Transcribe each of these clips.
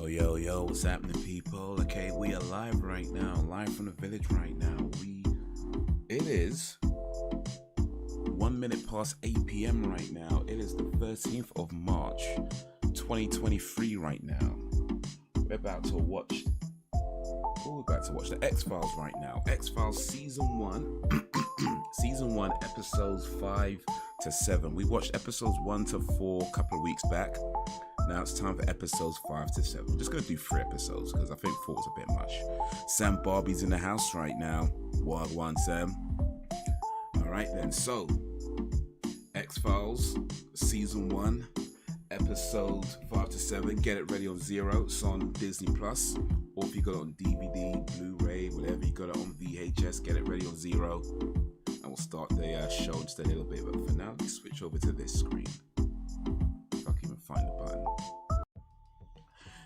Yo, what's happening, people? Okay, we are live right now, live from the village right now. It is 1 minute past 8 p.m. right now. It is the 13th of March, 2023 right now. We're about to watch the X-Files right now. X-Files Season 1, Season 1, Episodes 5 to 7. We watched Episodes 1 to 4 a couple of weeks back. Now it's time for Episodes 5 to 7. I'm just going to do 3 episodes because I think 4 is a bit much. Sam Barbie's in the house right now. Wagwan Sam. Alright then, so X-Files Season 1, Episodes 5 to 7. Get it ready on Zero. It's on Disney Plus. Or if you got it on DVD, Blu-ray, whatever, you got it on VHS, get it ready on Zero. And we'll start the show in just a little bit. But for now, let's switch over to this screen. If I can even find the button.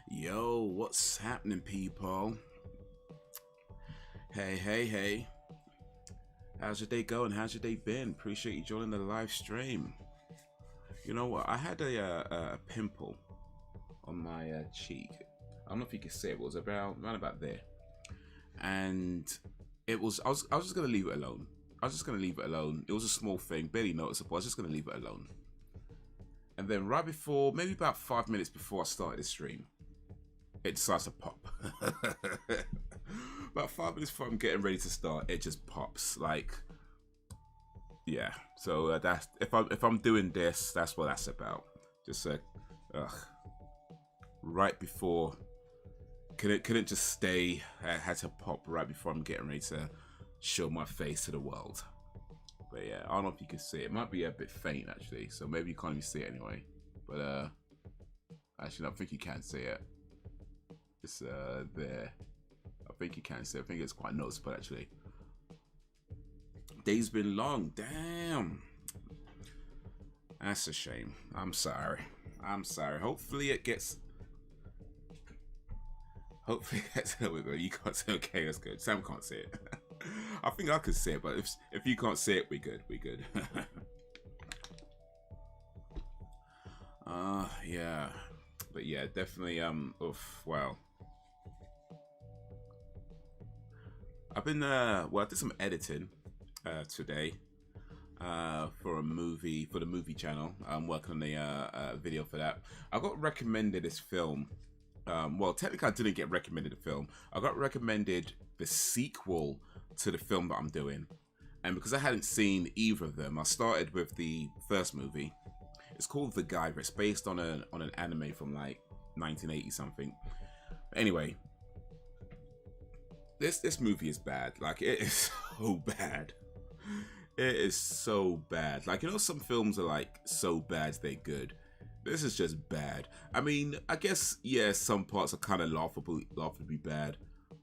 Yo, what's happening, people? Hey. How's your day going? How's your day been? Appreciate you joining the live stream. You know what? I had a pimple on my cheek. I don't know if you can see it. It was around about there, and it was. I was just gonna leave it alone. It was a small thing, barely noticeable. I was just gonna leave it alone. And then right before, maybe about 5 minutes before I started the stream, it decides to pop. About 5 minutes before I'm getting ready to start, it just pops. Like, yeah. So that's if I'm doing this, that's what that's about. Just right before, couldn't just stay. I had to pop right before I'm getting ready to show my face to the world. But yeah, I don't know if you can see it. It might be a bit faint actually, so maybe you can't even see it anyway. But actually, I think you can see it. It's there. I think you can see it. I think it's quite noticeable actually. Day's been long. Damn. That's a shame. I'm sorry. Hopefully it gets. You can't see. Okay, that's good. Sam can't see it. I think I could see it, but if you can't see it, we good. Yeah. But yeah, definitely wow. I've been I did some editing today for the movie channel. I'm working on the video for that. I got recommended this film. Well, technically I didn't get recommended the film. I got recommended the sequel to the film that I'm doing. And because I hadn't seen either of them, I started with the first movie. It's called The Guide. It's based on an anime from like 1980 something. But anyway, this movie is bad. Like, it is so bad. It is so bad. Like, you know, some films are like so bad they're good. This is just bad. I mean, I guess, yeah, some parts are kind of laughably bad,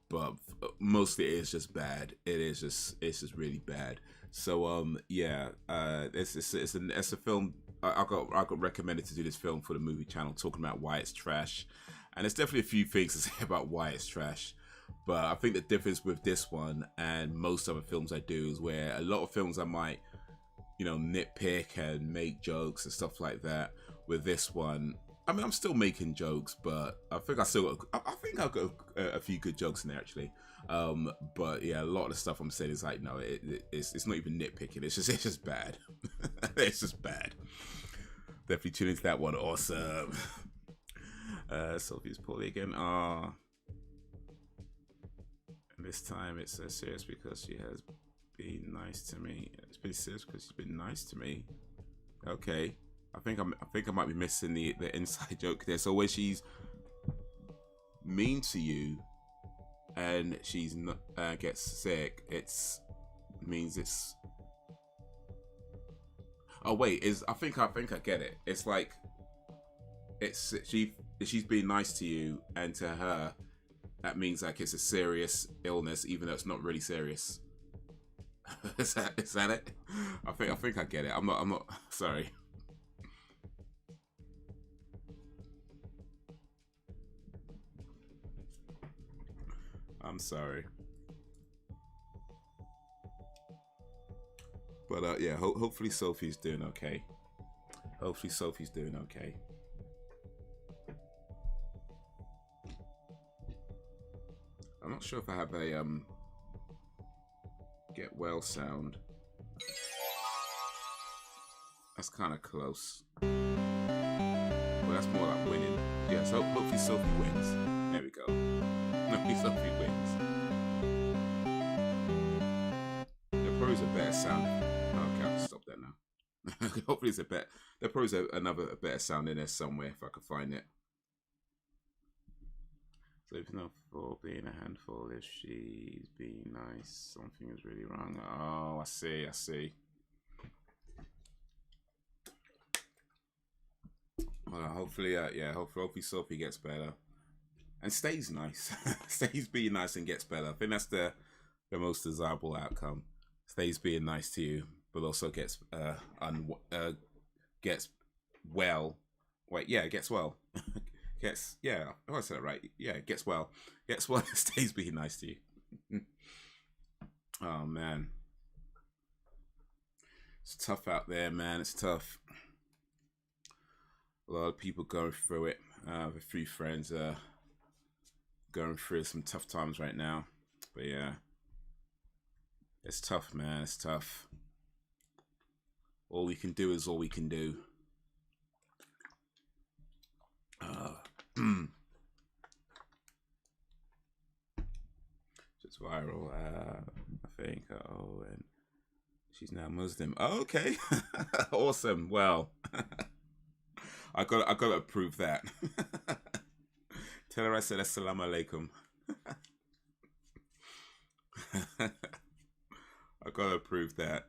but mostly it is just bad. It's just really bad. So yeah, it's a film. I got recommended to do this film for the movie channel, talking about why it's trash, and there's definitely a few things to say about why it's trash. But I think the difference with this one and most other films I do is where a lot of films I might, you know, nitpick and make jokes and stuff like that. With this one, I mean, I'm still making jokes, but I think I've got a few good jokes in there actually. But yeah, a lot of the stuff I'm saying is like, no, it's not even nitpicking. It's just bad. It's just bad. Definitely tune into that one. Awesome. Sophie's poorly again. And this time it's serious because she has been nice to me. It's been serious because she's been nice to me. Okay. I think I might be missing the inside joke there. So when she's mean to you and she's not gets sick, means it's. Oh wait, I think I get it. It's like she's being nice to you, and to her that means like it's a serious illness, even though it's not really serious. Is that it? I think I get it. I'm not sorry. I'm sorry. But yeah, hopefully Sophie's doing okay. I'm not sure if I have a get well sound. That's kind of close. Well, that's more like winning. Yeah, so hopefully Sophie wins. There we go. Hopefully Sophie wins. There probably is a better sound. Oh, okay, I'll stop that now. Hopefully it's a better. There probably is a better sound in there somewhere if I can find it. So if not for being a handful, if she's being nice, something is really wrong. Oh, I see, I see. Well, hopefully, yeah, hopefully Sophie gets better and stays nice. Stays being nice and gets better. I think that's the most desirable outcome. Stays being nice to you, but also gets gets well. Wait, yeah, gets well. Gets, yeah, oh, I said it right. Yeah, gets well. Gets well and stays being nice to you. Oh man, it's tough out there, man. It's tough. A lot of people going through it. A few friends going through some tough times right now. But yeah, it's tough, man. It's tough. All we can do is all we can do. Just viral. I think. Oh, and she's now Muslim. Oh, okay, awesome. Well. I got to approve that. Tell her I said assalamu alaikum. I got to approve that.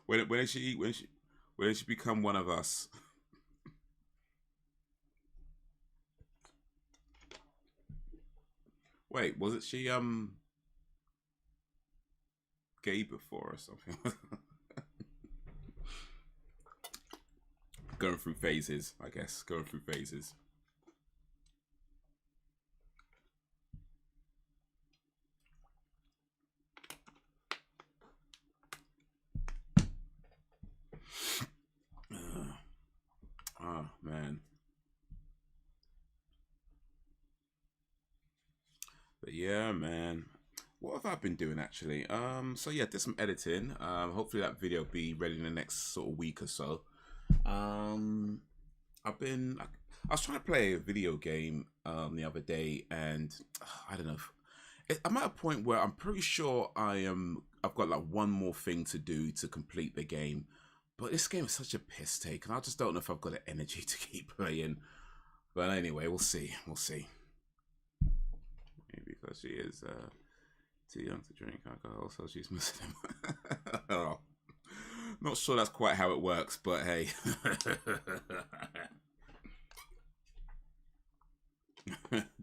when did she become one of us? Wait, wasn't she gay before or something? Going through phases, I guess. Going through phases. Oh, man. But yeah, man. What have I been doing actually? So yeah, did some editing. Hopefully that video will be ready in the next sort of week or so. I was trying to play a video game the other day, and I don't know. I'm at a point where I'm pretty sure I've got like one more thing to do to complete the game, but this game is such a piss take, and I just don't know if I've got the energy to keep playing. But anyway, we'll see. We'll see. Maybe because she is too young to drink alcohol, so she's Muslim. Oh. Not sure that's quite how it works, but hey.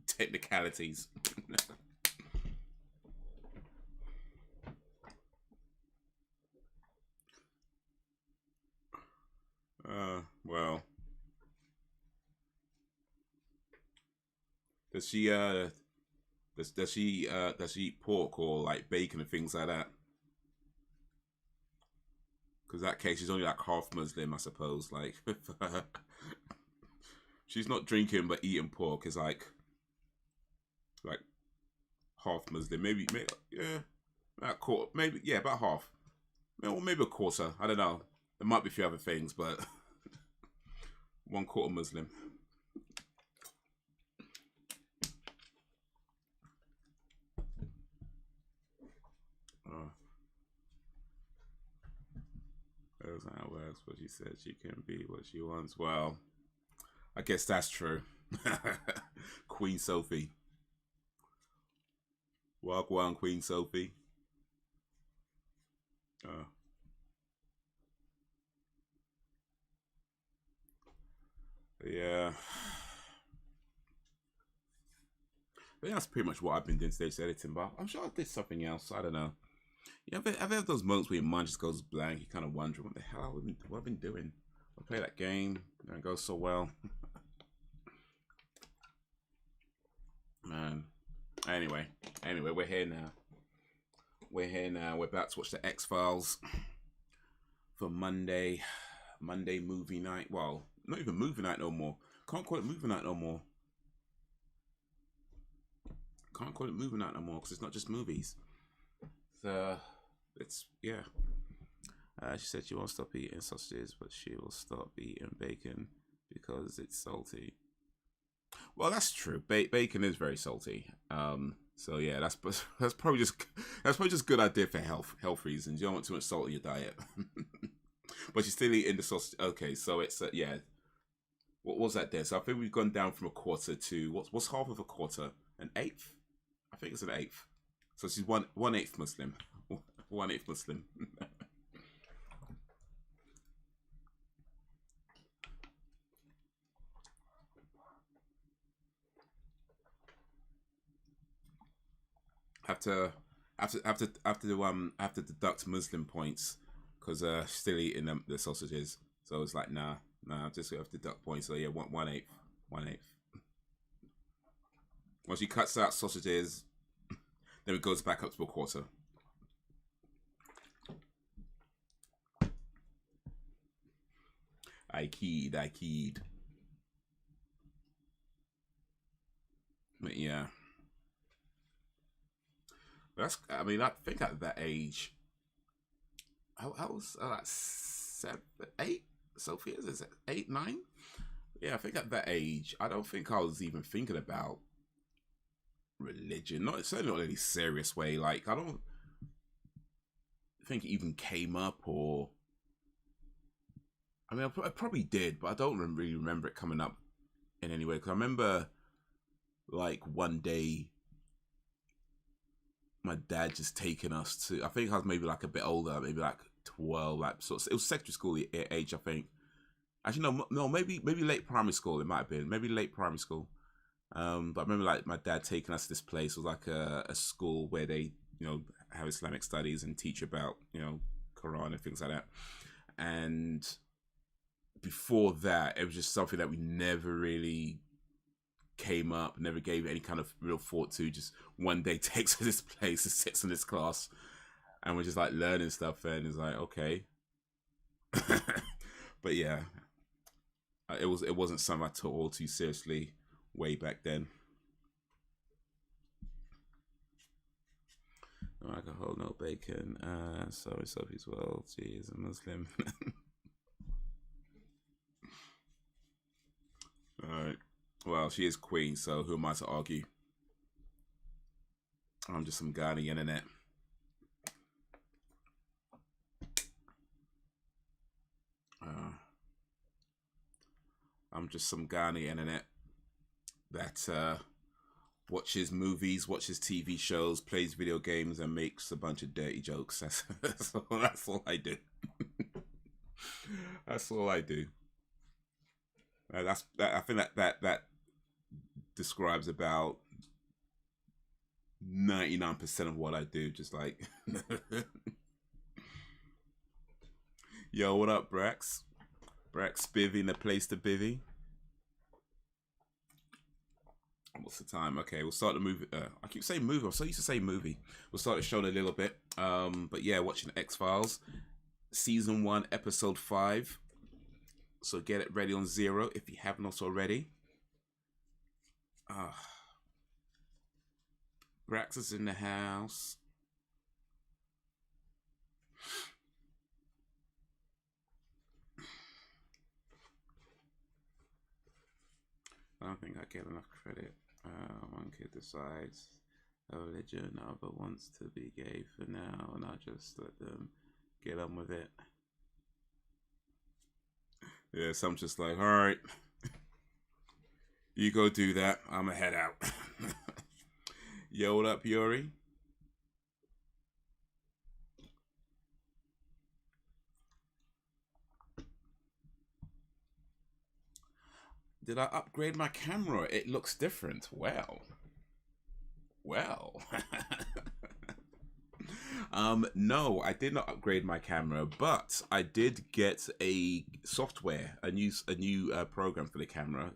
Technicalities. Well. Does she eat pork or like bacon and things like that? Because in that case, she's only like half Muslim, I suppose. Like, she's not drinking but eating pork. Is like half Muslim. Maybe yeah, about quarter. Maybe yeah, about half. Or maybe a quarter. I don't know. There might be a few other things, but 1/4 Muslim. That's not how it works, but she said she can be what she wants. Well, I guess that's true. Queen Sophie. Walk one, Queen Sophie. Yeah. But that's pretty much what I've been doing today, just editing. But I'm sure I did something else. I don't know. Yeah, I've had those moments where your mind just goes blank. You kind of wonder what the hell what I've been doing. I play that game and it goes so well. Man. Anyway, we're here now. We're about to watch the X-Files for Monday movie night. Well, not even movie night no more. Can't call it movie night no more. can't call it movie night no more because it's not just movies. So it's yeah. She said she won't stop eating sausages, but she will stop eating bacon because it's salty. Well, that's true. Bacon is very salty. So yeah, that's probably just good idea for health reasons. You don't want too much salt in your diet. But she's still eating the sausage. Okay, so it's yeah. What was that there? So I think we've gone down from a quarter to what's half of a quarter? An eighth? I think it's an eighth. So she's 1/8 Muslim. 1/8 Muslim. have to deduct Muslim points because still eating the sausages. So it's like nah, I just have to deduct points. So yeah, 1/8. Once she cuts out sausages, then it goes back up to a quarter. I keyed. But yeah. I mean, I think at that age, I was like 7, 8. Sophia, is it 8, 9? Yeah, I think at that age, I don't think I was even thinking about religion. Certainly not in any serious way. Like, I don't think it even came up, or I mean, I probably did, but I don't really remember it coming up in any way. Because I remember, like, one day, my dad just taking us to, I think I was maybe like a bit older, maybe like 12, like sort of, it was secondary school age, I think. Actually, no, maybe late primary school. It might have been maybe late primary school. But I remember like my dad taking us to this place. It was like a school where they, have Islamic studies and teach about, Quran and things like that. And before that, it was just something that we never really came up, never gave any kind of real thought to. Just one day takes us to this place and sits in this class, and we're just like learning stuff, and it's like, okay. But yeah, it wasn't something I took all too seriously way back then. No alcohol, no bacon. Sorry, Sophie as well. She is a Muslim. Alright. Well, she is queen, so who am I to argue? I'm just some guy on the internet. I'm just some guy on the internet that watches movies, watches TV shows, plays video games, and makes a bunch of dirty jokes. That's all I do. That's all I do. I think that describes about 99% of what I do. Just like, yo, what up, Brax? Brax Bivvy in the place to Bivvy. What's the time? Okay, we'll start the movie. I keep saying movie. I'm so used to saying movie. We'll start the show in a little bit. But yeah, watching X-Files, season 1, episode 5. So get it ready on 0 if you haven't already. Brax is in the house. I don't think I get enough credit. One kid decides a religion, other wants to be gay for now, and I just let them get on with it. Yeah, so I'm just like, all right, you go do that. I'ma head out. Yo, what up, Yuri? Did I upgrade my camera? It looks different. Well. No, I did not upgrade my camera, but I did get a software, a new program for the camera.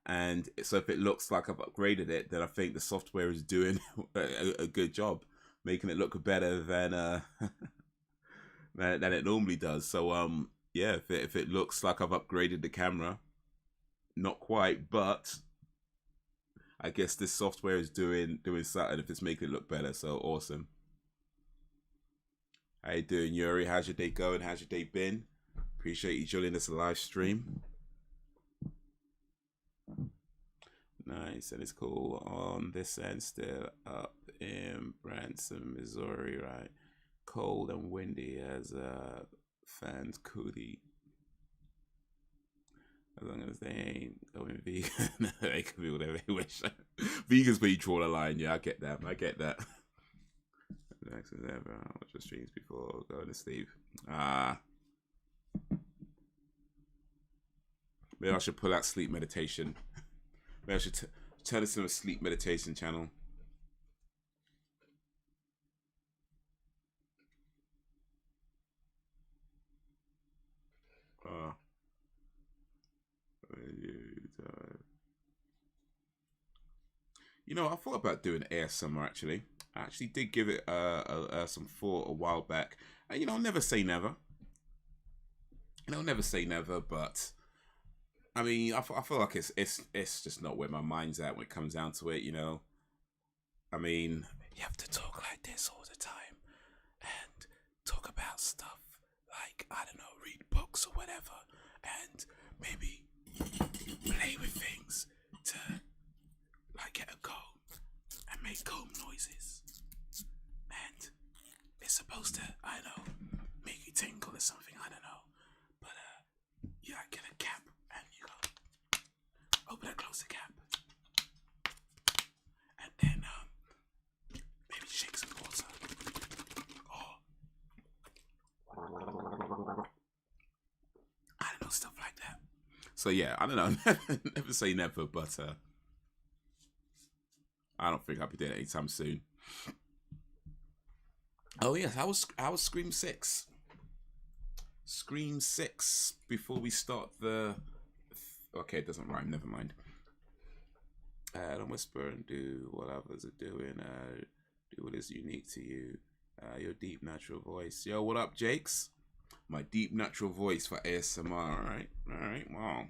And so if it looks like I've upgraded it, then I think the software is doing a good job, making it look better than than it normally does. So yeah, if it looks like I've upgraded the camera, not quite, but I guess this software is doing something if it's making it look better. So awesome. How you doing, Yuri? How's your day going? How's your day been? Appreciate you joining this live stream. Nice, and it's cool on this end, still up in Branson, Missouri, right? Cold and windy as fans cootie. As long as they ain't going vegan, they can be whatever they wish. Vegans but you draw the line, yeah, I get that. I get that. Next as ever, watch the streams before going to sleep. Maybe I should pull out sleep meditation. Maybe I should turn this into a sleep meditation channel. You know, I thought about doing ASMR actually. I actually did give it some thought a while back. And, you know, never say never. You know, never say never, but I mean, I feel like it's just not where my mind's at when it comes down to it, you know. I mean, you have to talk like this all the time and talk about stuff like, I don't know, read books or whatever, and maybe play with things to like get a comb and make comb noises. And it's supposed to, I don't know, make you tingle or something, I don't know. But you like get a cap and you go open and close the cap. And then maybe shake some water. Or I don't know, stuff like that. So yeah, I don't know. Never say never, but I don't think I'll be doing it anytime soon. Oh yes, how was Scream 6? Scream 6 before we start the... Okay, it doesn't rhyme, never mind. Don't whisper and do what others are doing. Do what is unique to you. Your deep natural voice. Yo, what up, Jakes? My deep natural voice for ASMR, alright? Alright, wow.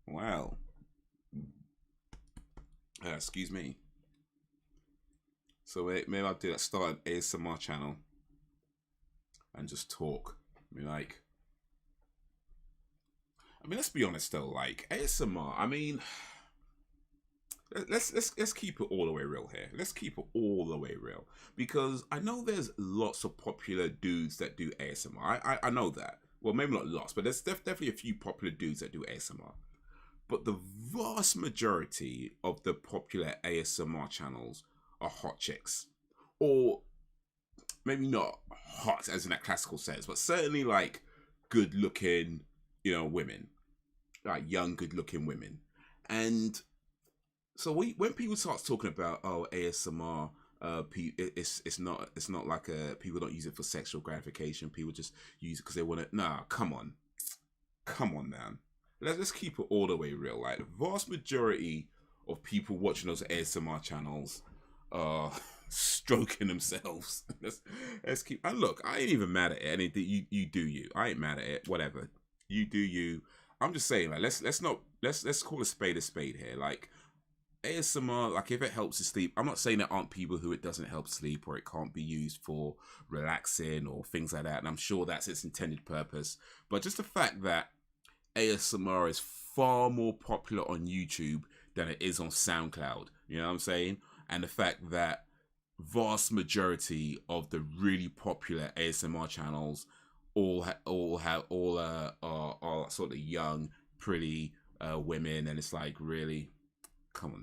Wow. Excuse me. So maybe I'll do that, start an ASMR channel and just talk. I mean, let's be honest though, like ASMR, I mean, let's keep it all the way real here. Let's keep it all the way real, because I know there's lots of popular dudes that do ASMR. I know that. Well, maybe not lots, but there's definitely a few popular dudes that do ASMR. But the vast majority of the popular ASMR channels are hot chicks. Or maybe not hot as in that classical sense, but certainly like good looking, you know, women. Like young, good looking women. And so when people start talking about, oh, ASMR, it's not like people don't use it for sexual gratification. People just use it because they want to. Nah, come on, man. Let's keep it all the way real. Like the vast majority of people watching those ASMR channels are stroking themselves. let's keep. And look, I ain't even mad at it. And you do you. I ain't mad at it. Whatever, you do you. I'm just saying, like let's call a spade here. Like ASMR, like if it helps you sleep, I'm not saying there aren't people who it doesn't help sleep or it can't be used for relaxing or things like that. And I'm sure that's its intended purpose. But just the fact that ASMR is far more popular on YouTube than it is on SoundCloud. You know what I'm saying? And the fact that vast majority of the really popular ASMR channels are sort of young, pretty women, and it's like, really, come on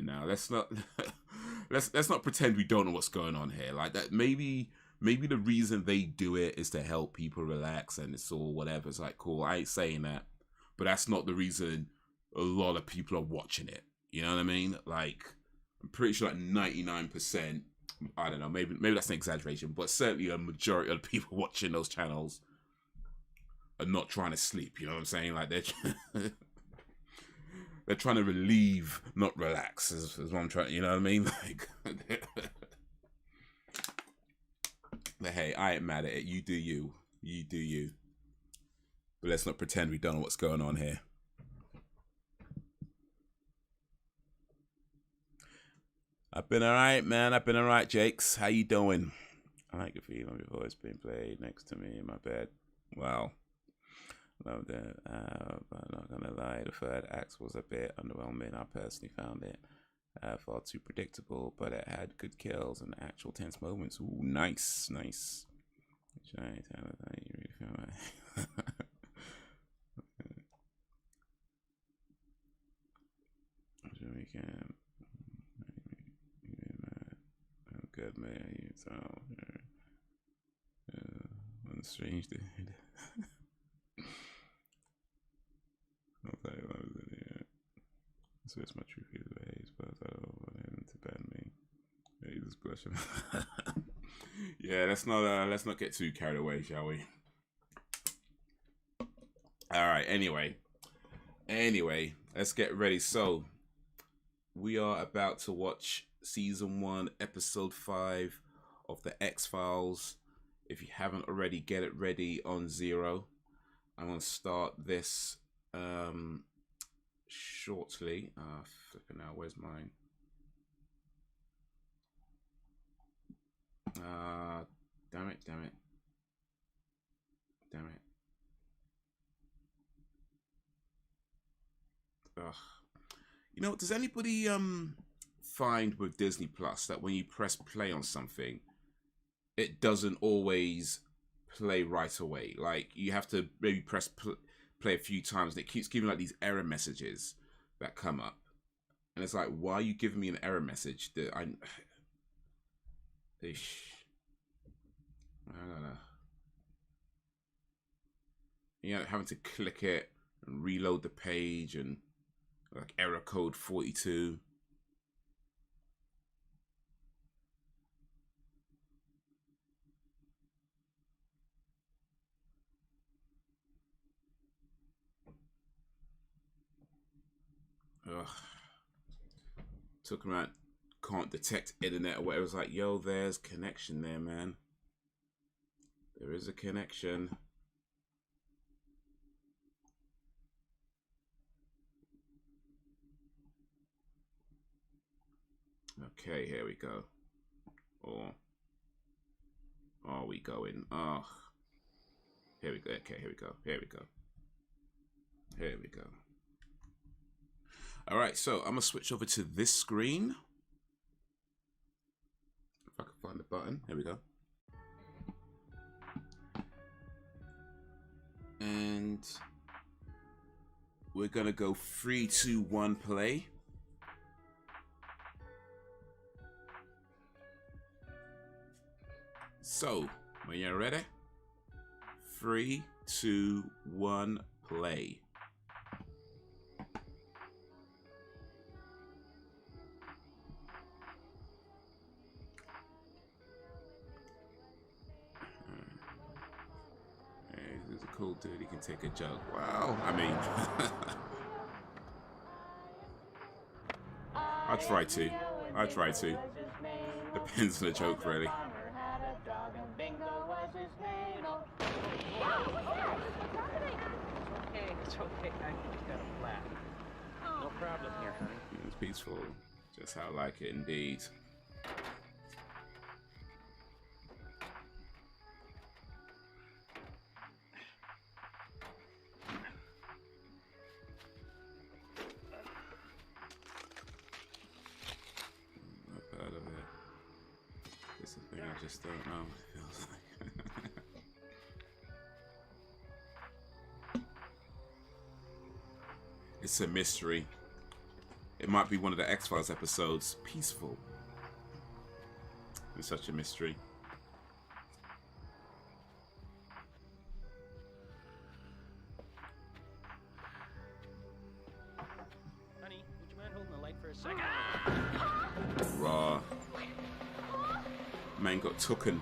now. Let's not pretend we don't know what's going on here. Like that, maybe the reason they do it is to help people relax and it's all whatever. It's like, cool, I ain't saying that. But that's not the reason a lot of people are watching it. You know what I mean? Like, I'm pretty sure like 99%, I don't know, maybe that's an exaggeration, but certainly a majority of the people watching those channels are not trying to sleep. You know what I'm saying? Like, they're trying to relieve, not relax, is what I'm trying, you know what I mean? Like, but hey, I ain't mad at it. You do you. You do you. But let's not pretend we don't know what's going on here. I've been alright, man. I've been alright, Jakes. How you doing? I like the feeling of your voice being played next to me in my bed. Wow. Love that. But I'm not gonna lie, the third act was a bit underwhelming. I personally found it far too predictable, but it had good kills and actual tense moments. Ooh, nice, nice. You really feel like Weekend. Good man, you sound on the strange dude. I'll tell you what I was in here. So it's my true feelings of Haze, but I don't want him to ban me. Haze is blushing. Yeah, let's not get too carried away, shall we? Alright, anyway, let's get ready. So we are about to watch Season 1, Episode 5 of the X-Files. If you haven't already, get it ready on 0. I'm going to start this shortly. Flipping out, where's mine? Damn it. Ugh. You know, does anybody find with Disney Plus that when you press play on something, it doesn't always play right away? Like, you have to maybe press play a few times, and it keeps giving like these error messages that come up, and it's like, why are you giving me an error message that I don't know. You know, having to click it and reload the page and like error code 42. Ugh. Talking about can't detect internet or whatever. It's like, yo, there's connection there, man. There is a connection. Okay, here we go. Or are we going? Oh, here we go. Okay, here we go. All right, so I'm gonna switch over to this screen. If I can find the button, here we go. And we're gonna go 3, 2, 1, play. So, when you're ready, 3, 2, 1, play. Hey, this is a cool dude. He can take a joke. Wow. I mean, I try to. Depends on the joke, really. It's okay. I just got a flat. No problem here, honey. It's peaceful. Just how I like it, indeed. Not bad of it. It's a thing I just don't know what it feels like. It's a mystery. It might be one of the X-Files episodes. Peaceful. It's such a mystery. Honey, would you mind holding the light for a second? Raw. Man got tooken.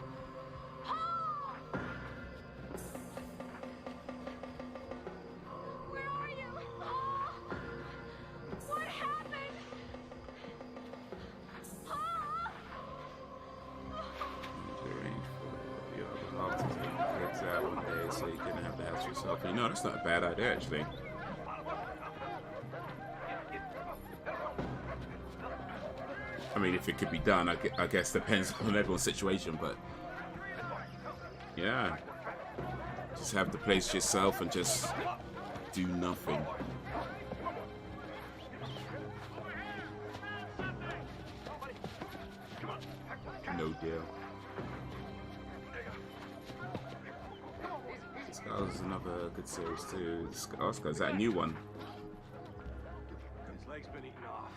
No, that's not a bad idea, actually. I mean, if it could be done, I guess depends on everyone's situation, but yeah, just have the place to yourself and just do nothing. No deal. Skulls is another good series too. Skulls, is that a new one? His leg's been eaten off.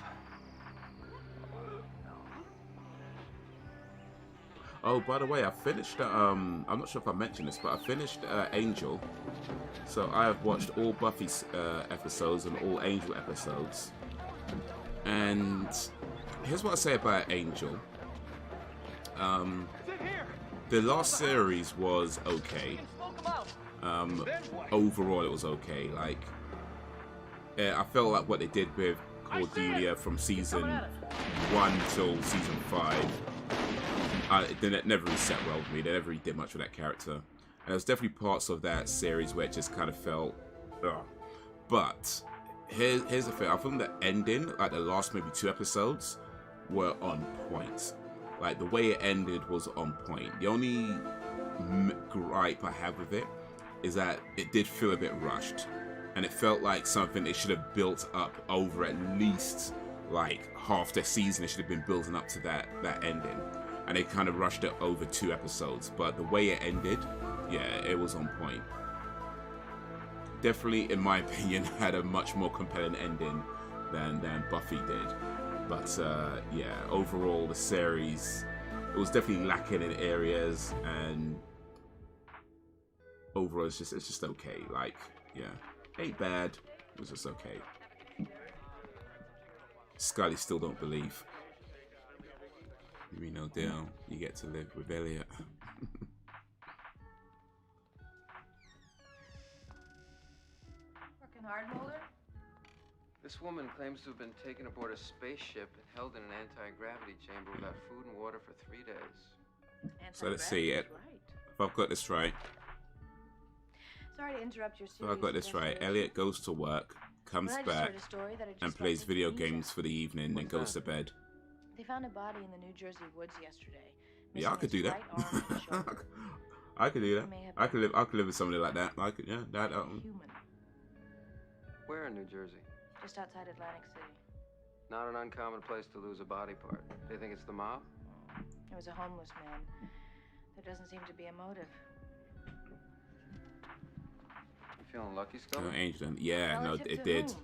Oh, by the way, I finished. I'm not sure if I mentioned this, but I finished Angel. So I have watched all Buffy's episodes and all Angel episodes. And here's what I say about Angel. The last series was okay. Overall, it was okay. Like, I felt like what they did with Cordelia from season 1 till season 5. It never really set well with me. They never really did much with that character. And there was definitely parts of that series where it just kind of felt, ugh. But here's the thing. I think the ending, like the last maybe 2 episodes, were on point. Like the way it ended was on point. The only gripe I have with it is that it did feel a bit rushed, and it felt like something they should have built up over at least like half the season. It should have been building up to that ending. And they kind of rushed it over 2 episodes. But the way it ended, yeah, it was on point. Definitely, in my opinion, had a much more compelling ending than Buffy did. But yeah, overall, the series, it was definitely lacking in areas. And overall, it's just okay. Like, yeah, ain't bad. It was just okay. Scully still don't believe. You mean no deal, you get to live with Elliot. Working hard, Mulder? This woman claims to have been taken aboard a spaceship and held in an anti-gravity chamber without food and water for 3 days. So let's see it. Right. If I've got this right. Sorry to interrupt your series. If I've got this right, Elliot goes to work, comes back, and plays video games for the evening, then goes to bed. They found a body in the New Jersey woods yesterday. Yeah, I could do that. I could do that. I could live with somebody like that. I could, yeah, that. Human. Where in New Jersey? Just outside Atlantic City. Not an uncommon place to lose a body part. They think it's the mob? It was a homeless man. There doesn't seem to be a motive. You feeling lucky, Scully? No, Angel. Yeah, no, Relative it to did. whom?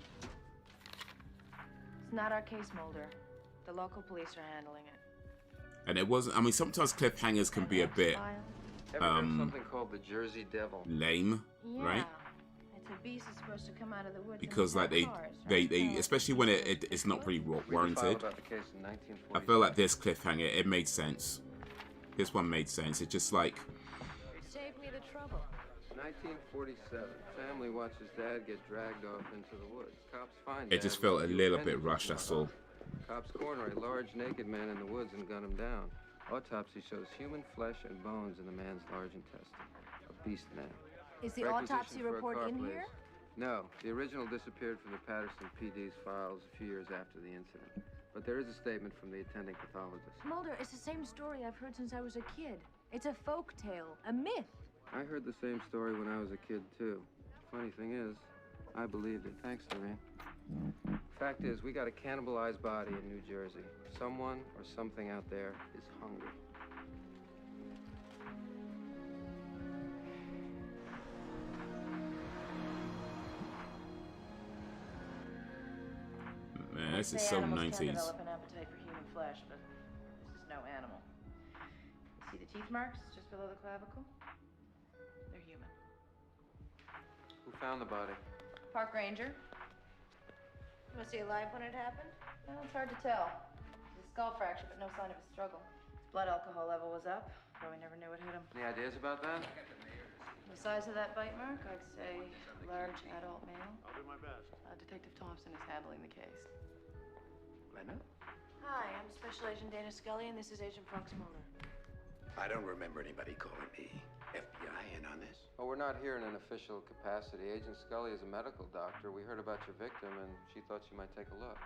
It's not our case, Mulder. The local police are handling it. And it wasn't. I mean, sometimes cliffhangers can be a bit Ever heard of something called the Jersey Devil? lame, Yeah. right? It's a beast that's supposed to come out of the woods. Because like and they attack cars, right? especially when it's not really We filed warranted. about the case in 1940. I feel like this cliffhanger, it made sense. This one made sense. It just like, Save me the trouble. 1947. Family watches dad get dragged off into the woods. Cops find it dad just with felt a few little bit appendages rushed, in that's the all. body. Cops corner a large naked man in the woods and gun him down. Autopsy shows human flesh and bones in the man's large intestine. A beast man. Is the Requisition autopsy for a report car, in please. here? No, the original disappeared from the Patterson PD's files a few years after the incident. But there is a statement from the attending pathologist. Mulder, it's the same story I've heard since I was a kid. It's a folk tale, a myth. I heard the same story when I was a kid, too. Funny thing is, I believed it. Thanks, Lorraine. Fact is, we got a cannibalized body in New Jersey. Someone or something out there is hungry. Man, this is Say so animals can 90s. develop an appetite for human flesh, but this is no animal. See the teeth marks just below the clavicle? They're human. Who found the body? Park ranger. Was he alive when it happened? Well, it's hard to tell. There's a skull fracture, but no sign of a struggle. His blood alcohol level was up, though we never knew what hit him. Any ideas about that? The size of that bite mark, I'd say large adult male. I'll do my best. Detective Thompson is handling the case. Lena? Hi, I'm Special Agent Dana Scully, and this is Agent Bronx Mulder. I don't remember anybody calling me FBI in on this. Oh, we're not here in an official capacity. Agent Scully is a medical doctor. We heard about your victim, and she thought she might take a look.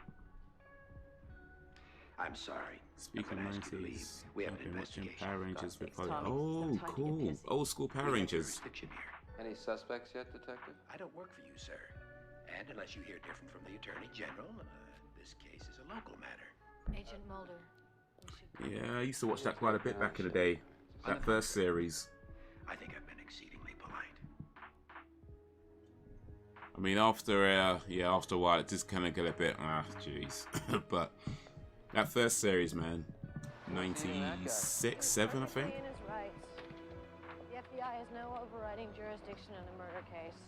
I'm sorry. Speaking I'm of gonna ask you to leave. 90s, We have I've an been watching investigation. Power Rangers with Polly. Tommy. Oh, It's time to get cool. pissy. Old school Power We have Rangers. jurisdiction here. Any suspects yet, Detective? I don't work for you, sir. And unless you hear different from the Attorney General, this case is a local matter. Agent Mulder. We should... Yeah, I used to watch that quite a bit back in the day. That first series. I think I've been exceedingly polite. I mean, after after a while, it just kind of got a bit, jeez. But that first series, man, 96, 7, I think. Ian is right. The FBI has no overriding jurisdiction in a murder case.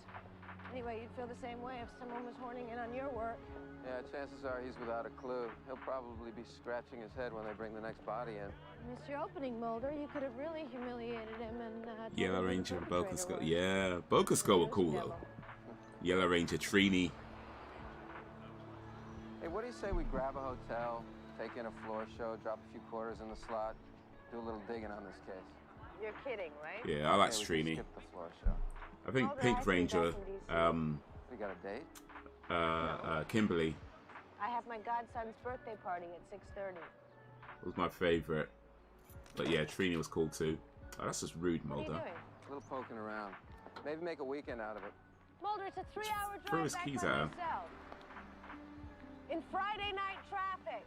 Anyway, you'd feel the same way if someone was horning in on your work. Yeah, chances are he's without a clue. He'll probably be scratching his head when they bring the next body in. Missed your opening, Mulder. You could have really humiliated him and told Yellow him who the Ranger and perpetrator Boca Skull. was. Yeah, Boca Skull were cool Devil. though. Yellow Ranger, Trini. Hey, what do you say we grab a hotel, take in a floor show, drop a few quarters in the slot, do a little digging on this case? You're kidding, right? Yeah, I like Yeah, we can Trini. skip the floor show. I think Mulder, Pink I see Ranger, back in DC. We got a date? Kimberly I have my godson's birthday party at 6:30. was my favorite. But yeah, Trini was cool too. Oh, that's just rude, What are you Mulder. doing? A little poking around. Maybe make a weekend out of it. Mulder, it's a 3-hour drive Throw his back keys by at him. myself. In Friday night traffic.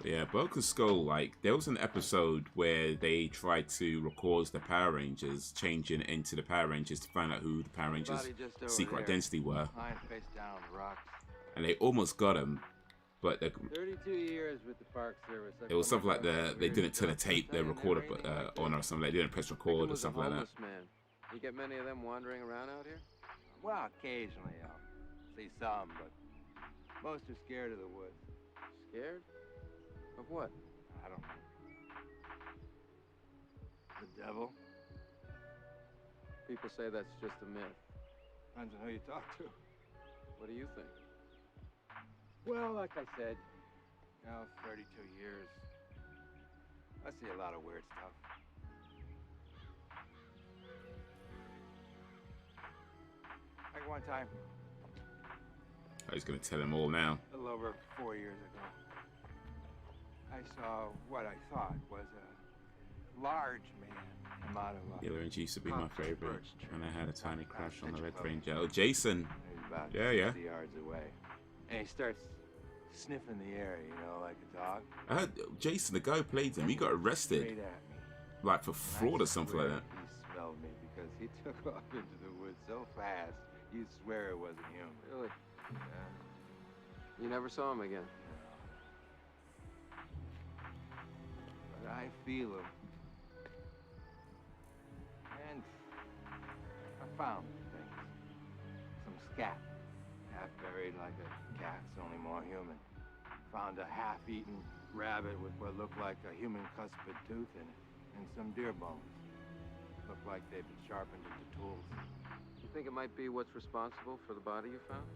Yeah, Boca Skull, like, there was an episode where they tried to record the Power Rangers changing into the Power Rangers to find out who the Power Rangers' Body just over secret there. identity were. Lying face down on the rocks. And they almost got him, but 32 years with the Park Service. it was something like they didn't turn a tape, they recorded on or something. They didn't press record or something like that. Man. You get many of them wandering around out here? Well, occasionally I'll see some, but most are scared of the woods. Scared? Of what? I don't know. The devil? People say that's just a myth. Depends on who you talk to. What do you think? Well, like I said, 32 years. I see a lot of weird stuff. Like one time, I was gonna tell him all now. a little over 4 years ago, I saw what I thought was a large man come out of a... Yellow Ranger used to be my Concrete favorite, birch tree. and I had a tiny crush on the Pitch Red club. Ranger. Oh, Jason. He was about Yeah. 60 yards away. And he starts sniffing the air, you know, like a dog. I heard Jason, the guy who played him, he got arrested, Straight at me. like for And I fraud or something like swear that. He smelled me because he took off into the woods so fast, you'd swear it wasn't him. Really? Yeah. You never saw him again? But I feel him. And I found things. Some scat. Half buried like a cat's, only more human. Found a half-eaten rabbit with what looked like a human cuspid tooth in it. And some deer bones. Looked like they'd been sharpened into tools. You think it might be what's responsible for the body you found?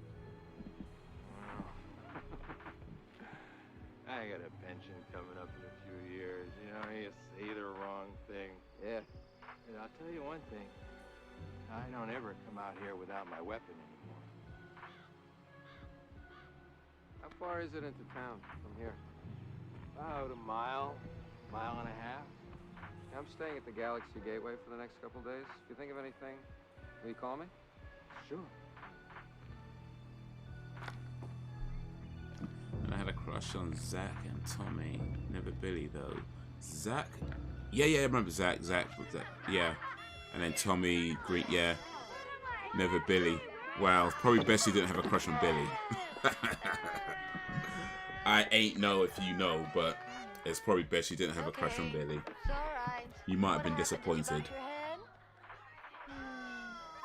Well, I got a pension coming up in a few years. You know, you say the wrong thing. Yeah. And I'll tell you one thing. I don't ever come out here without my weapon anymore. How far is it into town from here? About a mile and a half. I'm staying at the Galaxy Gateway for the next couple days. If you think of anything, will you call me? Sure. And I had a crush on Zach and Tommy. Never Billy though. Zach? Yeah, I remember Zach. Yeah. And then Tommy, Green, yeah. Never Billy. Wow, probably best he didn't have a crush on Billy. I ain't know if you know, but it's probably best you didn't have a crush on Billy. It's all right. You might have What been happened? Did you disappointed. bump your head?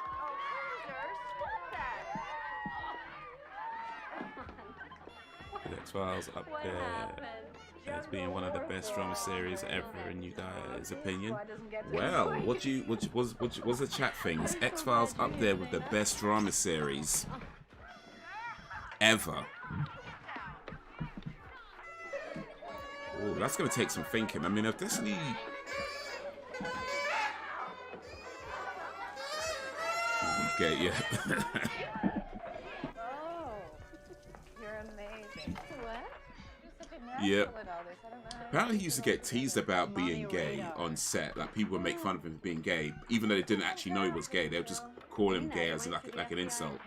Oh, Mulder, stop that. X-Files up there as being one of the best drama series ever in you guys' opinion. Well, what's the chat thing? Is X-Files up there with the best drama series ever? Oh, that's gonna take some thinking. I mean, if Destiny. Okay, yeah. Oh, you're amazing. What? You're such a natural Yep. at all this. I don't know how Apparently he used to get teased about being gay on set. Like, people would make fun of him for being gay, even though they didn't actually know he was gay. They would just call him gay as like an insult.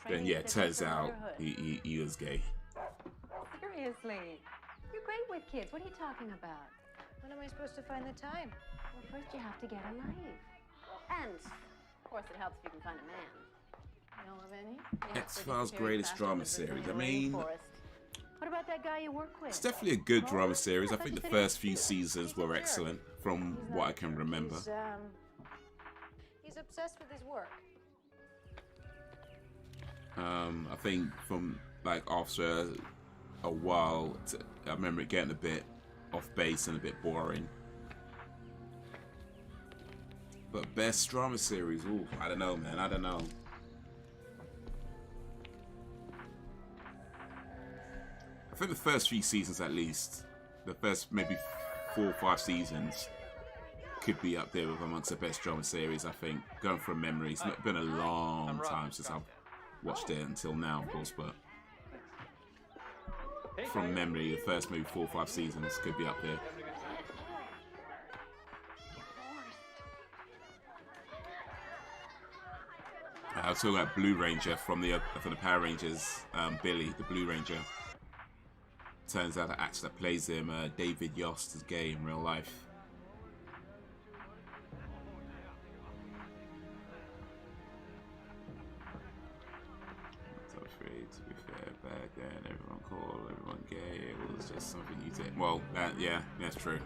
Then yeah, it turns out he is gay. Seriously. You're great with kids. What are you talking about? When am I supposed to find the time? Well, first you have to get a life. And, of course, it helps if you can find a man. You know of any? X-Files' greatest drama series. I mean, What about that guy you work with? it's definitely a good drama series. I think the first few seasons were excellent, from what I can remember. He's obsessed with his work. I think from like after a while, I remember it getting a bit off base and a bit boring. But best drama series, ooh, I don't know, man. I don't know. I think the first few seasons, at least, the first maybe 4 or 5 seasons, could be up there with amongst the best drama series. I think, going from memory, it's been a long time since I've watched it until now, of course, but from memory, the first maybe 4 or 5 seasons could be up there. I was talking about Blue Ranger from the Power Rangers, Billy, the Blue Ranger. Turns out the actor that plays him, David Yost, is gay in real life. Not afraid, to be fair, back then everyone called everyone gay. It was just something you did. Well, yeah, that's true.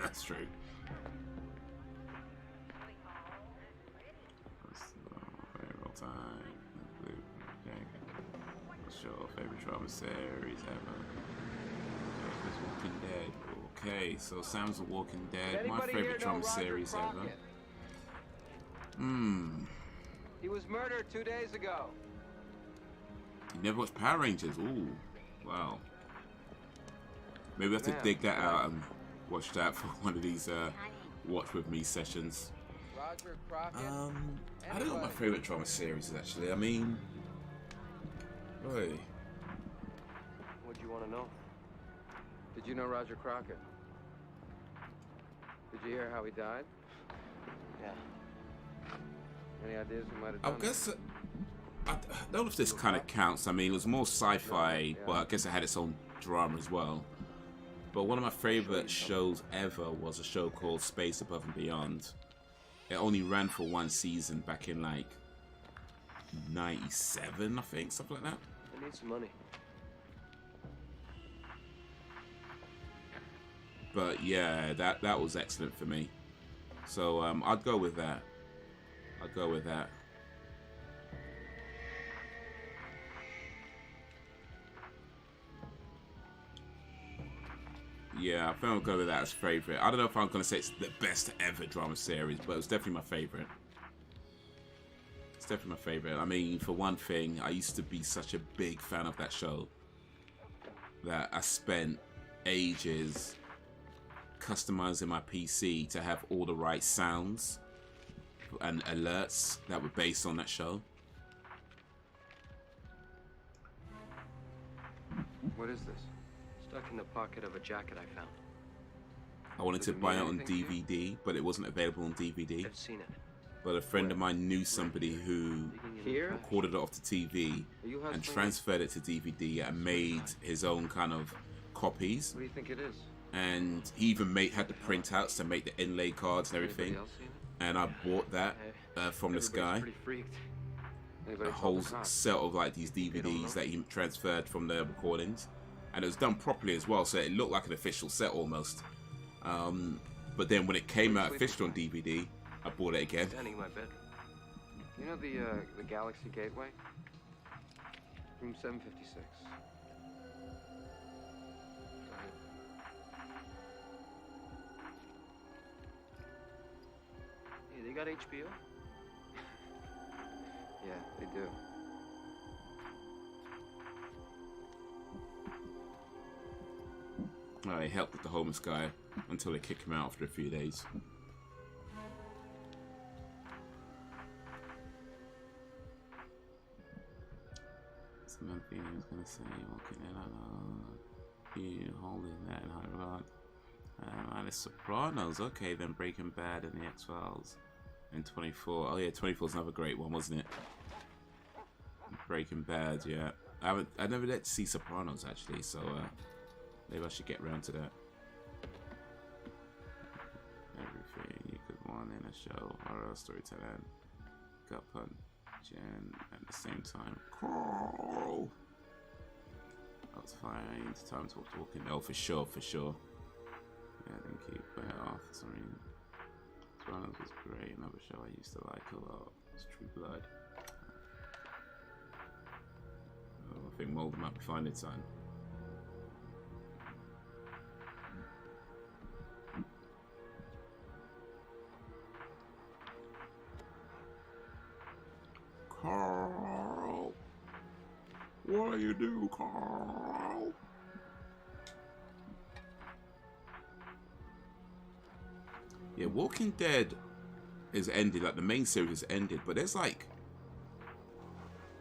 That's true. Time. What's your favorite drama series ever? Walking Dead. Okay, so Sam's The Walking Dead. My favorite drama series ever. He was murdered 2 days ago. You never watched Power Rangers? Ooh, wow. Maybe I have to dig that out and watch that for one of these watch with me sessions. Roger Crockett. I don't know what my favorite drama series is actually. I mean, boy. What do you want to know? Did you know Roger Crockett? Did you hear how he died? Yeah. Any ideas who might have done I guess I don't know if this kind of counts. I mean, it was more sci-fi, but I guess it had its own drama as well. But one of my favorite shows ever was a show called Space Above and Beyond. It only ran for 1 season back in like 97, I think, something like that. I need some money. But yeah, that was excellent for me. So I'd go with that. I'd go with that. Yeah, I think I'll go with that as favorite. I don't know if I'm going to say it's the best ever drama series, but it was definitely my favorite. It's definitely my favorite. I mean, for one thing, I used to be such a big fan of that show that I spent ages customizing my PC to have all the right sounds and alerts that were based on that show. What is this? Stuck in the pocket of a jacket I found. I wanted to buy it on DVD, but it wasn't available on DVD. I've seen it. But a friend of mine knew somebody who recorded it off the TV and transferred it to DVD and made his own kind of copies. What do you think it is? And he even had the printouts to make the inlay cards and everything. And I bought that from this guy. A whole set of like these DVDs that he transferred from the recordings. And it was done properly as well, so it looked like an official set almost. But then when it came out official on DVD, I bought it again. Standing in my bed. You know the Galaxy Gateway? Room 756. got HBO? Yeah, they do. He helped with the homeless guy until they kick him out after a few days. Some thing I was gonna say, walking in, I know you holding that in high regard. The Sopranos, okay, then Breaking Bad and the X-Files. And 24. Oh yeah, 24 is another great one, wasn't it? Breaking Bad, yeah. I never let to see Sopranos actually, so maybe I should get around to that. Everything you could want in a show, horror, storytelling, gut punch, and at the same time, Carl. That's fine. It's time to walking. Oh, for sure, for sure. Yeah, I didn't keep it off for some reason. Sopranos was great. Another show I used to like a lot. It's True Blood. Oh, I think Mold might be finding time. Carl, what do you do, Carl? Yeah, Walking Dead is ended, like the main series is ended, but there's like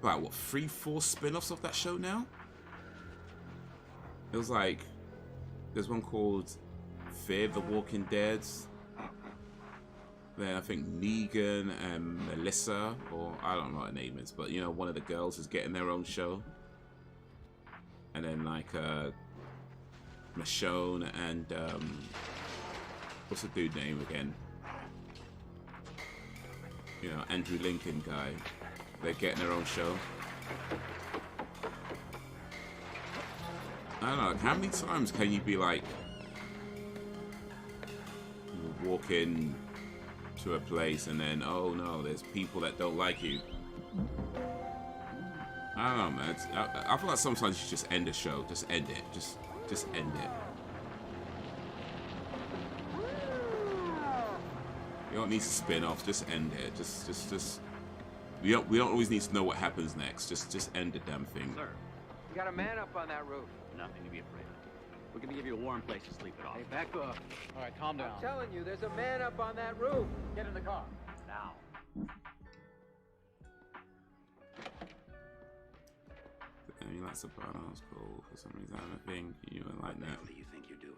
about what 3-4 spin-offs of that show now. It was like there's one called Fear the Walking Dead. Then I think Negan and Melissa, or I don't know what her name is, but you know, one of the girls is getting their own show. And then like Michonne and what's the dude name again? You know, Andrew Lincoln guy. They're getting their own show. I don't know, like, how many times can you be like walking to a place and then, oh no, there's people that don't like you. I don't know, man. I feel like sometimes you should just end a show. Just end it. Just end it. You don't need to spin off. Just end it. Just. We don't always need to know what happens next. Just end the damn thing. Sir, You got a man up on that roof. nothing to be afraid of. We're gonna give you a warm place to sleep it off. Hey, back up. All right, calm down. I'm telling you, there's a man up on that roof. Get in the car now. I mean, like Sopranos, cool. For some reason, I think you would like that. What do you think you're doing?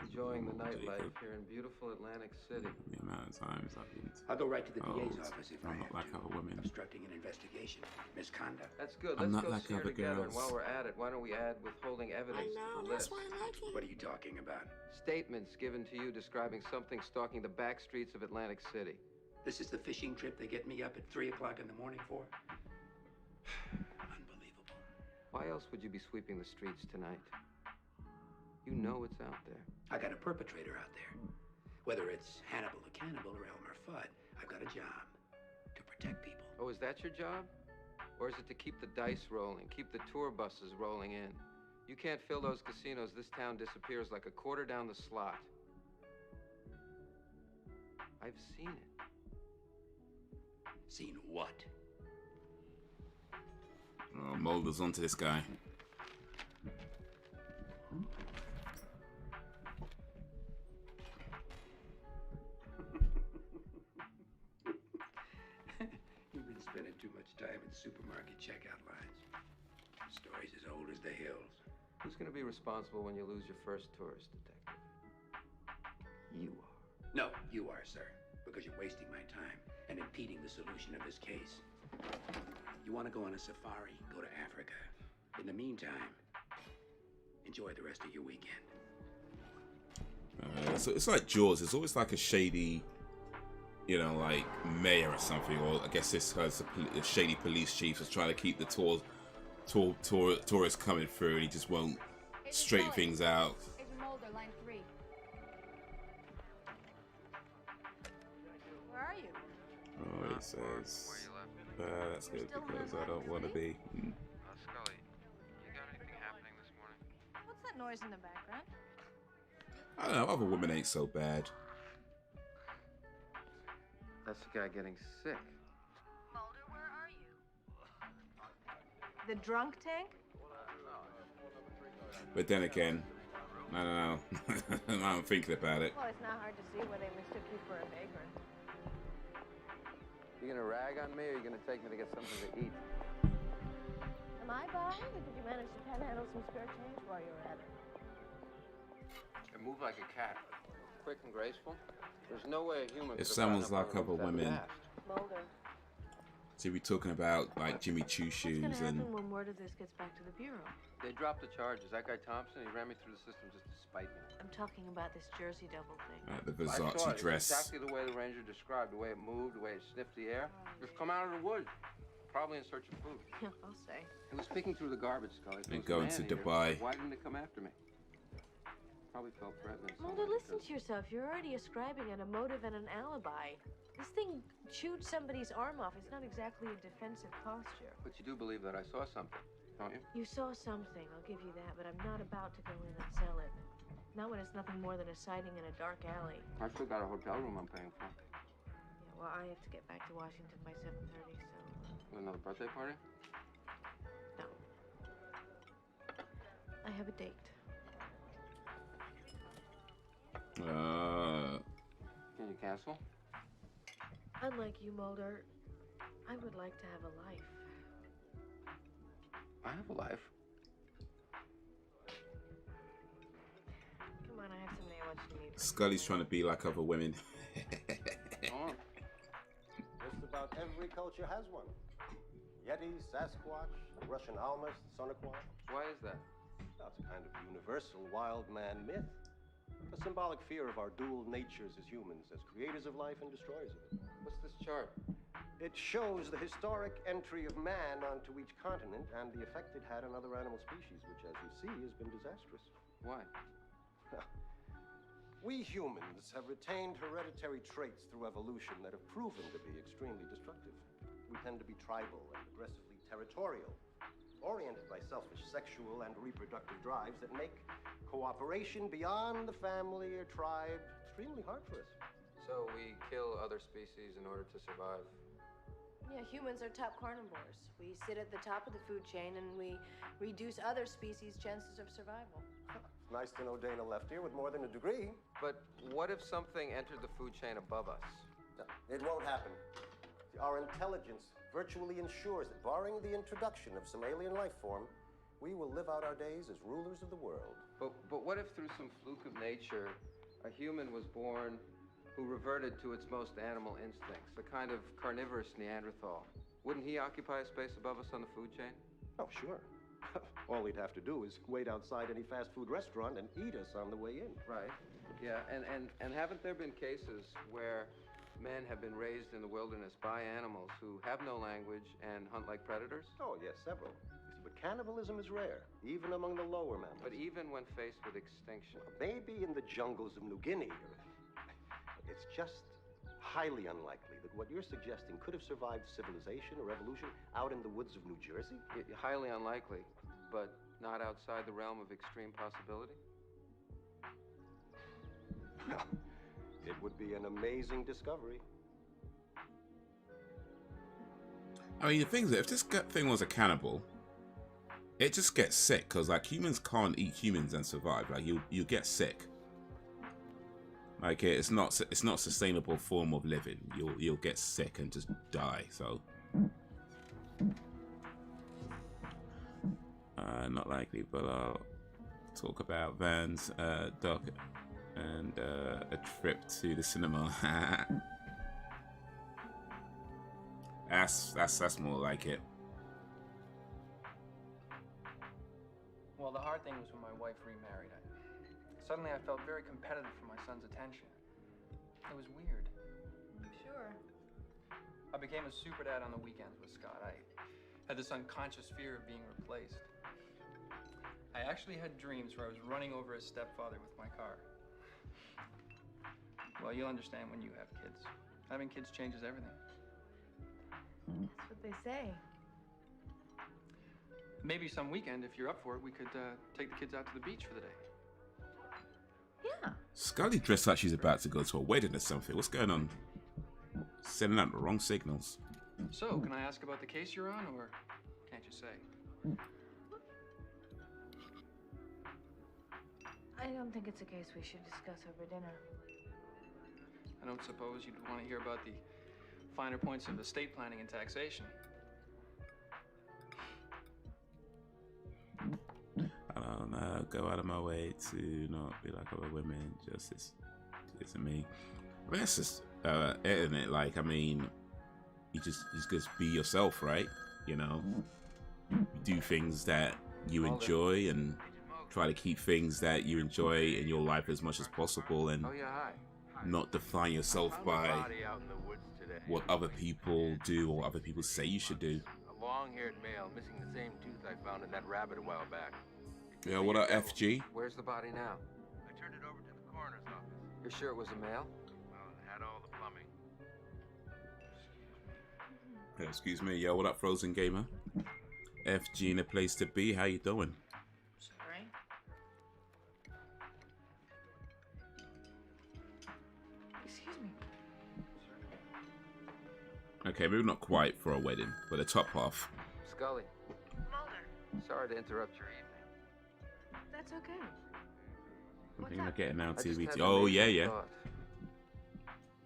Enjoying the nightlife here in beautiful Atlantic City. The amount of times I've been I'll go right to the told DA's office if I I'm not have like to. other women. Obstructing an investigation, misconduct. That's good. I'm Let's not go like see her other together. And girls. while we're at it, why don't we add withholding evidence to the list? What are you talking about? Statements given to you describing something stalking the back streets of Atlantic City. This is the fishing trip they get me up at 3 o'clock in the morning for? Unbelievable. Why else would you be sweeping the streets tonight? You know it's out there. I got a perpetrator out there. Whether it's Hannibal the Cannibal or Elmer Fudd, I've got a job to protect people. Oh, is that your job? Or is it to keep the dice rolling, keep the tour buses rolling in? You can't fill those casinos, this town disappears like a quarter down the slot. I've seen it. Seen what? Oh, Mulder's onto this guy. You've been spending too much time in supermarket checkout lines. Stories as old as the hills. Who's going to be responsible when you lose your first tourist detective? You are. No, you are, sir, because you're wasting my time and impeding the solution of this case. You want to go on a safari, go to Africa. In the meantime, enjoy the rest of your weekend. So it's like Jaws. It's always like a shady, you know, like mayor or something, or I guess this has a shady police chief is trying to keep the tourists coming through, and he just won't straighten things out. Agent Mulder, line 3. Where are you? Oh, it says. That's good because I don't want to be. Scully, you got anything happening this morning? What's that noise in the background? I don't know. Other women ain't so bad. I That's the guy getting sick. Mulder, where are you? The drunk tank? But then again, I don't know. I'm thinking about it. Well, it's not hard to see where they mistook you for a vagrant. You gonna rag on me, or you gonna take me to get something to eat? Am I buying, or did you manage to panhandle some spare change while you were at it? I move like a cat, quick and graceful. There's no way a human. It sounds like other women. Mulder. So we're talking about like Jimmy Choo shoes What's gonna and happen when word of this gets back to the bureau? They dropped the charges. That guy Thompson, he ran me through the system just to spite me. I'm talking about this jersey double thing. the I saw Versace it. dress. It's exactly the way the ranger described, the way it moved, the way it sniffed the air. Just come out of the woods, probably in search of food. Yeah, I'll say. He was speaking through the garbage, Scully. And going to Dubai. Why didn't they come after me? Probably felt threatened. Mulder, listen to yourself. You're already ascribing a motive and an alibi. This thing chewed somebody's arm off. It's not exactly a defensive posture. But you do believe that I saw something, don't you? You saw something, I'll give you that, but I'm not about to go in and sell it. Not when it's nothing more than a sighting in a dark alley. I still got a hotel room I'm paying for. Yeah, well, I have to get back to Washington by 7:30, so... Another birthday party? No. I have a date. Can you cancel? Unlike you, Mulder, I would like to have a life. I have a life. Come on, I have somebody I want you to meet. Scully's trying to be like other women. Oh. Just about every culture has one. Yeti, Sasquatch, Russian Almas, Sonequan. Why is that? That's a kind of universal wild man myth. A symbolic fear of our dual natures as humans, as creators of life and destroyers of it. What's this chart? It shows the historic entry of man onto each continent and the effect it had on other animal species, which, as you see, has been disastrous. Why? We humans have retained hereditary traits through evolution that have proven to be extremely destructive. We tend to be tribal and aggressively territorial, oriented by selfish sexual and reproductive drives that make cooperation beyond the family or tribe extremely hard for us. So we kill other species in order to survive? Yeah, humans are top carnivores. We sit at the top of the food chain and we reduce other species' chances of survival. It's nice to know Dana left here with more than a degree. But what if something entered the food chain above us? No, it won't happen. Our intelligence virtually ensures that, barring the introduction of some alien life form, we will live out our days as rulers of the world. But what if through some fluke of nature, a human was born who reverted to its most animal instincts, a kind of carnivorous Neanderthal? Wouldn't he occupy a space above us on the food chain? Oh, sure. All he'd have to do is wait outside any fast food restaurant and eat us on the way in. Right. Yeah, and haven't there been cases where men have been raised in the wilderness by animals who have no language and hunt like predators? Oh, yes, several. But cannibalism is rare, even among the lower mammals. But even when faced with extinction? Maybe in the jungles of New Guinea. It's just highly unlikely that what you're suggesting could have survived civilization or evolution out in the woods of New Jersey. Highly unlikely, but not outside the realm of extreme possibility? It would be an amazing discovery. I mean, the thing is, if this thing was a cannibal, it just gets sick, because like humans can't eat humans and survive. Like you get sick. Like it's not a sustainable form of living. You'll get sick and just die. So not likely, but I'll talk about Van's doc and a trip to the cinema. That's more like it. Well, the hard thing was when my wife remarried. Suddenly I felt very competitive for my son's attention. It was weird. Sure. I became a super dad on the weekends with Scott. I had this unconscious fear of being replaced. I actually had dreams where I was running over his stepfather with my car. Well, you'll understand when you have kids. Having kids changes everything. That's what they say. Maybe some weekend, if you're up for it, we could take the kids out to the beach for the day. Yeah. Scully dressed like she's about to go to a wedding or something. What's going on? Sending out the wrong signals. So, can I ask about the case you're on, or can't you say? I don't think it's a case we should discuss over dinner. I don't suppose you'd want to hear about the finer points of estate planning and taxation. I don't know, go out of my way to not be like other women, just isn't me. I mean, that's just it, isn't it? Like, I mean, you just be yourself, right? You know, do things that you enjoy and try to keep things that you enjoy in your life as much as possible, and not define yourself by what other people do or what other people say you should do. A long-haired male missing the same tooth I found in that rabbit a while back. Yeah, what up, FG? Where's the body now? I turned it over to the coroner's office. You're sure it was a male? Well, it had all the plumbing. Excuse me. Yo, what up, Frozen Gamer? FG in a place to be. How you doing? Sorry. Excuse me. Okay, maybe not quite for a wedding, but the top half. Scully. Mulder. Sorry to interrupt your evening. That's okay. I'm thinking of getting out I just TV. had an Oh, amazing yeah, yeah. thought.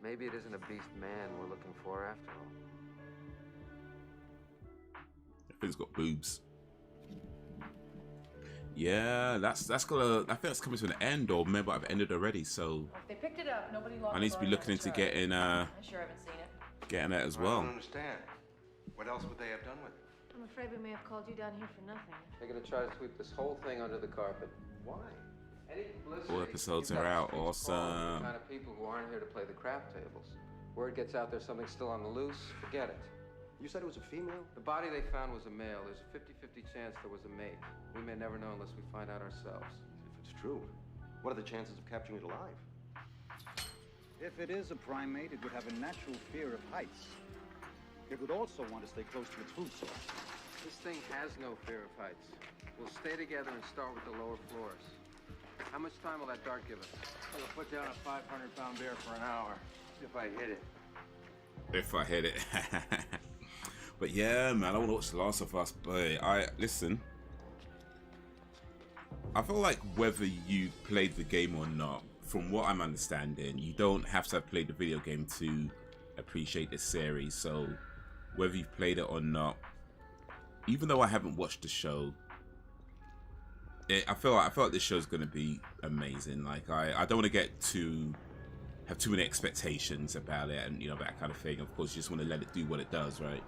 Maybe it isn't a beast man we're looking for after all. I think it's got boobs. Yeah, that's gonna. I think that's coming to an end, or maybe I've ended already. So If they picked it up, nobody locked I need to be looking into getting I sure haven't seen it. getting that as I well. don't understand. What else would they have done with it? I'm afraid we may have called you down here for nothing. They're gonna try to sweep this whole thing under the carpet. Why? Any publicity. All episodes you've got are out. the streets crawling with Awesome. the kind of people who aren't here to play the crap tables. Word gets out there's something still on the loose, forget it. You said it was a female? The body they found was a male. There's a 50-50 chance there was a mate. We may never know unless we find out ourselves. If it's true, what are the chances of capturing it alive? If it is a primate, it would have a natural fear of heights. It would also want to stay close to its food source. This thing has no fear of heights. We'll stay together and start with the lower floors. How much time will that dart give us? I'll put down a 500-pound bear for an hour, if I hit it. If I hit it. But yeah, man, I want to watch The Last of Us. But listen. I feel like whether you played the game or not, from what I'm understanding, you don't have to have played the video game to appreciate the series. So whether you've played it or not, even though I haven't watched the show, I feel like this show's gonna be amazing. Like I don't want to have too many expectations about it, and that kind of thing. Of course, you just want to let it do what it does, right?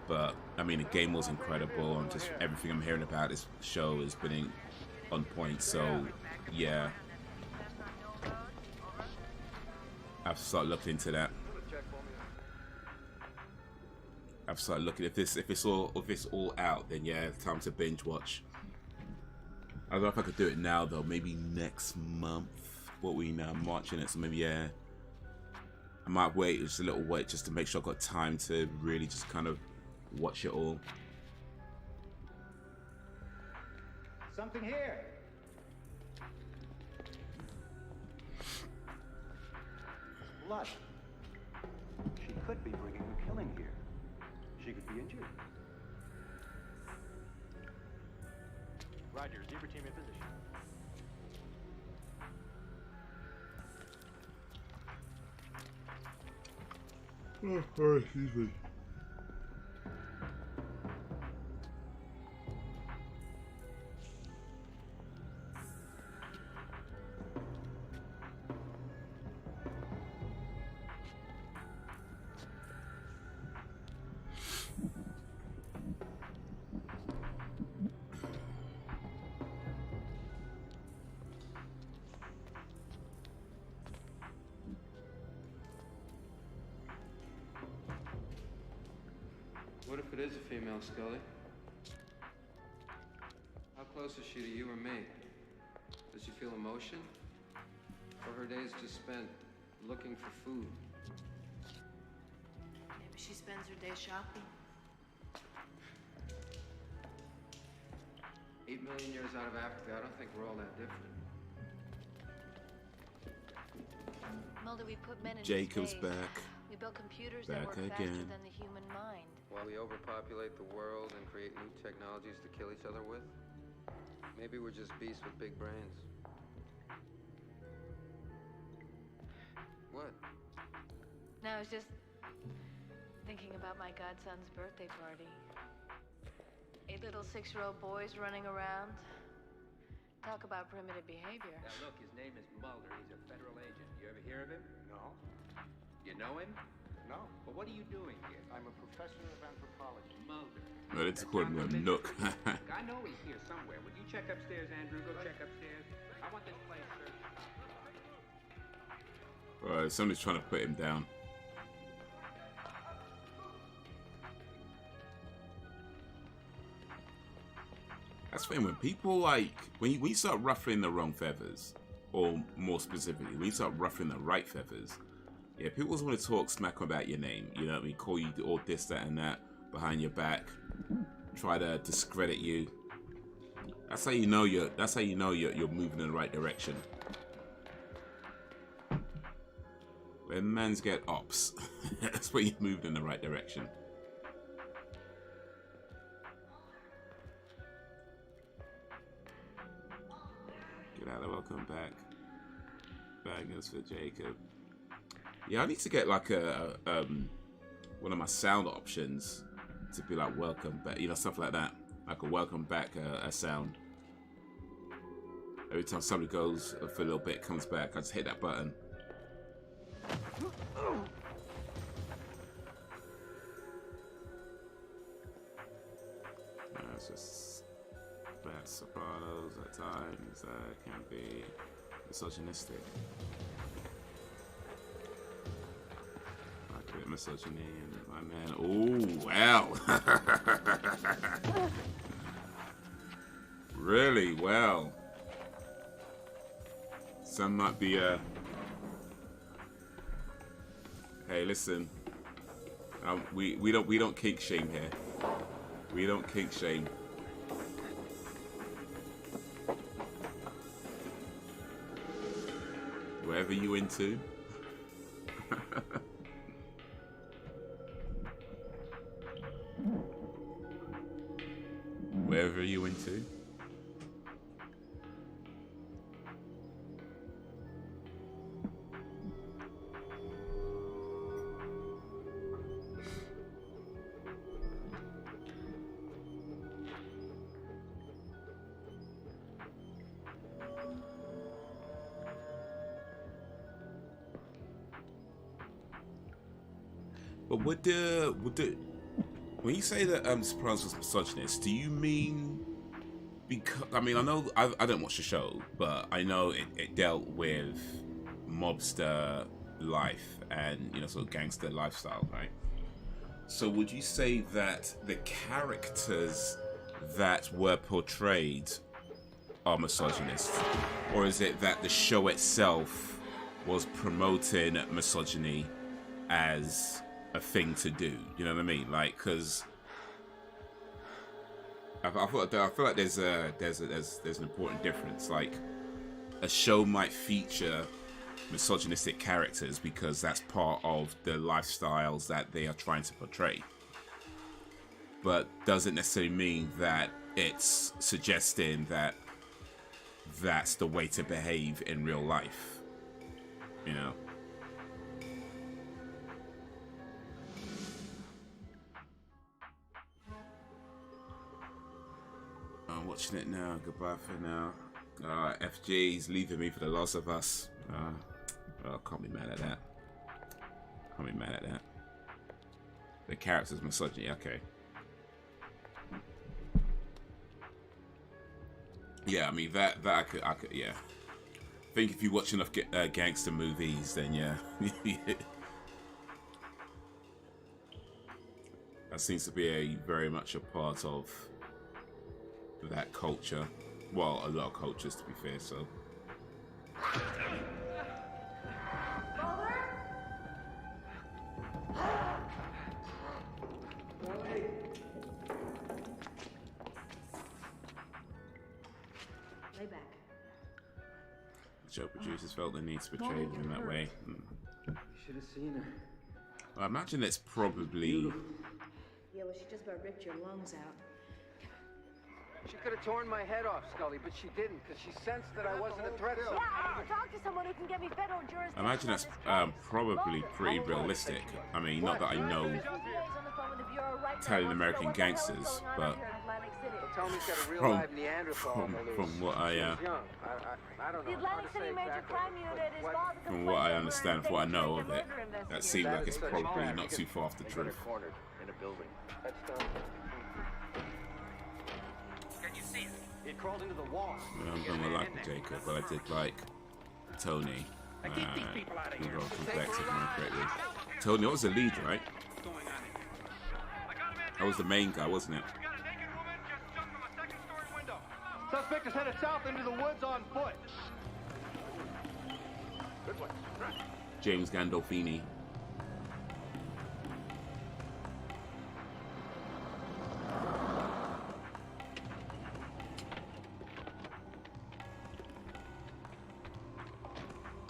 But I mean, the game was incredible, and just everything I'm hearing about this show has been on point. So yeah, I've started looking into that. I've started looking if it's all out, then yeah, it's time to binge watch. I don't know if I could do it now though. Maybe next month. What we now March in it, so maybe yeah. I might wait just a little wait just to make sure I've got time to really just kind of watch it all. Something here. Blood. She could be bringing a killing here. She could be injured. Roger, Zebra team in position. Oh, excuse me. What if it is a female, Scully? How close is she to you or me? Does she feel emotion? Or her days just spent looking for food? Maybe she spends her day shopping. 8 million years out of Africa, I don't think we're all that different. Mulder, we put men in Jacob's space. back. We We built computers Back that work faster again. than the human mind. While we overpopulate the world and create new technologies to kill each other with, maybe we're just beasts with big brains. What? No, I was just thinking about my godson's birthday party. 8 little 6-year-old boys running around. Talk about primitive behavior. Now look, his name is Mulder. He's a federal agent. You ever hear of him? No. You know him? No. Well, what are you doing here? I'm a professor of anthropology. Mulder. Well, it's called a nook. I know he's here somewhere. Would you check upstairs, Andrew? Go check upstairs. I want this place searched. Alright, somebody's trying to put him down. That's the thing, when people like, when you start ruffling the wrong feathers, or more specifically, when you start ruffling the right feathers, yeah, people always want to talk smack about your name, you know what I mean, call you all this, that, and that behind your back, try to discredit you. That's how you know you're moving in the right direction. When mans get ops, that's when you're moving in the right direction. Get out of welcome back. Bangers for Jacob. Yeah, I need to get like a one of my sound options to be like welcome back, you know, stuff like that. Like a welcome back a sound. Every time somebody goes for a little bit, comes back, I just hit that button. It's just bad sopranos at times can be misogynistic. I commit misogyny and my man. Oh wow! Really well. Some might be hey, listen. We don't kink shame here. We don't kink shame. Whatever you into. Whatever you into. But when you say that Sopranos was misogynist, do you mean because I know I don't watch the show, but I know it dealt with mobster life and, you know, sort of gangster lifestyle, right? So would you say that the characters that were portrayed are misogynist, or is it that the show itself was promoting misogyny as a thing to do? You know what I mean? Like, because I feel like there's an important difference. Like, a show might feature misogynistic characters because that's part of the lifestyles that they are trying to portray, but doesn't necessarily mean that it's suggesting that that's the way to behave in real life, you know? I'm watching it now. Goodbye for now. FG's leaving me for The Last of Us. Well, can't be mad at that. Can't be mad at that. The character's misogyny. Okay. Yeah, I mean that I could yeah. I think if you watch enough gangster movies, then yeah. That seems to be very much a part of that culture. Well, a lot of cultures, to be fair. So. Lay back. The show producers felt the need to portray them in that way. You should have seen her. I imagine it's probably. Yeah, well, she just about ripped your lungs out. She could have torn my head off, Scully, but she didn't, because she sensed that I wasn't a threat. Yeah, I need to talk to someone who can get me federal jurisdiction. I imagine that's probably pretty realistic. I mean, not that I know Italian American gangsters, but from what I understand, from what I know of it, that seems like it's probably not too far off the truth. It crawled into the wall. I'm gonna like Jacob, but I did like Tony. Tony, that was the lead, right? That was the main guy, wasn't it? Suspect is headed south into the woods on foot. Good one. James Gandolfini.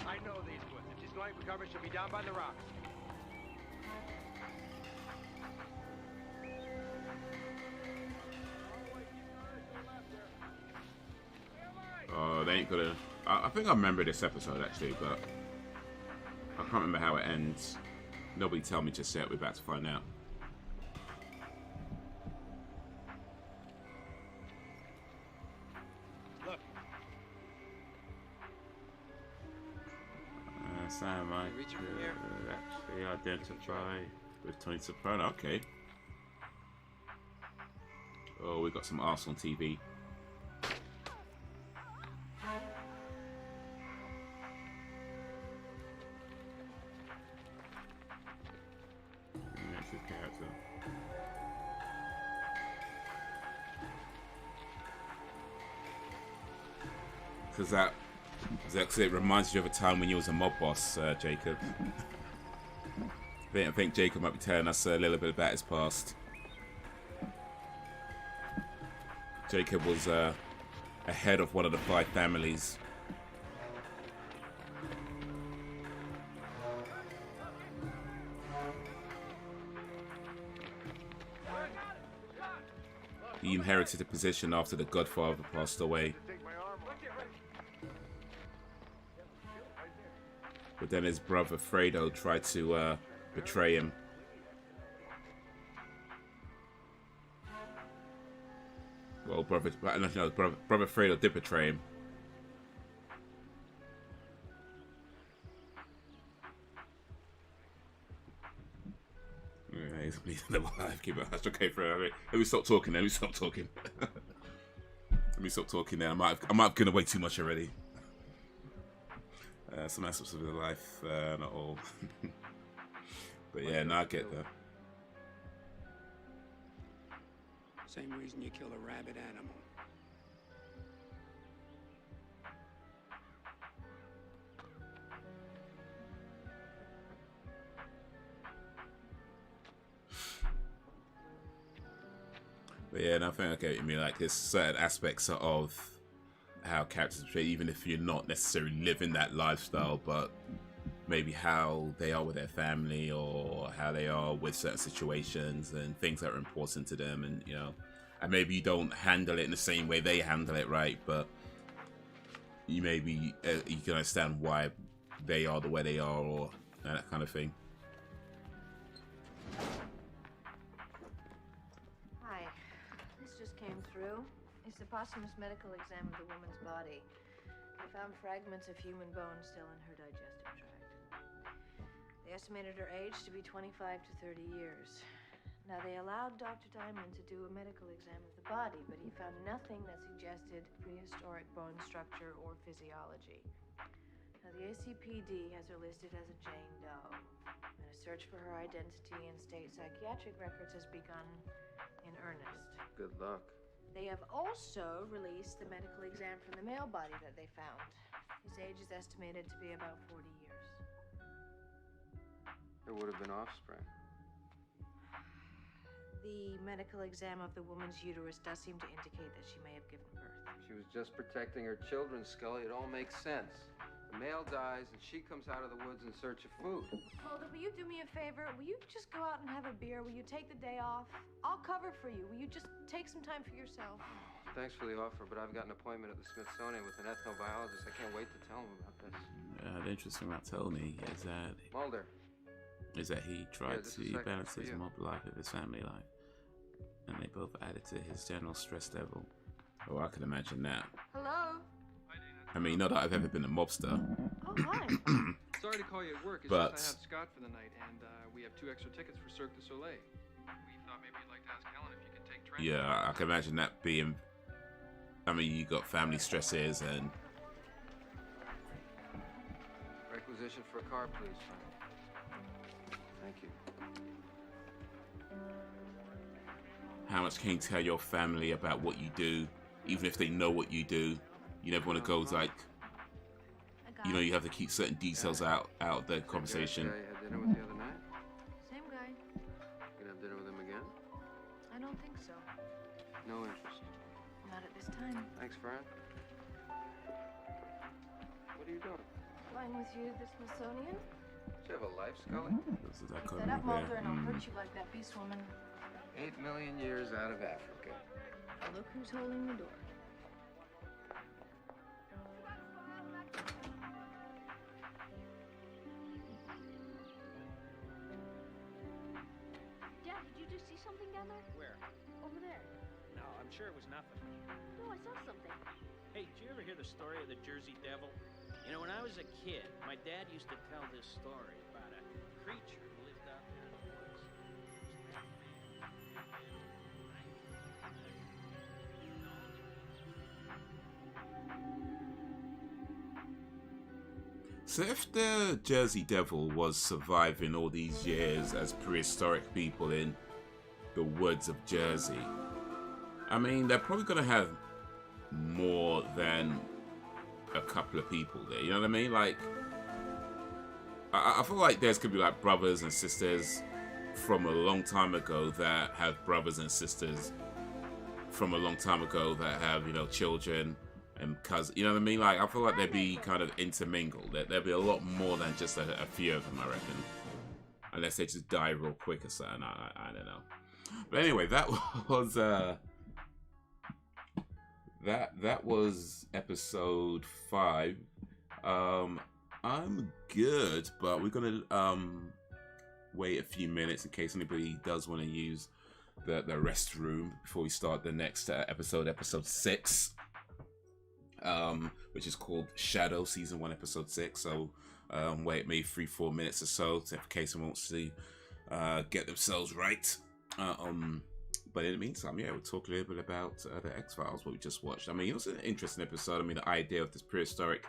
I know these woods. If she's going for cover, she'll be down by the rocks. Oh, they ain't gonna. I think I remember this episode actually, but I can't remember how it ends. Nobody tell me just yet. We're about to find out. Look. Sam, I actually identify with Tony Soprano. Okay. Oh, we got some Arsenal TV. Because it reminds you of a time when you was a mob boss, Jacob. I think Jacob might be telling us a little bit about his past. Jacob was a head of one of the 5 families. He inherited the position after the Godfather passed away. But then his brother Fredo tried to betray him. Well, brother Fredo did betray him. Yeah, he's alive. Keep it hush. Okay, Fredo. Let me stop talking. Let me stop talking. Let me stop talking. Now I might have given away too much already. Some aspects of his life, not all. But yeah, no, I get that. Same reason you kill a rabid animal. But yeah, and I think I get what you mean. Like, there's certain aspects of how characters portray, even if you're not necessarily living that lifestyle, but maybe how they are with their family or how they are with certain situations and things that are important to them, and you know, and maybe you don't handle it in the same way they handle it, right? But you maybe you can understand why they are the way they are, or that kind of thing. Hi, this just came through. It's the posthumous medical exam of the woman's body. They found fragments of human bone still in her digestive tract. They estimated her age to be 25 to 30 years. Now, they allowed Dr. Diamond to do a medical exam of the body, but he found nothing that suggested prehistoric bone structure or physiology. Now, the ACPD has her listed as a Jane Doe, and a search for her identity and state psychiatric records has begun in earnest. Good luck. They have also released the medical exam from the male body that they found. His age is estimated to be about 40 years. There would have been offspring. The medical exam of the woman's uterus does seem to indicate that she may have given birth. She was just protecting her children, Scully. It all makes sense. The The male dies, and she comes out of the woods in search of food. Mulder, will you do me a favor? Will you just go out and have a beer? Will you take the day off? I'll cover for you. Will you just take some time for yourself? Thanks for the offer, but I've got an appointment at the Smithsonian with an ethnobiologist. I can't wait to tell him about this. The interesting about Tony Mulder. is that he tried this to is second balance for his you. mob life with his family life, and they both added to his general stress level. Oh, I can imagine that. Hello? I mean, not that I've ever been a mobster. Oh, hi. Sorry to call you at work. It's But- just I have Scott for the night, and we have 2 extra tickets for Cirque du Soleil. We thought maybe you'd like to ask Helen if you could take transport. Yeah, I can imagine that being. I mean, you got family stresses and. Requisition for a car, please. Thank you. How much can you tell your family about what you do, even if they know what you do? You never want to go like, you know, you have to keep certain details out of the conversation. Yeah, you had dinner with the other night? Same guy. You gonna have dinner with him again? I don't think so. No interest. Not at this time. Thanks, Fran. What are you doing? Flying with you to the Smithsonian? Do you have a life, Scully? This is that Keep code that up, right Mulder, there. and I'll hurt you like that beast woman. 8 million years out of Africa. Now look who's holding the door. Dad, did you just see something down there? Where? Over there. No, I'm sure it was nothing. No, I saw something. Hey, did you ever hear the story of the Jersey Devil? You know, when I was a kid, my dad used to tell this story about a creature who lived out there in the woods. So if the Jersey Devil was surviving all these years as prehistoric people in the woods of Jersey, I mean, they're probably going to have more than a couple of people there. You know what I mean? Like, I feel like there's could be like brothers and sisters from a long time ago that have brothers and sisters from a long time ago that have, you know, children and cousins. You know what I mean? Like, I feel like they'd be kind of intermingled. There'd be a lot more than just a few of them, I reckon. Unless they just die real quick or something. I don't know. But anyway, that was that was episode 5. I'm good, but we're gonna wait a few minutes in case anybody does want to use the restroom before we start the next episode 6, which is called Shadow Season 1 Episode 6. So wait maybe 3-4 minutes or so in case someone wants to get themselves right. But in the meantime, yeah, we'll talk a little bit about the X-Files, what we just watched. I mean, it was an interesting episode. I mean, the idea of this prehistoric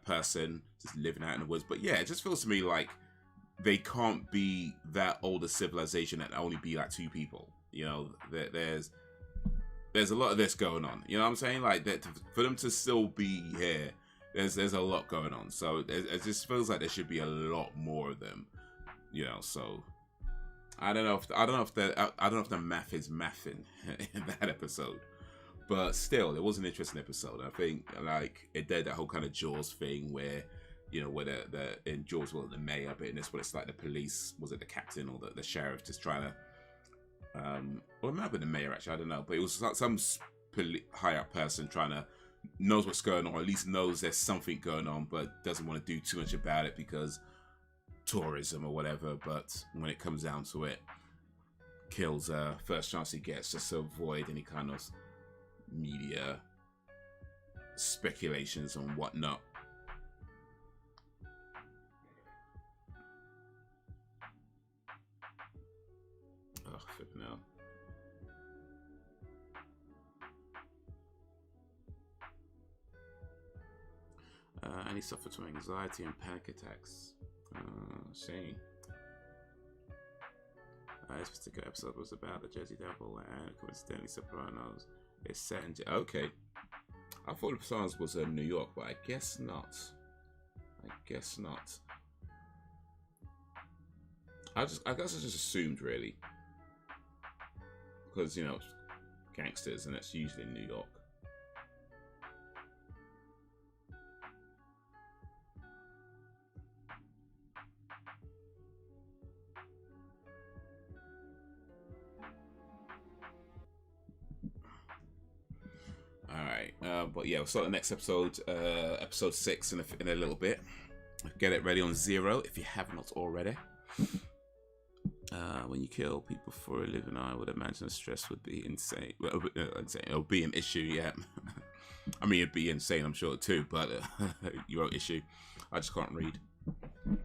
person just living out in the woods. But yeah, it just feels to me like they can't be that old a civilization and only be like 2 people. You know, there's a lot of this going on. You know what I'm saying? Like, that for them to still be here, there's a lot going on. So it just feels like there should be a lot more of them. You know, so I don't know if the math is mathing in that episode, but still, it was an interesting episode. I think like it did that whole kind of Jaws thing where, you know, where the in Jaws was the mayor, but in this one it's like the police, was it the captain or the sheriff just trying to, or it might have been the mayor actually, I don't know, but it was like some high up person trying to knows what's going on, or at least knows there's something going on, but doesn't want to do too much about it because tourism or whatever. But when it comes down to it, kills first chance he gets just to avoid any kind of media speculations and whatnot. Oh, flipping out. And he suffered from anxiety and panic attacks. Shame. This particular episode was about the Jersey Devil and coincidentally Sopranos. It's set in... Okay. I thought the Sopranos was in New York, but I guess not. I guess I guess I just assumed, really. Because, you know, gangsters, and it's usually in New York. But yeah, we'll start the next episode, episode 6 in a little bit. Get it ready on 0 if you have not already. When you kill people for a living, I would imagine the stress would be insane. Well, it'll be an issue, yeah. I mean, it'd be insane, I'm sure, too, but your issue. I just can't read. And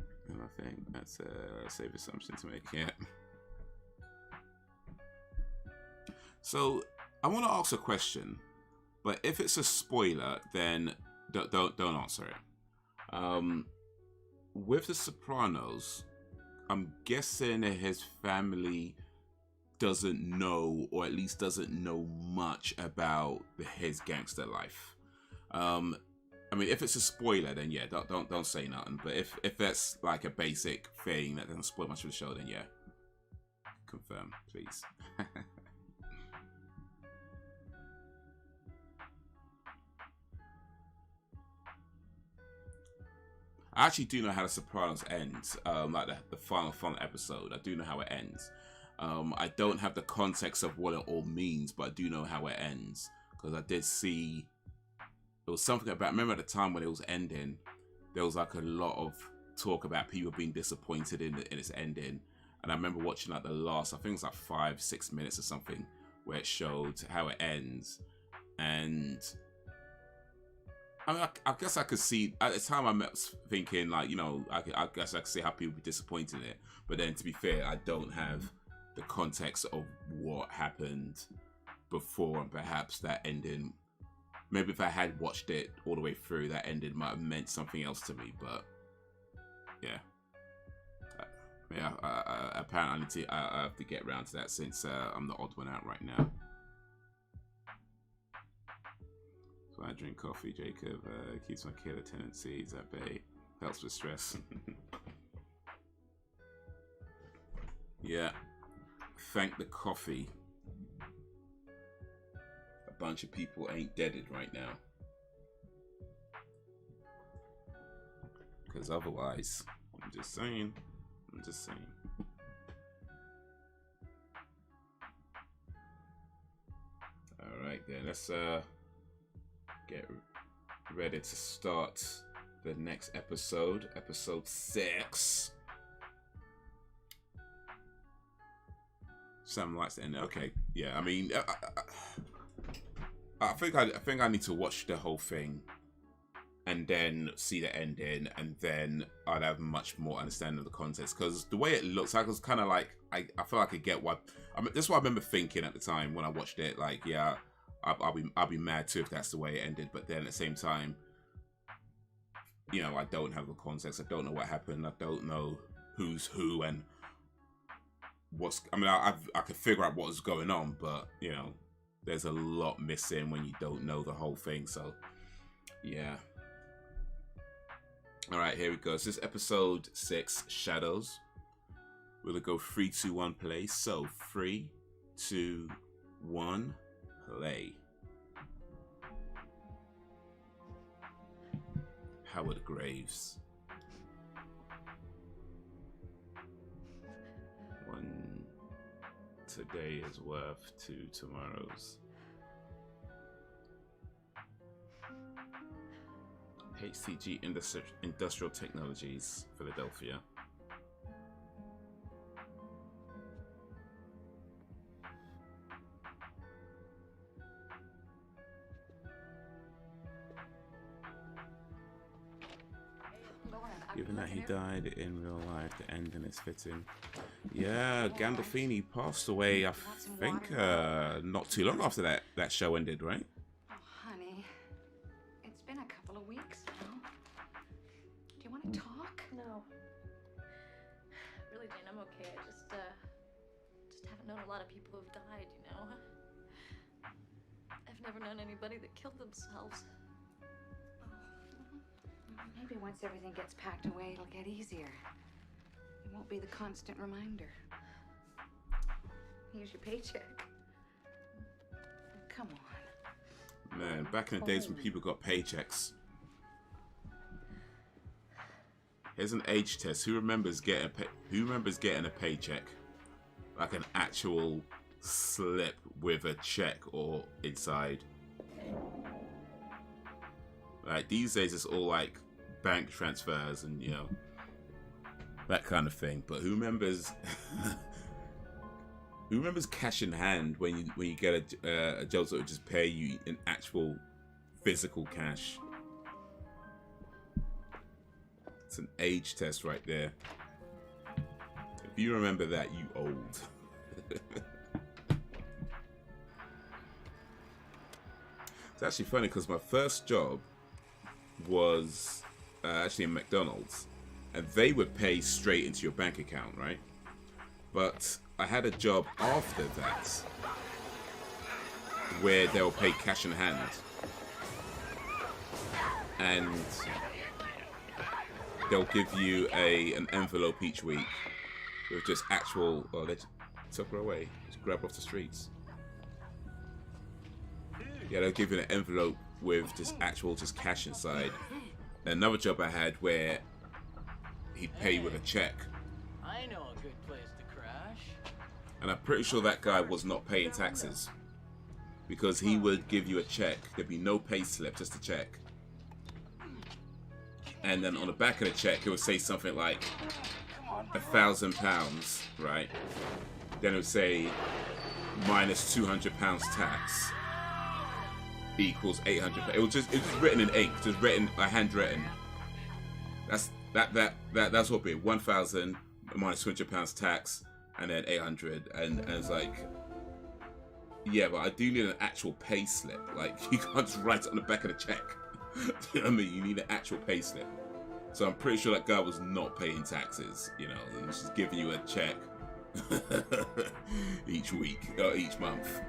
I think that's a safe assumption to make, yeah. So, I want to ask a question, but if it's a spoiler, then don't answer it. With The Sopranos, I'm guessing his family doesn't know, or at least doesn't know much about his gangster life. I mean, if it's a spoiler, then yeah, don't say nothing. But if that's like a basic thing that doesn't spoil much of the show, then yeah, confirm, please. I actually do know how The Sopranos ends, like the final episode. I do know how it ends. I don't have the context of what it all means, but I do know how it ends. Because I did see, there was something about, I remember at the time when it was ending, there was like a lot of talk about people being disappointed in its ending. And I remember watching like the last, I think it was like 5-6 minutes or something, where it showed how it ends. And I mean, I guess I could see, at the time I was thinking like, you know, I guess I could see how people be disappointed in it. But then to be fair, I don't have the context of what happened before, and perhaps that ending, maybe if I had watched it all the way through, that ending might have meant something else to me. But yeah. Apparently I have to get around to that since I'm the odd one out right now. So I drink coffee, Jacob. Keeps my killer tendencies at bay. Helps with stress. Yeah. Thank the coffee. A bunch of people ain't deaded right now. Because otherwise, I'm just saying. Alright then, let's get ready to start the next episode, episode 6. Sam likes the end. Okay, yeah. I mean, I think I need to watch the whole thing and then see the ending, and then I'd have much more understanding of the context. Because the way it looks, I was kind of like, I feel like I get what. I mean, this is what I remember thinking at the time when I watched it. Like, yeah, I'll be mad too if that's the way it ended. But then at the same time, you know, I don't have the context. I don't know what happened. I don't know who's who and what's. I mean, I could figure out what was going on, but you know, there's a lot missing when you don't know the whole thing. So, yeah. All right, here we go. This is episode 6, Shadows. We're gonna go 3, 2, 1, play. So 3, 2, 1, play. Howard Graves. 1 today is worth 2 tomorrows. HTG Industrial Technologies, Philadelphia. Given that he died in real life, the ending is fitting. Yeah, Gandolfini passed away, I think, not too long after that show ended, right? Oh, honey. It's been a couple of weeks now. Do you want to talk? No. Really, Jane, I'm okay. I just haven't known a lot of people who've died, you know? I've never known anybody that killed themselves. Maybe once everything gets packed away, it'll get easier. It won't be the constant reminder. Here's your paycheck. Come on. Man, back in the days when people got paychecks. Here's an age test. Who remembers getting a paycheck? Like an actual slip with a check or inside. Like these days, it's all like bank transfers and you know that kind of thing. But who remembers? Who remembers cash in hand when you get a job that would just pay you in actual physical cash? It's an age test right there. If you remember that, you old. It's actually funny because my first job was actually in McDonald's, and they would pay straight into your bank account, right? But I had a job after that where they'll pay cash in hand, and they'll give you an envelope each week with just actual. Oh, they took her away. Just grab off the streets. Yeah, they'll give you an envelope with just cash inside. Another job I had where he'd pay you with a check. I know a good place to crash. And I'm pretty sure that guy was not paying taxes, because he would give you a check. There'd be no pay slip, just a check. And then on the back of the check, it would say something like £1,000, right? Then it would say minus £200 tax equals 800. It was just written in ink, just written, handwritten. That's what it be. 1,000 minus £200 tax, and then 800, and it's like, yeah, but I do need an actual pay slip. Like, you can't just write it on the back of the check. You know what I mean? You need an actual pay slip. So I'm pretty sure that guy was not paying taxes. You know, he was just giving you a check each week or each month.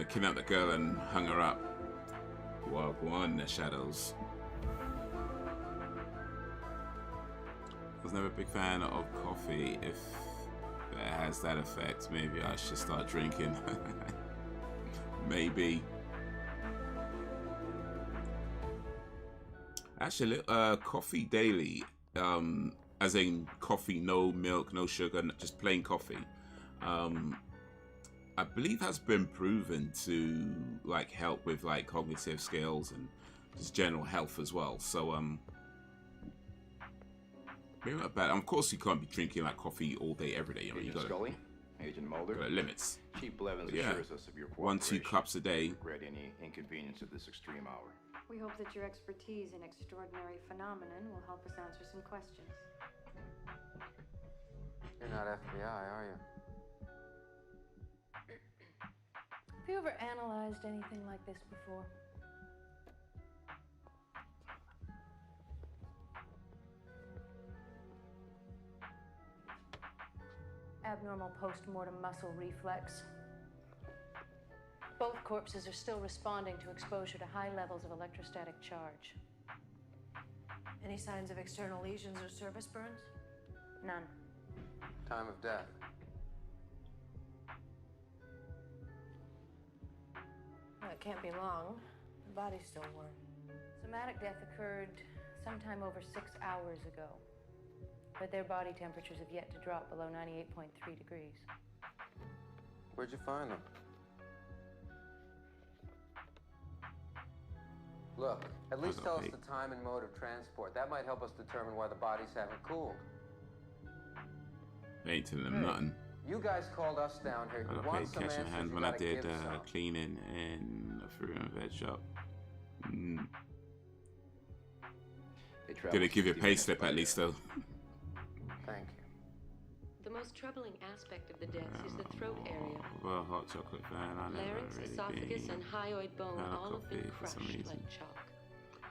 Kidnapped the girl and hung her up. Well, go on in the shadows. I was never a big fan of coffee. If it has that effect, maybe I should start drinking. Maybe. Actually, coffee daily, as in coffee, no milk, no sugar, just plain coffee. I believe has been proven to like help with like cognitive skills and just general health as well. So maybe not bad. Of course, you can't be drinking like coffee all day, every day. You know, you got Scully, Agent Mulder. Limits. Chief Blevins assures us of your cooperation. 1-2 cups a day. Regret any inconvenience at this extreme hour. We hope that your expertise in extraordinary phenomenon will help us answer some questions. You're not FBI, are you? Have you ever analyzed anything like this before? Abnormal post-mortem muscle reflex. Both corpses are still responding to exposure to high levels of electrostatic charge. Any signs of external lesions or surface burns? None. Time of death. Well, it can't be long. The body's still warm. Somatic death occurred sometime over 6 hours ago, but their body temperatures have yet to drop below 98.3 degrees. Where'd you find them? Look, at least tell us the time and mode of transport. That might help us determine why the bodies haven't cooled. Ain't telling them nothing. You guys called us down here. I got paid cash in hand when I did cleaning in a fruit and veg shop. Did it give you a pay slip at least though? Thank you. The most troubling aspect of the deaths is the throat area. Well, hot chocolate fan. Larynx, esophagus, and hyoid bone all have been crushed like chalk.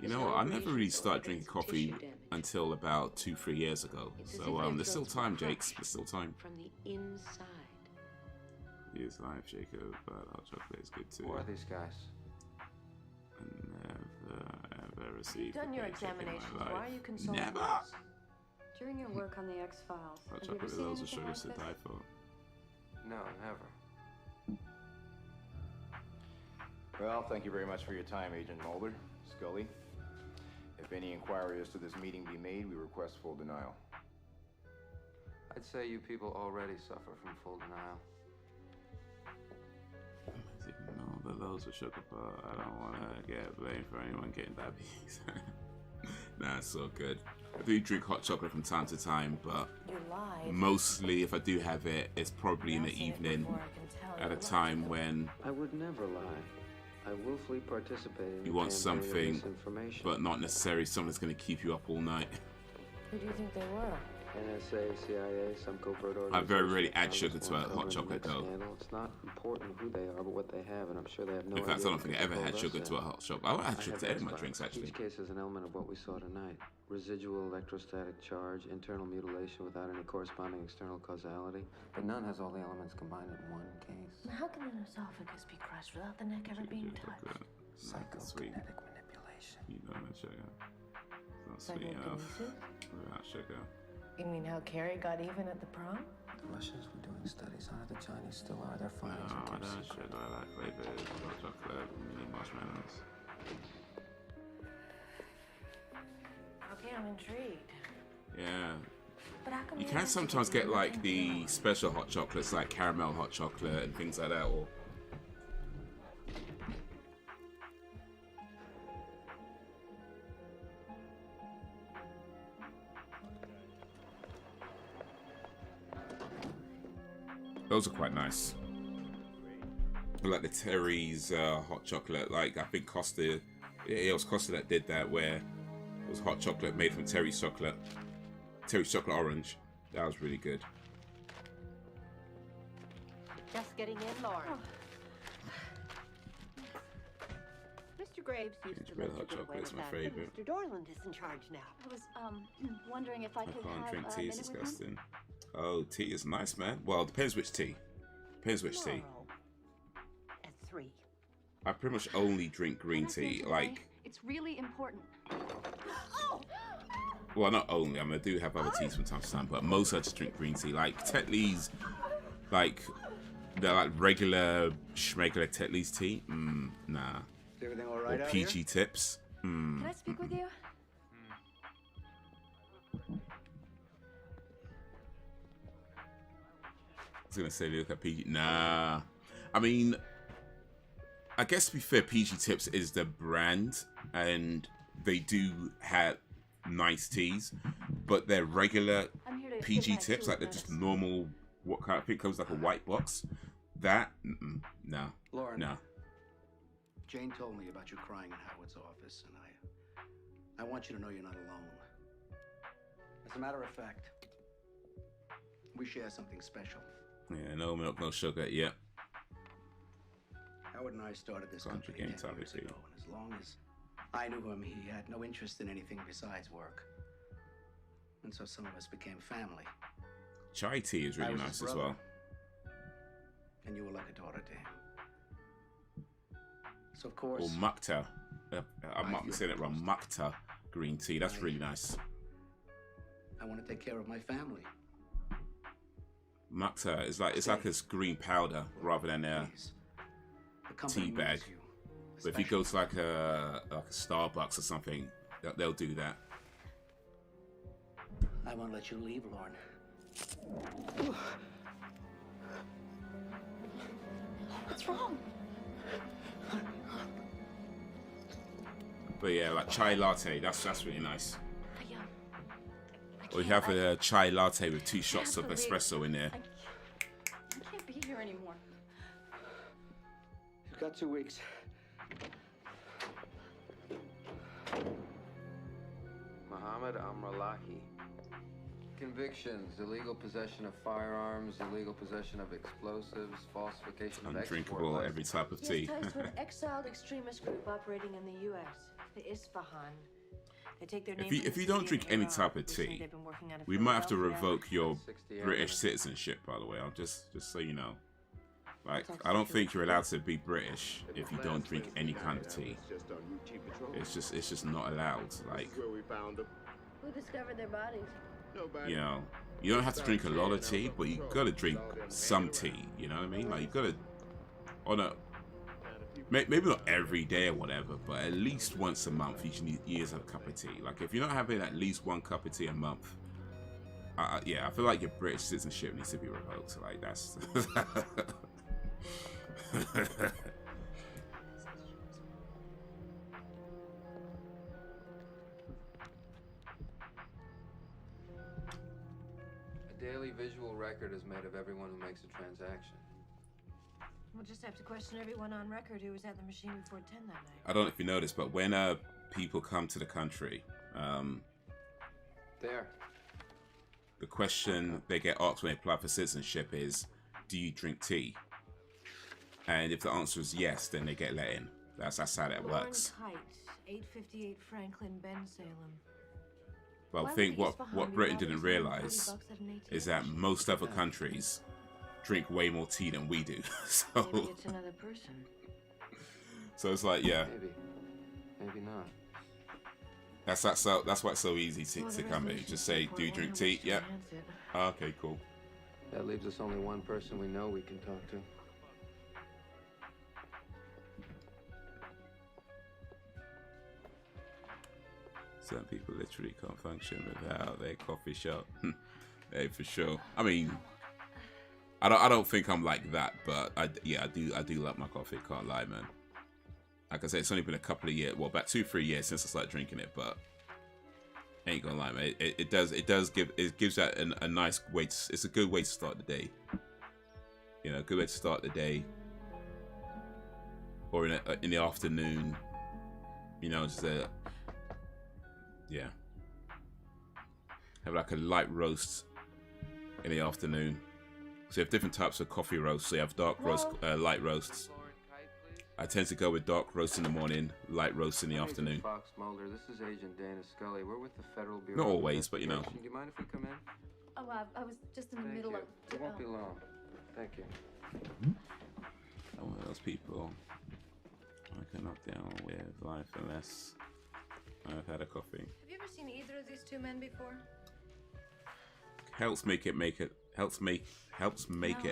You know, I never really started drinking coffee until about 2-3 years ago. So there's still time, Jakes. There's still time. From the inside. Here's life, Jacob, but hot chocolate is good too. Who are these guys? Never received. You've done your examinations. Why are you consulting Never. us? During your work on the X-Files, Hot have you ever chocolate seen those are anything sugars to like this? die for. No, never. Well, thank you very much for your time, Agent Mulder. Scully, if any inquiry as to this meeting be made, we request full denial. I'd say you people already suffer from full denial. put loads of sugar, but I don't want to get blamed for anyone getting diabetes. Nah, it's so good. I do drink hot chocolate from time to time, but mostly if I do have it, it's probably in the evening at a time when I would never lie. I willfully participated in you want something, misinformation. but not necessarily something that's going to keep you up all night. Who do you think they were? NSA, CIA, some covert organization. I very rarely add sugar to a hot chocolate though. It's not important who they are, but what they have, and I'm sure they have no idea. In fact, I don't think I ever had sugar to a hot chocolate. I would add sugar to any of my drinks actually. Each case has an element of what we saw tonight. Residual electrostatic charge, internal mutilation without any corresponding external causality. But none has all the elements combined in one case. How can an esophagus be crushed without the neck ever being touched? Psychokinetic manipulation. You know that sugar. It's not sweet enough without sugar. You mean how Carrie got even at the prom? The Russians were doing studies on it. The Chinese still are. Their findings are kept secret. I like flavors, hot chocolate, mini marshmallows. Okay, I'm intrigued. Yeah. But how come You can sometimes get like the special hot chocolates, like caramel hot chocolate and things like that, or those are quite nice. I like the Terry's hot chocolate. Like I think Costa, it was Costa that did that, where it was hot chocolate made from Terry's chocolate orange. That was really good. Just getting in, Lauren. Mr. Graves used to Gingerbread hot chocolate is my favorite. Mr. Dorland is in charge now. I was wondering if I could can't have drink a tea. It's minute with him? disgusting. Oh, tea is nice, man. Well, depends which tea. Depends which tea. At 3. I pretty much only drink green tea. Like, It's really important. well, not only. I mean, I do have other teas from time to time, but most I just drink green tea. Like Tetley's, like they're like regular schmegular Tetley's tea. Nah. Is everything all Or right out PG here? tips. Can I speak with you? I was gonna say look at PG. Nah. I mean, I guess to be fair, PG Tips is the brand, and they do have nice teas, but they're regular PG Tips, like they're just normal. What kind of thing comes like a white box? That no, Lauren, no. Jane told me about you crying in Howard's office, and I want you to know you're not alone. As a matter of fact, we share something special. Yeah, no milk, no sugar. Yeah. Howard and I started this company 10 years ago, and as long as I knew him, he had no interest in anything besides work. And so some of us became family. Chai tea is really nice as well. And you were like a daughter to him. So of course... Or Mukta. I might be saying it wrong. Mukta green tea. That's really nice. I want to take care of my family. Mukta is like, it's like a green powder rather than a tea bag. But if you go to like a Starbucks or something, they'll do that. I won't let you leave, Lauren. What's wrong? But yeah, like chai latte, that's really nice. Or you have a chai latte with 2 shots of espresso in there. I can't be here anymore. You've got 2 weeks. Mohammed Amralahi. Convictions: illegal possession of firearms, illegal possession of explosives, falsification of Undrinkable every type of He tea. has ties to an exiled extremist group operating in the U.S., the Isfahan. They take their name If you don't drink any type of tea, we might have to revoke your British citizenship. By the way, I'll just so you know. Like, I don't think you're allowed to be British if you don't drink any kind of tea. It's just not allowed. Like, Who discovered their bodies? you know, you don't have to drink a lot of tea, but you gotta drink some tea. You know what I mean? Like, you gotta, on a maybe not every day or whatever, but at least once a month you need to have a cup of tea. Like, if you're not having at least 1 cup of tea a month, yeah, I feel like your British citizenship needs to be revoked. Like, that's complete visual record is made of everyone who makes a transaction. We'll just have to question everyone on record who was at the machine before 10 that night. I don't know if you noticed, but when people come to the country, the question they get asked when they apply for citizenship is, do you drink tea? And if the answer is yes, then they get let in. That's how that works. Height, 858 Franklin, Bensalem. Well, I think what Britain didn't realize is that most other countries drink way more tea than we do. So Maybe it's another person. So it's like, yeah. Maybe not. That's why it's so easy to come in. Just say, do you drink tea? Yep. Okay, cool. That leaves us only one person we know we can talk to. Some people literally can't function without their coffee shop. Hey, for sure. I mean, I don't think I'm like that, but I do like my coffee. Can't lie, man. Like I said, it's only been a couple of years, well, about 2-3 years since I started drinking it, but ain't gonna lie, man. It gives that a nice way. It's a good way to start the day. You know, a good way to start the day, or in the afternoon. You know, just yeah. Have like a light roast in the afternoon. So you have different types of coffee roasts. So you have dark roast, light roasts. I tend to go with dark roast in the morning, light roast in the afternoon. Fox Mulder, this is Agent Dana Scully. We're with the Federal Bureau. Not always, but you know. Do you mind if we come in? Oh, I was just in the middle of... It won't be long. Thank you. I'm one of those people I cannot deal with life unless I've had a coffee. Have you ever seen either of these two men before? Helps make it a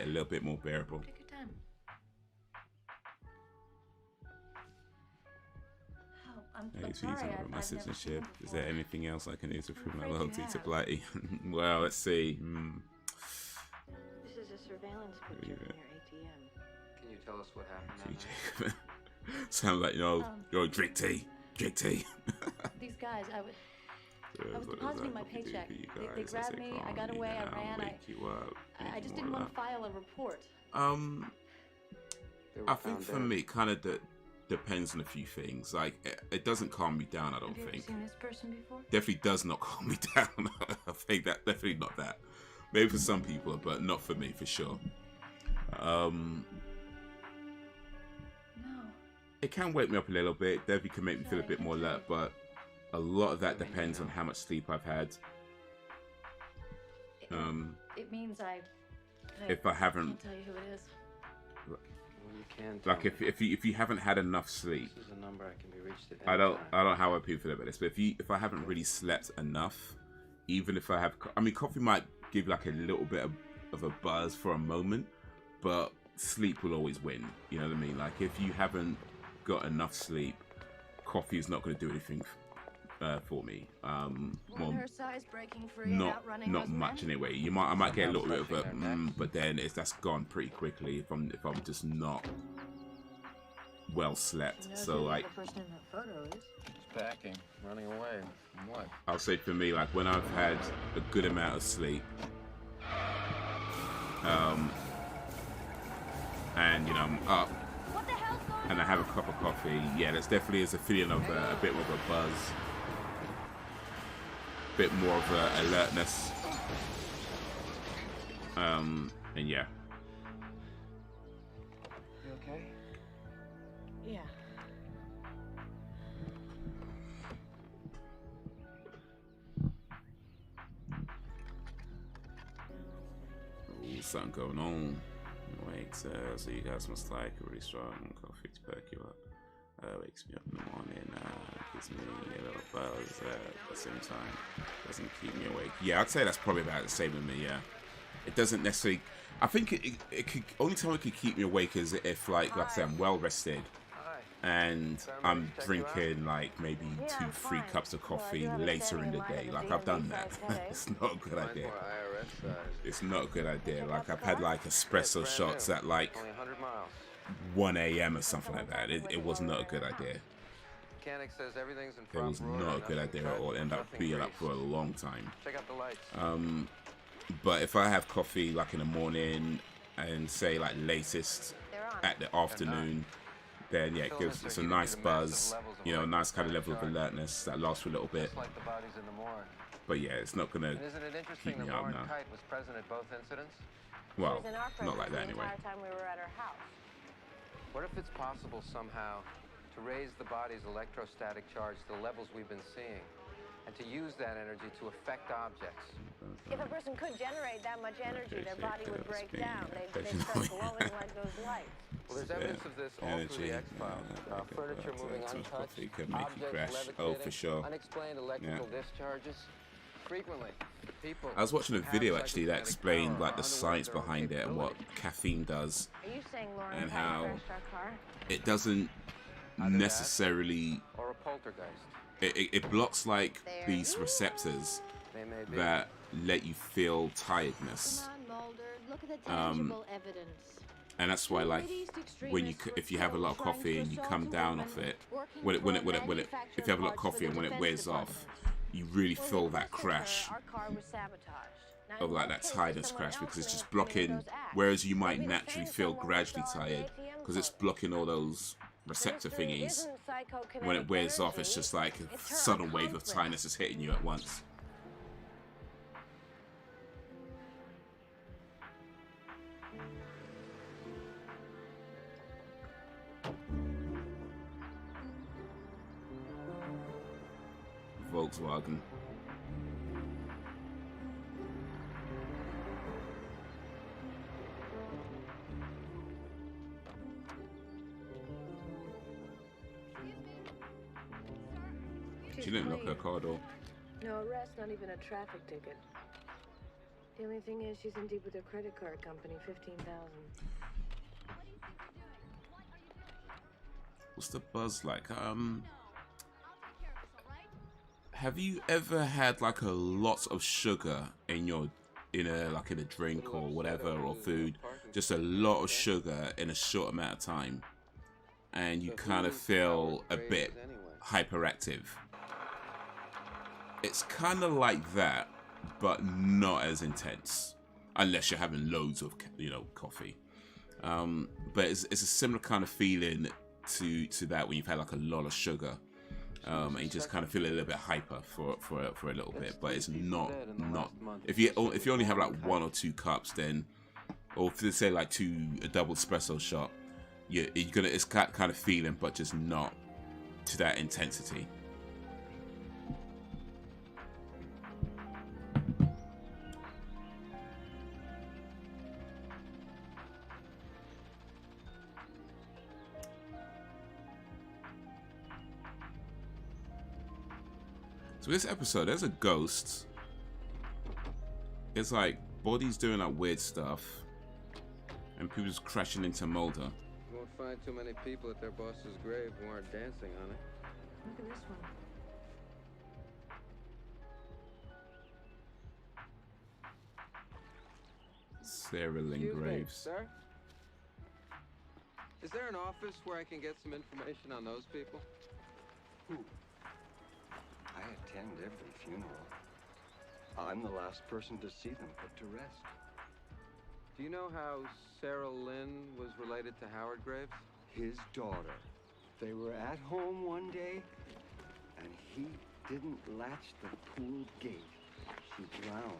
little bit more bearable. Take your time. I'm sorry, about my citizenship. Is there anything else I can do to prove my loyalty to Blighty? Well, let's see. This is a surveillance picture from your ATM. Can you tell us what happened that night? Sounds like, yo, drink tea. Drink tea. These guys, I was depositing my paycheck. They grabbed me, I got away, I ran, I just didn't want to file a report. I think for me, kind of depends on a few things. Like, it doesn't calm me down, I don't think. Have you ever seen this person before? Definitely does not calm me down. I think that definitely not that. Maybe for some people, but not for me, for sure. No. It can wake me up a little bit. Definitely can make me feel a bit more alert, but a lot of that depends on how much sleep I've had. It means if I haven't, can't tell you who it is. Like if you haven't had enough sleep, this is a number I can be reached at I don't know how I feel about this, but if I haven't really slept enough, even if I have, I mean, coffee might give like a little bit of a buzz for a moment, but sleep will always win. You know what I mean? Like if you haven't got enough sleep, coffee is not going to do anything for me. Well, her size breaking free, not much anyway. I might get a little bit of a but then that's gone pretty quickly if I'm just not well slept. So like, the person in that photo is packing, running away. From what? I'll say for me, like when I've had a good amount of sleep, and you know I'm up and I have a cup of coffee, yeah, there's definitely is a feeling of a bit more of a buzz, bit more of a alertness, and yeah. You okay? Yeah. Ooh, something going on. Wait, so you guys must like a really strong coffee to perk you up. Wakes me up in the morning, gives me a little buzz at the same time. Doesn't keep me awake. Yeah, I'd say that's probably about the same with me, yeah. It doesn't necessarily... I think it could... Only time it could keep me awake is if, like I said, I'm well rested. And I'm drinking, like, maybe 2-3 cups of coffee later in the day. Like, I've done that. It's not a good idea. It's not a good idea. Like, I've had, like, espresso shots at, like, 1 a.m. or something like that. It was not a good idea. Mechanic says everything's in It was not a good idea at all. It ended up being up for a long time. Check out the lights. But if I have coffee like in the morning and say like latest at the afternoon, then yeah, it's a nice buzz, you know, a nice kind of level of alertness that lasts for a little bit. But yeah, it's not gonna keep me up now. Was present at both incidents? Well, not like that anyway. Time we were at her house. What if it's possible somehow to raise the body's electrostatic charge to the levels we've been seeing, and to use that energy to affect objects? If a person could generate that much energy, their body would break down. They'd start glowing like those lights. Well, there's evidence of this all through the X-Files. Furniture moving untouched, objects levitating, unexplained electrical discharges. Frequently, people... I was watching a video actually that explained like the science behind it and what caffeine does, and how it doesn't necessarily... Or a poltergeist. It blocks like these receptors that let you feel tiredness. And that's why, like, when if you have a lot of coffee and you come down off it, if you have a lot of coffee and when it wears off, you really feel that crash of like that tiredness crash, because it's just blocking, whereas you might naturally feel gradually tired because it's blocking all those receptor thingies. When it wears off, it's just like a sudden wave of tiredness is hitting you at once. Volkswagen. She didn't lock her car door. No arrest, not even a traffic ticket. The only thing is she's in deep with her credit card company, $15,000. What's the buzz like? Have you ever had like a lot of sugar in a drink or whatever, or food? Just a lot of sugar in a short amount of time, and you kind of feel a bit hyperactive. It's kind of like that, but not as intense, unless you're having loads of coffee. But it's a similar kind of feeling to that when you've had like a lot of sugar. And you just kind of feel a little bit hyper for a little bit, but it's not if you only have like 1 or 2 cups, then, or if they say like a double espresso shot, it's kind of feeling, but just not to that intensity. So this episode, there's a ghost. It's like bodies doing like weird stuff, and people just crashing into Mulder. You won't find too many people at their boss's grave who aren't dancing on it. Look at this one. Sarah Lynn Graves. Sir? Is there an office where I can get some information on those people? Who? I attend every funeral. I'm the last person to see them put to rest. Do you know how Sarah Lynn was related to Howard Graves? His daughter. They were at home one day, and he didn't latch the pool gate. She drowned.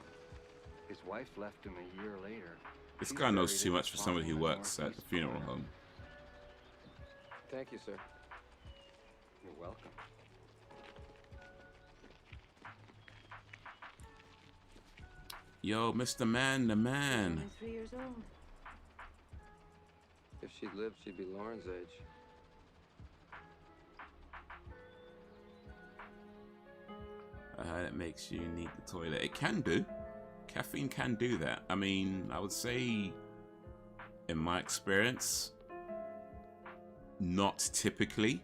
His wife left him a year later. This guy knows too much for somebody who works at the funeral home. Thank you, sir. You're welcome. Yo, Mr. Man, the man. 3 years old. If she'd lived, she'd be Lauren's age. It makes you need the toilet. It can do. Caffeine can do that. I mean, I would say, in my experience, not typically.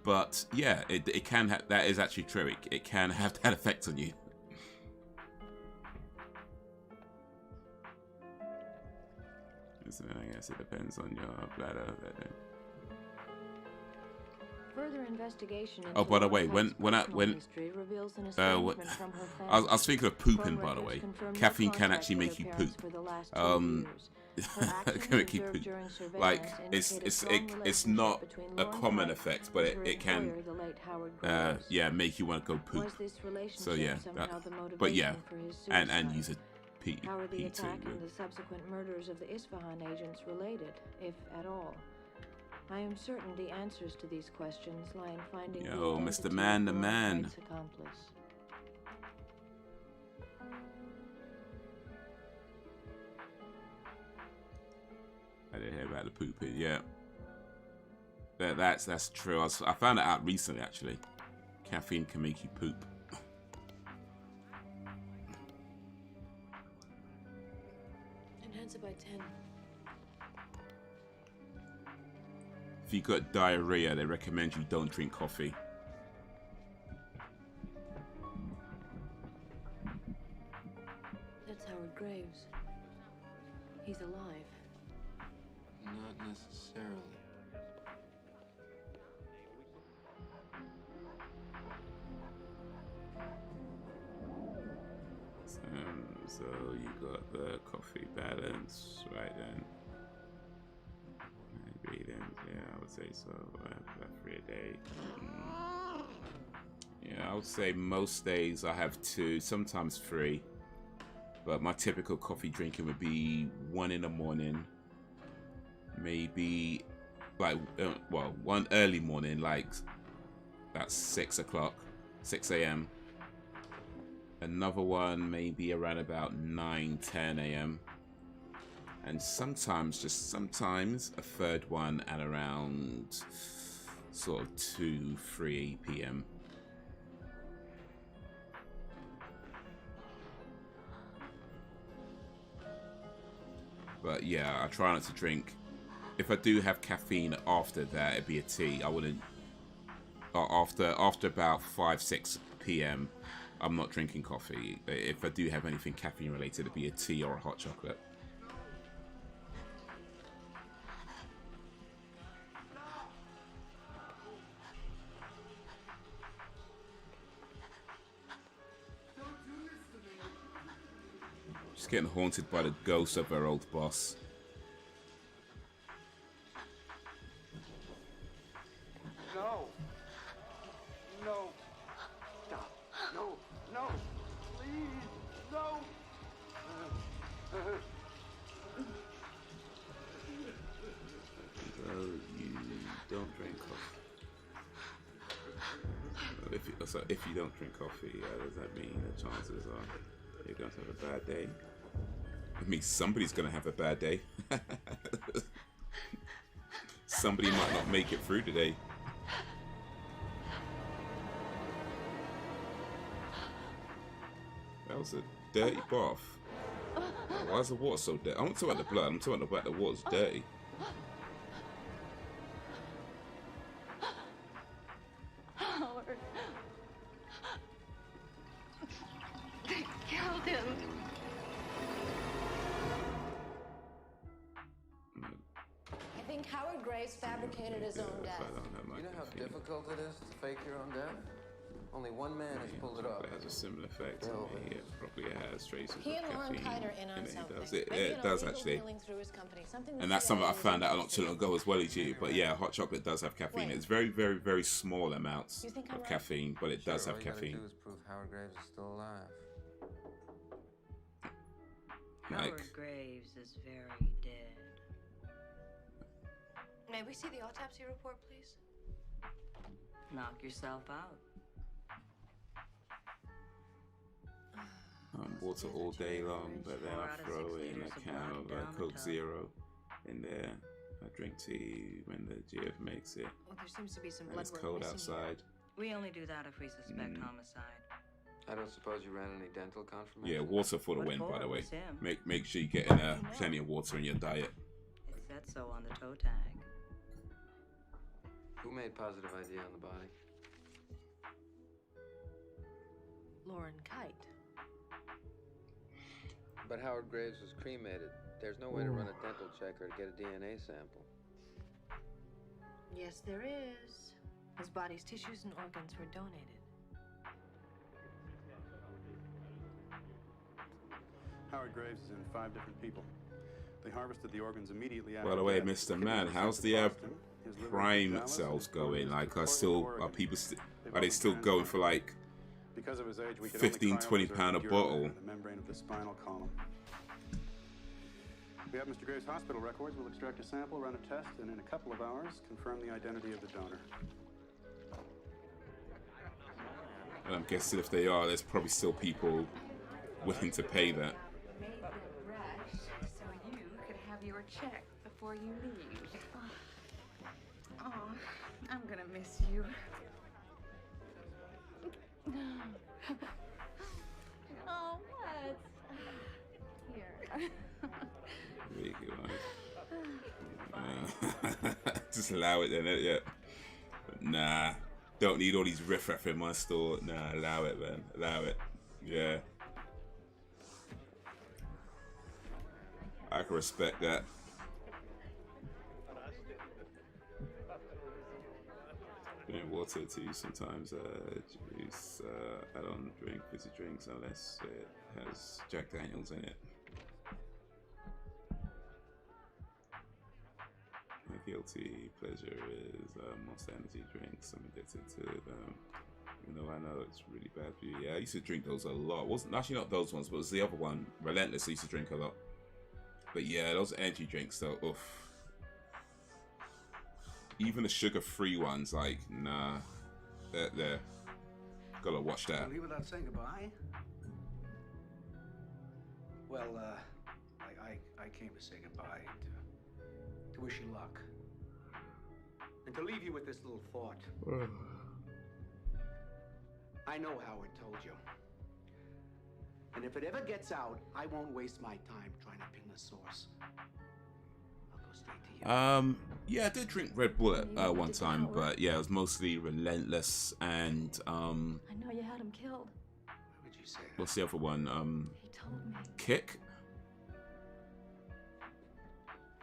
But yeah, it can have. That is actually true. It can have that effect on you. So I guess it depends on your bladder. Further Further investigation Oh, by the way, when I was thinking of pooping. By the way, caffeine can actually make you poop. Can make you poop. Like it's not a common effect, but it can yeah, make you want to go poop. So yeah, but yeah, and use a P How are the attack too. and the subsequent murders of the Isfahan agents related, if at all? I am certain the answers to these questions lie in finding the Mr. identity Man, of the Lauren man. Knight's accomplice. I didn't hear about the pooping. Yeah, that's true. I found it out recently actually. Caffeine can make you poop. Enhance it by 10. If you got diarrhea, they recommend you don't drink coffee. That's Howard Graves. He's alive. Not necessarily. So you got the coffee balance, right then. Readings, yeah, I would say so. About 3 a day. Yeah, I would say most days I have 2, sometimes 3. But my typical coffee drinking would be 1 in the morning. Maybe, like, well, 1 early morning, like about 6 o'clock, 6 a.m. Another one maybe around about 9, 10 a.m. And sometimes, just sometimes, a third one at around sort of 2, 3 p.m. But yeah, I try not to drink. If I do have caffeine after that, it'd be a tea. I wouldn't. After about 5, 6 p.m., I'm not drinking coffee. If I do have anything caffeine related, it'd be a tea or a hot chocolate. Just getting haunted by the ghost of her old boss. No. No. Stop. No. No. Please. No. So you don't drink coffee. If you don't drink coffee, does that mean the chances are you're going to have a bad day? I mean, somebody's going to have a bad day. Somebody might not make it through today. That was a dirty bath. Why is the water so dirty? I'm not talking about the blood. I'm talking about the water's dirty. Howard. They killed him. I think Howard Graves fabricated his own death. You know how difficult it is to fake your own death? Only one man has pulled it off. It has a similar effect to me. It probably has traces He of and Lauren caffeine. Kite are in on something. It does actually. And that's something I found out not too long ago as well as you. But yeah, hot chocolate does have caffeine. It's very, very, very small amounts of caffeine, but it does have caffeine. All you gotta do is prove Howard Graves is still alive. Howard Graves is very dead. May we see the autopsy report, please? Knock yourself out. Water all day long, but then I throw in a can of Coke Zero in there. I drink tea when the GF makes it. Oh, there seems to be some And blood it's work cold missing. outside. We only do that if we suspect homicide. I don't suppose you ran any dental confirmation? Yeah, water for the win, by the way. It was him. Make sure you get in plenty of water in your diet. It said so on the toe tag. Who made positive ID on the body? Lauren Kite. But Howard Graves was cremated. There's no way to run a dental check or to get a DNA sample. Yes, there is. His body's tissues and organs were donated. Howard Graves is in 5 different people. They harvested the organs immediately after By the way, death. Mr. Man, how's the Prime cells going? Like, are people are they still going for like because of his age, we could 15, only 20 pound a bottle? the membrane of the spinal column. We have Mr. Graves' hospital records. We'll extract a sample, run a test, and in a couple of hours, confirm the identity of the donor. And I'm guessing if they are, there's probably still people willing to pay that. Made the rush so you could have your check before you leave. Oh, I'm gonna miss you. Oh, what? Here. Really good one. Just allow it then, yeah. But nah, don't need all these riffraff in my store. Nah, allow it, man. Allow it. Yeah. I can respect that. Drink water too sometimes. Juice, I don't drink fizzy drinks unless it has Jack Daniels in it. My guilty pleasure is Monster Energy drinks. I'm addicted to them. You know, I know it's really bad for you. Yeah, I used to drink those a lot. Wasn't actually not those ones, but it was the other one. Relentless. I used to drink a lot. But yeah, those energy drinks though. Oof. Even the sugar-free ones, like, nah, they're gotta watch that. Leave without saying goodbye? Well, I came to say goodbye and to wish you luck. And to leave you with this little thought. I know Howard told you. And if it ever gets out, I won't waste my time trying to pin the source. I'll go straight to you. Yeah, I did drink Red Bull at one time, but yeah, it was mostly Relentless and I know you had him killed. Why would you say that? what's the other one? He told me. Kick.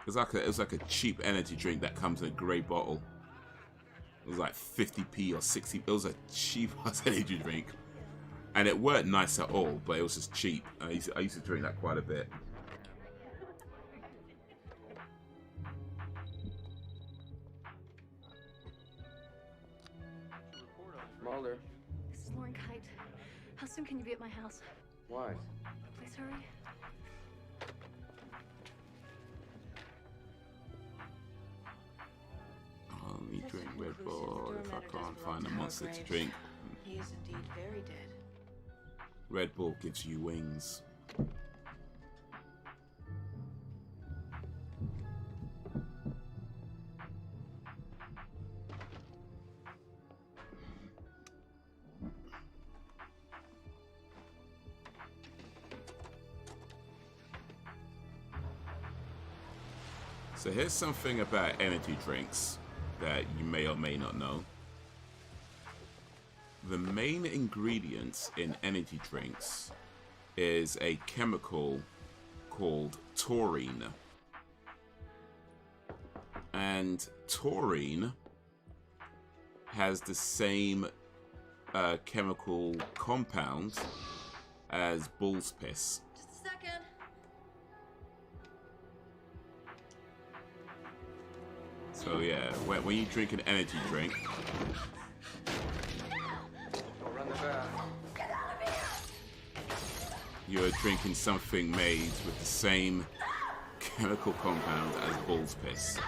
It was like a cheap energy drink that comes in a grey bottle. It was like 50p or 60. It was a cheap ass energy drink, and it weren't nice at all. But it was just cheap. I used to drink that quite a bit. Mulder. This is Lauren Kite. How soon can you be at my house? Why? Please hurry. I only drink Red Bull if I can't find a monster to drink. He is indeed very dead. Red Bull gives you wings. So here's something about energy drinks that you may or may not know. The main ingredient in energy drinks is a chemical called taurine. And taurine has the same chemical compound as bull's piss. Just a second. So yeah, when you drink an energy drink, Don't run the bath. you're drinking something made with the same chemical compound as bull's piss.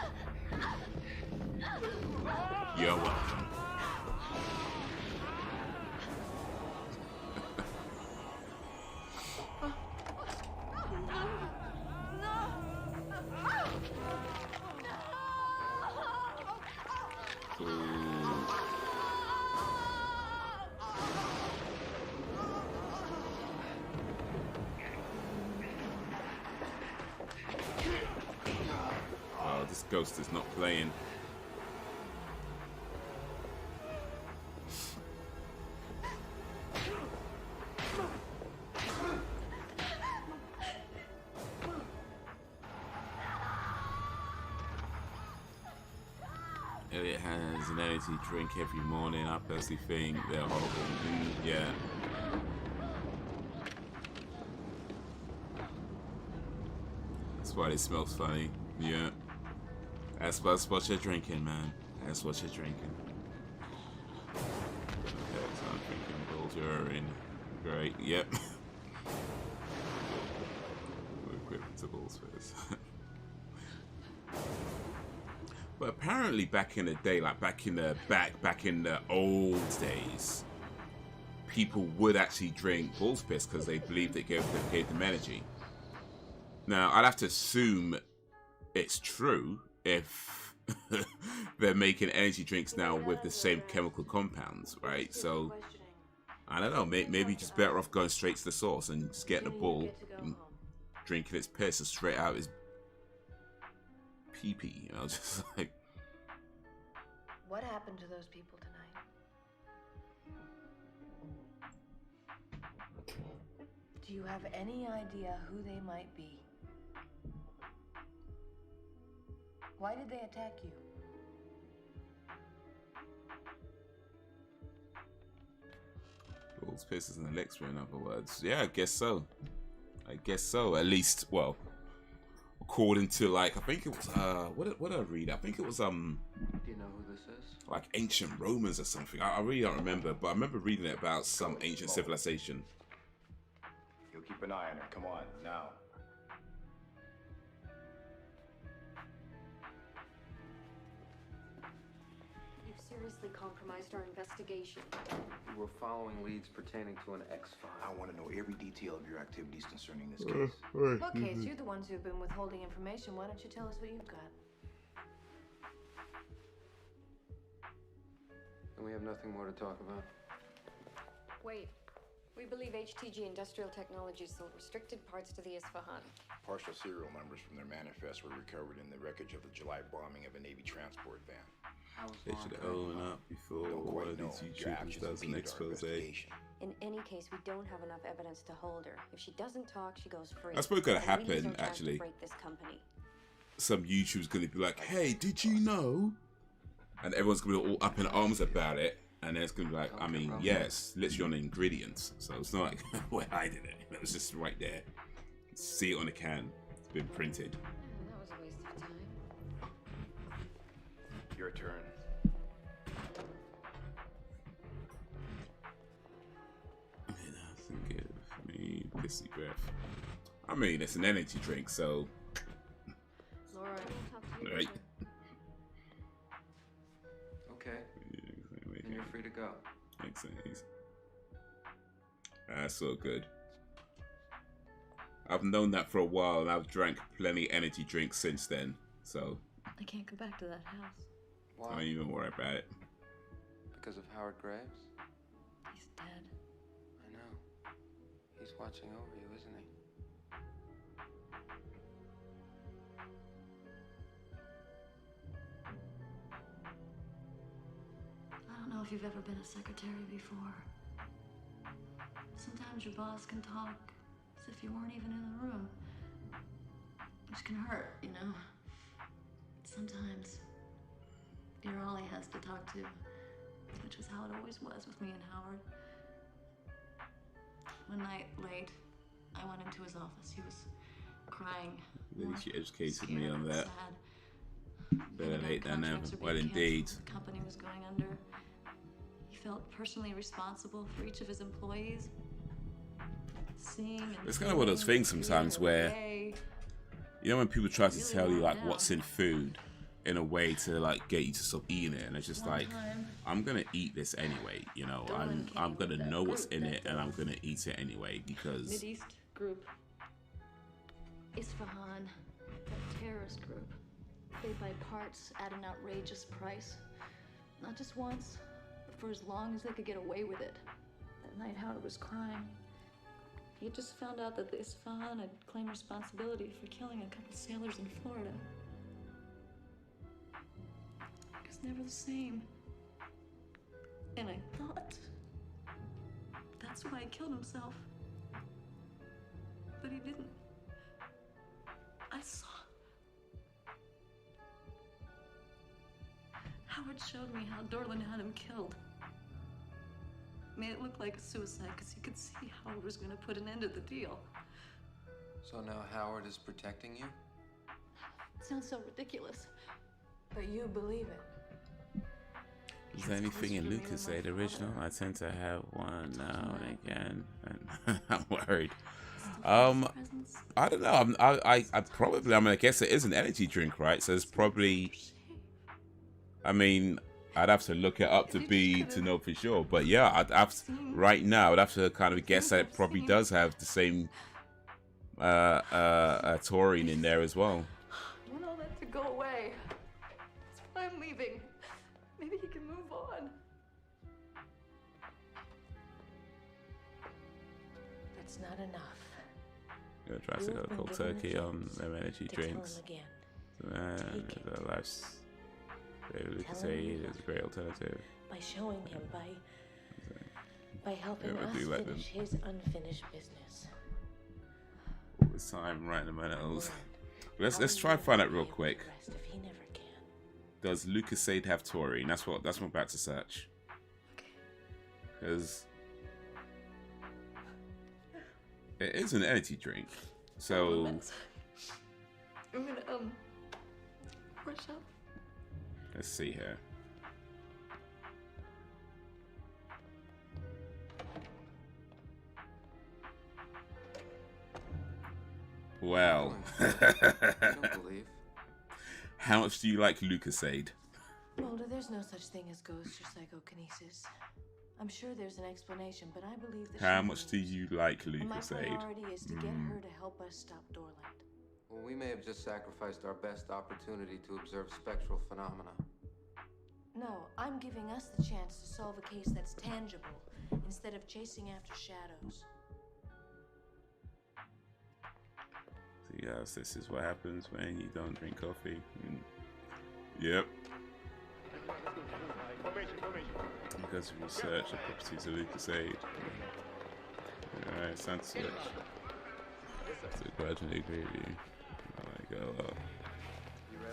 You're welcome. Oh, this ghost is not playing. Elliot has an energy drink every morning. I personally think they're horrible. Yeah. That's why it smells funny. Yeah. That's what you're drinking, man. That's what you're drinking. Okay, so I'm drinking Bulls urine. Great. Yep. We'll equip to Bulls first. But apparently back in the day, like back in the old days, people would actually drink bull's piss because they believed it gave them energy. Now, I'd have to assume it's true if they're making energy drinks now with the same chemical compounds, right? So, I don't know, maybe just better off going straight to the source and just getting a bull and drinking its piss straight out his pee-pee, you know, just like... What happened to those people tonight? Do you have any idea who they might be? Why did they attack you? Bull's piss is an elixir, in other words. Yeah, I guess so. I guess so. At least, well, according to, like, I think it was what did I read? I think it was Do you know who this is? like ancient Romans or something. I really don't remember, but I remember reading it about some ancient civilization. You'll keep an eye on her. Come on, now. You've seriously compromised our investigation. We're following leads pertaining to an X-file. I want to know every detail of your activities concerning this case. Look, Haze, you're the ones who've been withholding information. Why don't you tell us what you've got? And we have nothing more to talk about. Wait. We believe HTG Industrial Technologies sold restricted parts to the Isfahan. Partial serial numbers from their manifest were recovered in the wreckage of the July bombing of a Navy transport van. They should own up before one of these YouTubers does an expose. In any case, we don't have enough evidence to hold her. If she doesn't talk, she goes free. That's probably gonna happen, actually. Break this company. Some YouTuber's gonna be like, "Hey, did you know?" And everyone's gonna be all up in arms about it. And then it's gonna be like, I mean, yes, literally on the ingredients. So it's not like we're hiding it. It was just right there. See it on the can. It's been printed. That was a waste of time. Your turn. Give me pissy breath. I mean, it's an energy drink, so. Laura, I'll talk to you right. Okay. And you're free to go. Makes sense. That's so good. I've known that for a while, and I've drank plenty of energy drinks since then. So. I can't go back to that house. Why? Don't even worry about it. Because of Howard Graves? He's dead. I know. He's watching over you, isn't he? I don't know if you've ever been a secretary before. Sometimes your boss can talk as if you weren't even in the room. Which can hurt, you know. Sometimes you're all he has to talk to, which is how it always was with me and Howard. One night, late, I went into his office. He was crying. She educated me on that. Sad. Better late than never. Well, indeed. The company was going under. He felt personally responsible for each of his employees. It's kind of one of those things sometimes where, you know, when people try to tell you like what's in food in a way to like get you to stop eating it, and it's just like, I'm gonna eat this anyway, you know. I'm gonna know what's in it, and I'm gonna eat it anyway because. Mideast group. Isfahan, that terrorist group. They buy parts at an outrageous price. Not just once, but for as long as they could get away with it. That night, Howard was crying. He had just found out that the Isfahan had claimed responsibility for killing a couple sailors in Florida. It was never the same. And I thought that's why he killed himself. But he didn't. I saw Howard showed me how Dorland had him killed. Made it look like a suicide because he could see Howard was going to put an end to the deal. So now Howard is protecting you? It sounds so ridiculous. But you believe it. Is there anything in Lucasade original? I tend to have one now and again, and I'm worried. I don't know. I probably. I mean, I guess it is an energy drink, right? So it's probably. I mean, I'd have to look it up to know for sure. But yeah, I'd have to, right now. I'd have to kind of guess that it probably does have the same taurine in there as well. I want all that to go away. That's why I'm leaving. Maybe he can move on. That's not enough. I'm gonna try to go cold turkey on them energy drinks. Man, the life's Lucasade is a great alternative. By showing him, by helping us finish his unfinished business. All this time right in the minutes. Let's try and find out real quick. Does Lucasade have taurine? That's what I'm about to search. Because it is an energy drink. So I'm gonna brush up. Let's see here. Well, how much do you like Lucasade? Mulder, there's no such thing as ghosts or psychokinesis. I'm sure there's an explanation, but I believe that. How much do you like Lucasade? My priority is to get her to help us stop Dorland. Well, we may have just sacrificed our best opportunity to observe spectral phenomena. No, I'm giving us the chance to solve a case that's tangible instead of chasing after shadows. So yes, this is what happens when you don't drink coffee. Yep. Because of research the properties of Lucasade. Alright, it's time to switch. So gradually agree with you. I go,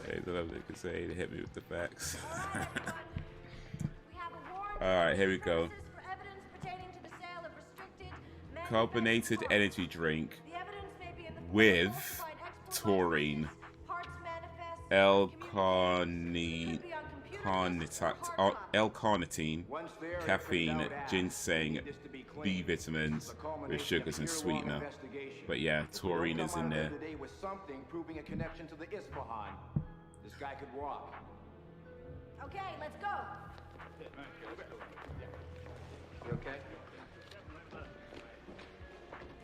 hey, the love Lucasade, hit me with the facts. Alright, here we go. Carbonated energy drink with taurine, L-carnitine, caffeine, ginseng, B vitamins with sugars and sweetener. But yeah, taurine is in there. With something proving a connection to the Isfahan. This guy could walk. Okay, let's go. You okay?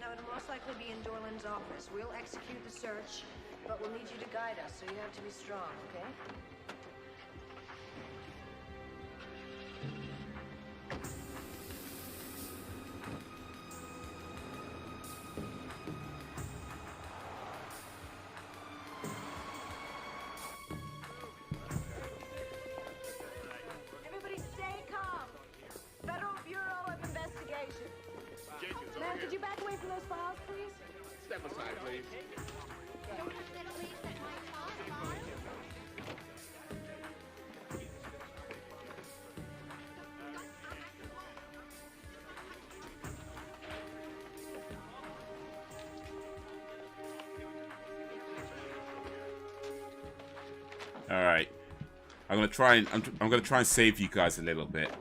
No, it'll most likely be in Dorland's office. We'll execute the search, but we'll need you to guide us, so you have to be strong, okay? Everybody stay calm. Federal Bureau of Investigation. Ma'am, could you back away from those files, please? Step aside, please. All right, I'm gonna try and save you guys a little bit.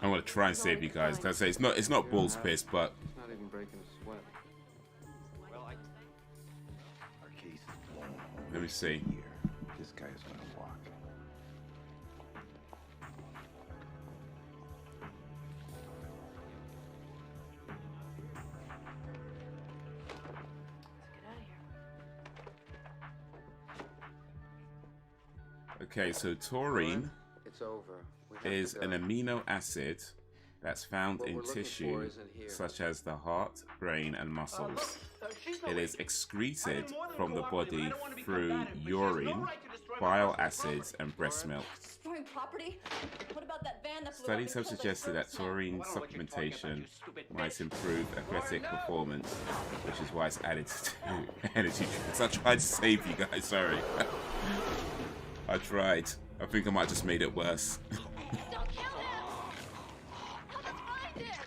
I'm gonna try and save you guys. That's say it's not balls piss, but It's not even breaking a sweat. Well, our case is blown. let me see. This guy is gonna walk. Okay, so taurine It's over. is an amino acid that's found in tissue such as the heart, brain, and muscles. It is excreted from the body through urine, bile acids, and breast milk. disturbing property? What about that van that flew Studies up have and killed suggested that those taurine birds? supplementation might improve athletic performance, which is why it's added to energy drinks. I tried to save you guys, sorry. I tried. I think I might have just made it worse. Don't kill him! Help us find it!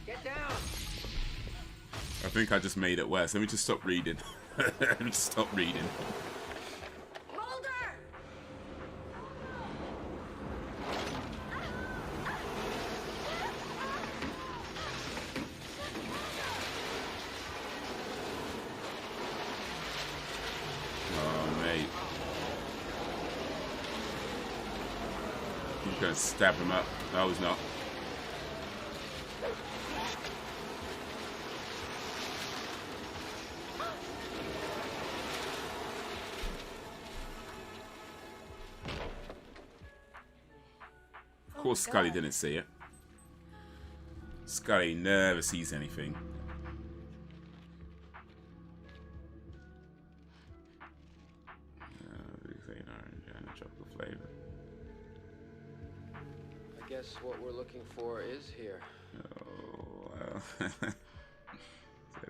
Get down! I think I just made it worse. Let me just stop reading. Let me just stop reading. Mulder! Oh, mate. He's gonna stab him up. No, he's not. Of course, Scully didn't see it. Scully never sees anything. These ain't orange and a chocolate flavor. I guess what we're looking for is here. Oh, well. Said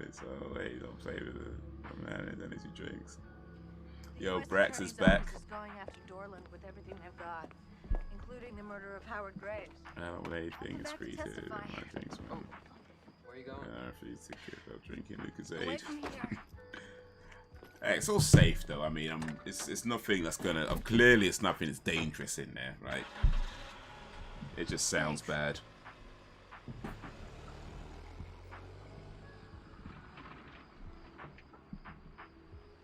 it's always don't play with the man and energy drinks. Yo, Brax is back. Is going after Dorland with everything they've got, including the murder of Howard Graves. I don't want anything is free to my drinks, man. Where are you going? I refuse to give up drinking Lucas Away Aid. from here. Hey, it's all safe though. I mean, it's nothing that's gonna. Clearly, it's nothing that's dangerous in there, right? It just sounds bad.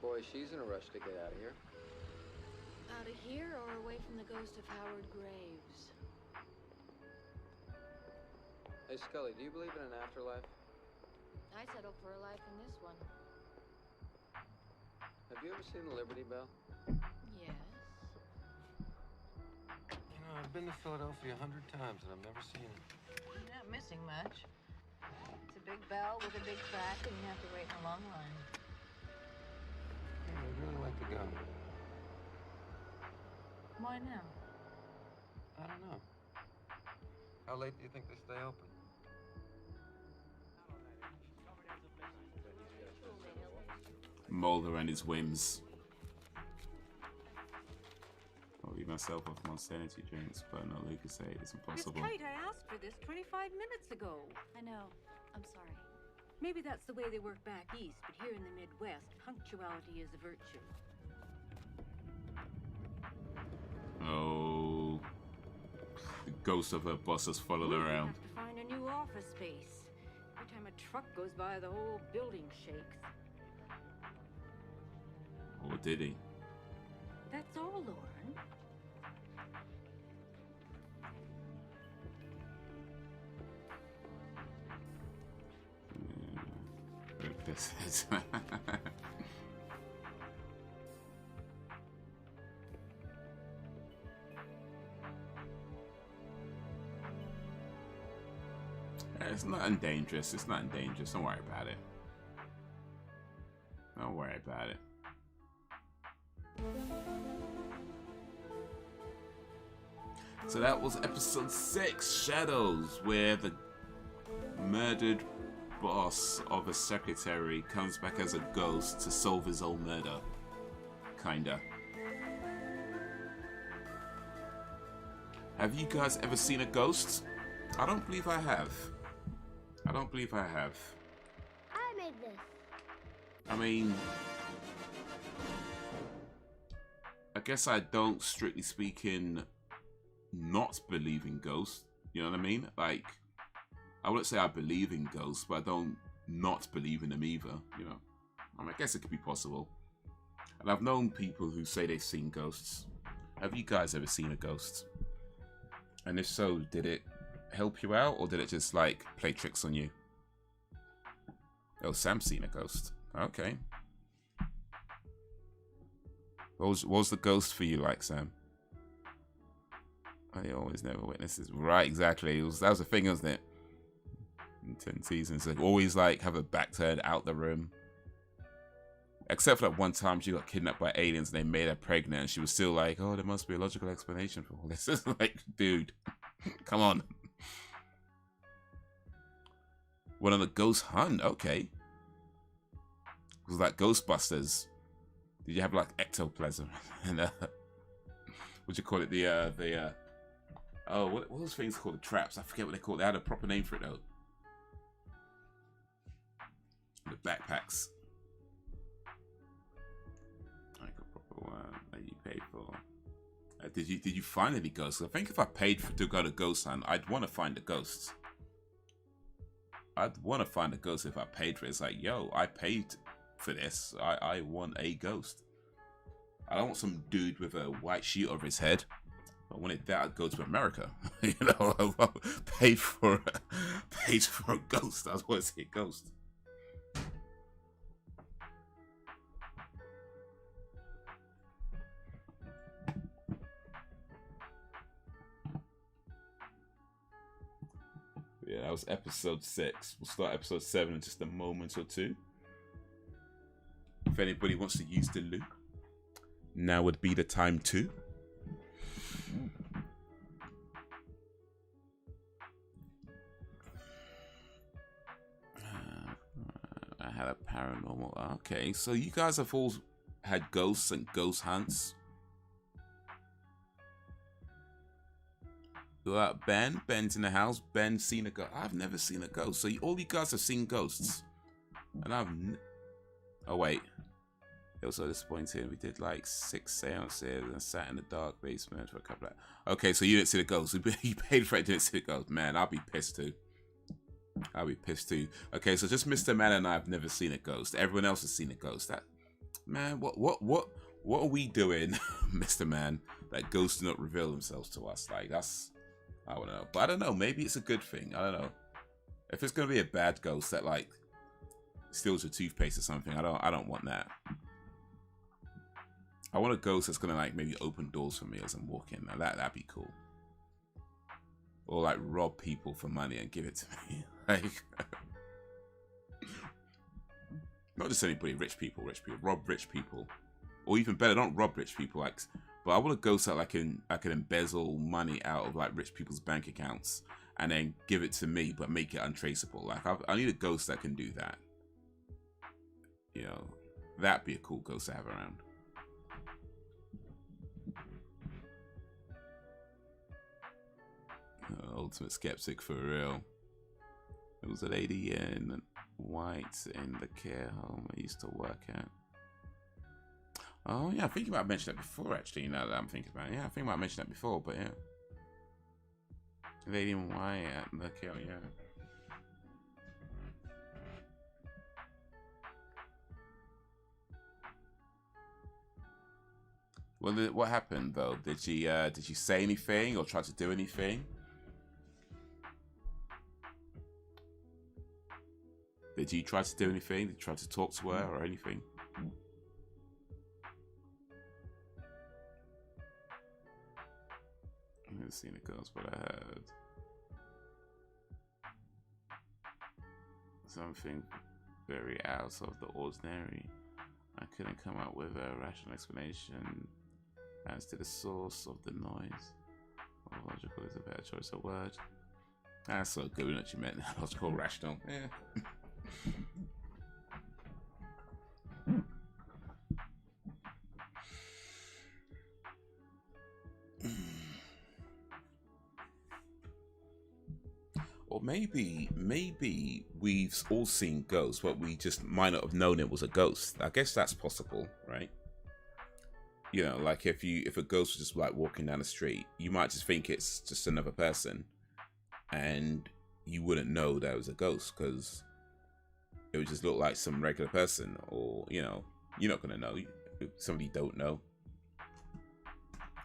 Boy, she's in a rush to get out of here. Out of here or away from the ghost of Howard Graves? Hey, Scully, do you believe in an afterlife? I settled for a life in this one. Have you ever seen the Liberty Bell? Yes. You know, I've been to Philadelphia 100 times and I've never seen it. You're not missing much. It's a big bell with a big track, and you have to wait in a long line. Yeah, I'd really like to go. Why now? I don't know. How late do you think they stay open? Mulder and his whims. I'll leave myself off Monster Energy drinks, but no Lucas Aid. It's impossible. Miss Kate, I asked for this 25 minutes ago. I know. I'm sorry. Maybe that's the way they work back east, but here in the Midwest, punctuality is a virtue. Oh, the ghost of her boss has followed her around. Have to find a new office space. Every time a truck goes by, the whole building shakes. Or did he? That's all, Lauren. This is. It's nothing dangerous. It's nothing dangerous. Don't worry about it. Don't worry about it. So that was episode 6, Shadows, where the murdered boss of a secretary comes back as a ghost to solve his own murder. Kinda. Have you guys ever seen a ghost? I don't believe I have. I don't believe I have. I made this. I mean, I guess I don't, strictly speaking, not believe in ghosts. You know what I mean? Like, I wouldn't say I believe in ghosts, but I don't not believe in them either. You know, I mean, I guess it could be possible. And I've known people who say they've seen ghosts. Have you guys ever seen a ghost? And if so, did it help you out, or did it just like play tricks on you? Oh, Sam's seen a ghost. Okay. What was the ghost for you like, Sam? I always never witnesses. Right, exactly. That was the thing, wasn't it? In 10 seasons, like always like have a back turned out the room. Except for that one time she got kidnapped by aliens and they made her pregnant and she was still like, oh, there must be a logical explanation for all this. It's like, dude, come on. Went on a ghost hunt, okay. It was like Ghostbusters. Did you have like ectoplasm? And what'd you call it? Oh, what were those things called? The traps. I forget what they called. They had a proper name for it though. The backpacks. Like a proper one that you paid for. Did you find any ghosts? I think if I paid to go to ghost hunt, I'd want to find the ghosts. I'd want to find a ghost if I paid for it. It's like, yo, I paid for this. I want a ghost. I don't want some dude with a white sheet over his head. I wanted that, I'd go to America. You know, I paid for a ghost. I want to see a ghost. Yeah, that was episode 6. We'll start episode 7 in just a moment or two. If anybody wants to use the loop, now would be the time to. I had a paranormal. Okay, so you guys have all had ghosts and ghost hunts. Ben's in the house. Ben's seen a ghost. I've never seen a ghost. So all you guys have seen ghosts, and I've. Oh wait. It was so disappointing. We did like 6 seances and sat in the dark basement for a couple of... Okay, so you didn't see the ghost. You paid for it, didn't see the ghost. Man, I'll be pissed too. I'll be pissed too. Okay, so just Mr. Man and I have never seen a ghost. Everyone else has seen a ghost. That man, what are we doing, Mr. Man, that ghosts do not reveal themselves to us? Like that's, I don't know. But I don't know. Maybe it's a good thing. I don't know. If it's gonna be a bad ghost that like steals your toothpaste or something, I don't want that. I want a ghost that's gonna like maybe open doors for me as I'm walking. Now that'd be cool. Or like rob people for money and give it to me. Like not just anybody, rich people. Rob rich people. Or even better, don't rob rich people. Like, but I want a ghost that I can embezzle money out of like rich people's bank accounts and then give it to me, but make it untraceable. Like I need a ghost that can do that. You know, that'd be a cool ghost to have around. Ultimate skeptic for real. There was a lady in white in the care home I used to work at. Oh yeah, I think you might have mentioned that before actually, now that I'm thinking about it. Yeah, I think I might have mentioned that before, but yeah. Lady in white at the care home, yeah. Well, what happened though? Did she say anything or try to do anything? Did you try to do anything? Did you try to talk to her or anything? I haven't seen a ghost, but I heard something very out of the ordinary. I couldn't come up with a rational explanation as to the source of the noise. Well, logical is a better choice of word. That's so good, isn't it? You meant logical, rational. Yeah. Or maybe we've all seen ghosts, but we just might not have known it was a ghost. I guess that's possible, right? You know, like if a ghost was just like walking down the street, you might just think it's just another person, and you wouldn't know that it was a ghost because it would just look like some regular person, or you know, you're not gonna know. Somebody you don't know,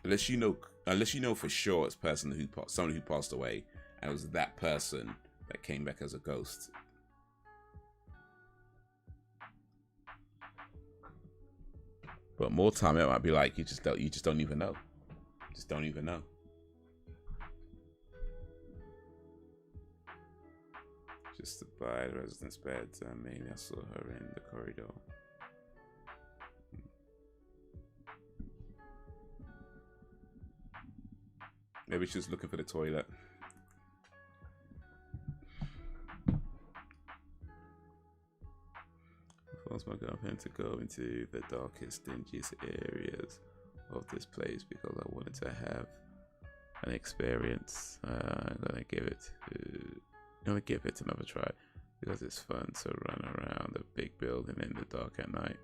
unless you know for sure it's someone who passed away, and it was that person that came back as a ghost. But more time, it might be like you just don't even know. Just don't even know. Just to buy the residence bed. Maybe I saw her in the corridor. Maybe she's looking for the toilet. I forced my girlfriend to go into the darkest, dingiest areas of this place because I wanted to have an experience. I'm gonna give it another try because it's fun to run around a big building in the dark at night.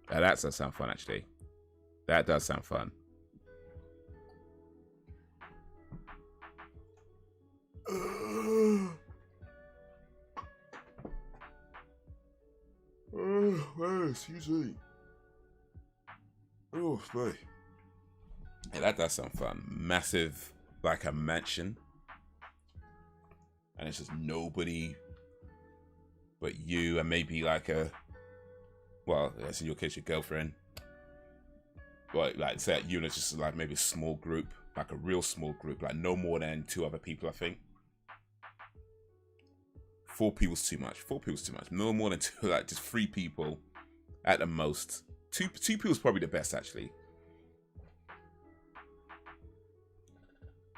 That does sound fun, actually. That does sound fun. Excuse me. Oh, boy. Yeah, that does sound fun. Massive, like a mansion. And it's just nobody but you and maybe like a, well, that's in your case, your girlfriend. Well, like say that unit's just like maybe a small group, like a real small group, like no more than 2 other people, I think. 4 people's too much. 4 people's too much. No more than 2, like just 3 people at the most. 2 people's probably the best, actually.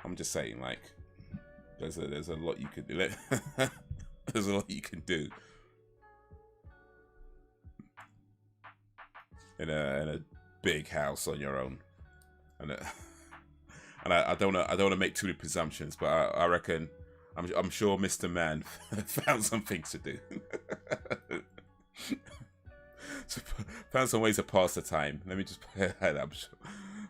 I'm just saying, like, there's a lot you could do. There's a lot you can do in a big house on your own, and I don't want to make too many presumptions, but I reckon I'm sure Mr. Man found something to do. So, found some ways to pass the time. Let me just put it like that. I'm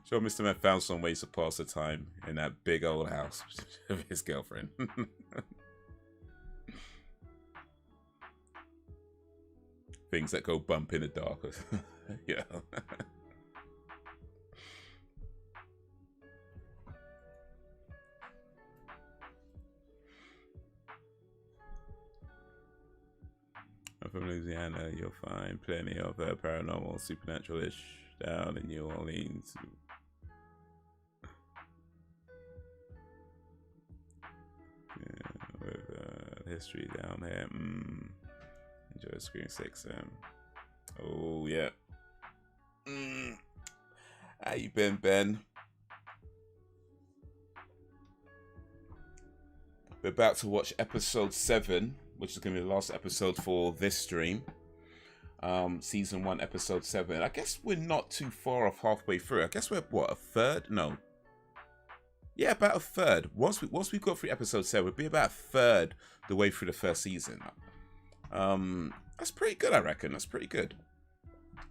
sure Mr. Man found some ways to pass the time in that big old house with his girlfriend. Things that go bump in the dark. Yeah. I'm from Louisiana. You'll find plenty of paranormal, supernatural-ish down in New Orleans. Yeah, with history down here. Enjoy Screen 6. Oh yeah. How you been, Ben? We're about to watch episode 7, which is going to be the last episode for this stream. Season 1, episode 7. I guess we're not too far off halfway through. I guess we're, what, a third? No. Yeah, about a third. Once we go through episode 7, we'll be about a third the way through the first season. That's pretty good, I reckon. That's pretty good.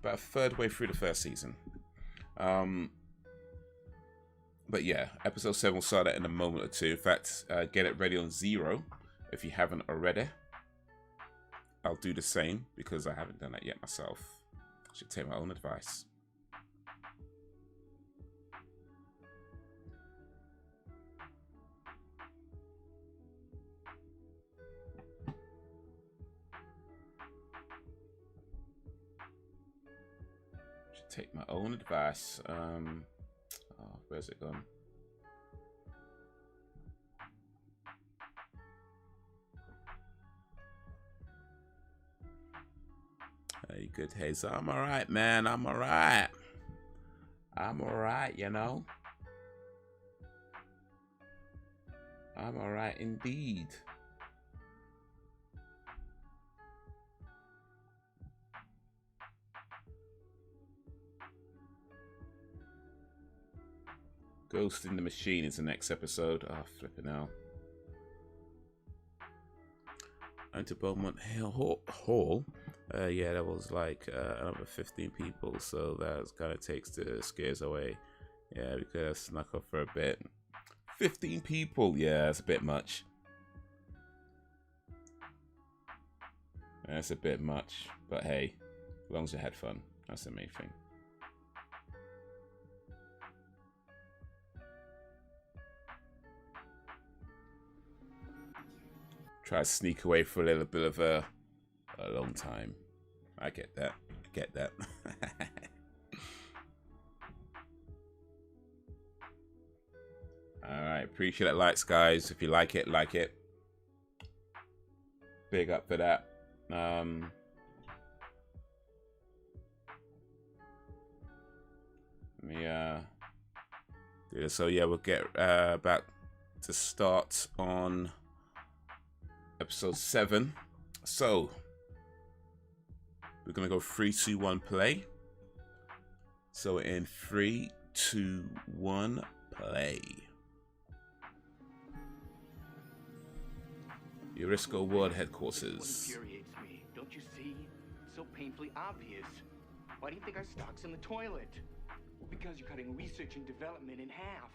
About a third way through the first season. But yeah, episode 7 will start out in a moment or two. In fact, get it ready on 0 if you haven't already. I'll do the same because I haven't done that yet myself. I should take my own advice. Should take my own advice. Oh, where's it gone? Hey, good Haze. I'm alright, man. I'm alright. I'm alright, you know. I'm alright indeed. Ghost in the Machine is the next episode. Oh, flipping hell. Into Beaumont Hall. Yeah, that was like another 15 people, so that kind of takes the scares away. Yeah, because I snuck off for a bit. 15 people, yeah, that's a bit much. That's a bit much, but hey, as long as you had fun, that's the main thing. Try to sneak away for a little bit of a long time. I get that. I get that. Alright, appreciate that likes, guys. If you like it, like it. Big up for that. Let me Yeah, so yeah, we'll get back to start on episode 7. So we're gonna go 3, 2, 1, play. So in 3, 2, 1, play. Eurisco World Headquarters. Infuriates me. Don't you see? It's so painfully obvious. Why do you think our stock's in the toilet? Well, because you're cutting research and development in half.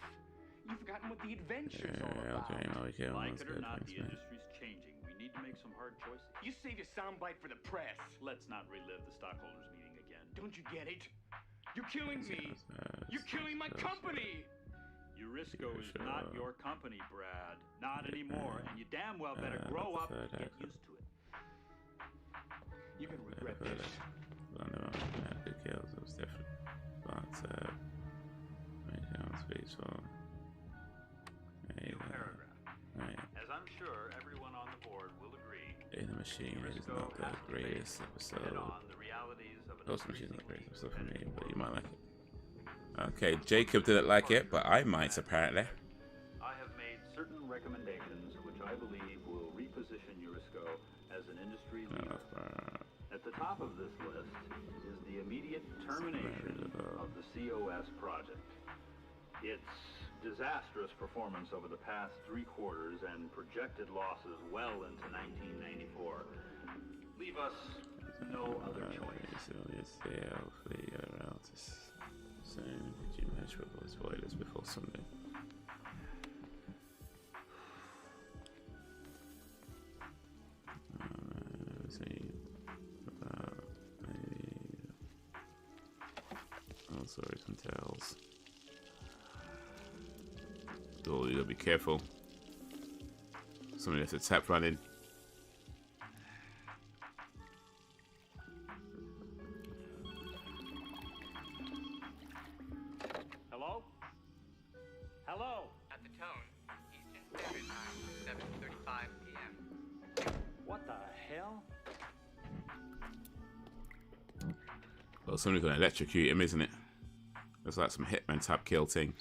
You've forgotten what the adventure's all about. Okay, Like it or not, the industry's changing. We need to make some hard choices. You save your soundbite for the press. Let's not relive the stockholders meeting again. Don't you get it? You're killing me. You're killing my company. Eurisco is not your company, Brad. Not anymore, and you damn well better grow up and get used to it. You're gonna regret this. New paragraph. As I'm sure everyone on the board will agree, The Machine is not the greatest episode. Ghost Machine is not the greatest episode for me, but you might like it. Okay, Jacob didn't like it, but I might apparently. I have made certain recommendations which I believe will reposition Eurisco as an industry leader. At the top of this list is the immediate termination of the COS project. Its disastrous performance over the past 3 quarters and projected losses well into 1994 leave us no other choice. Did you match with those spoilers before Sunday? Oh, sorry, some tells. Oh, you gotta be careful. Somebody has to tap running. Hello? Hello? At the tone, Eastern Standard Time, 7:35 p.m. What the hell? Well, somebody's gonna electrocute him, isn't it? Looks like some Hitman type kill thing.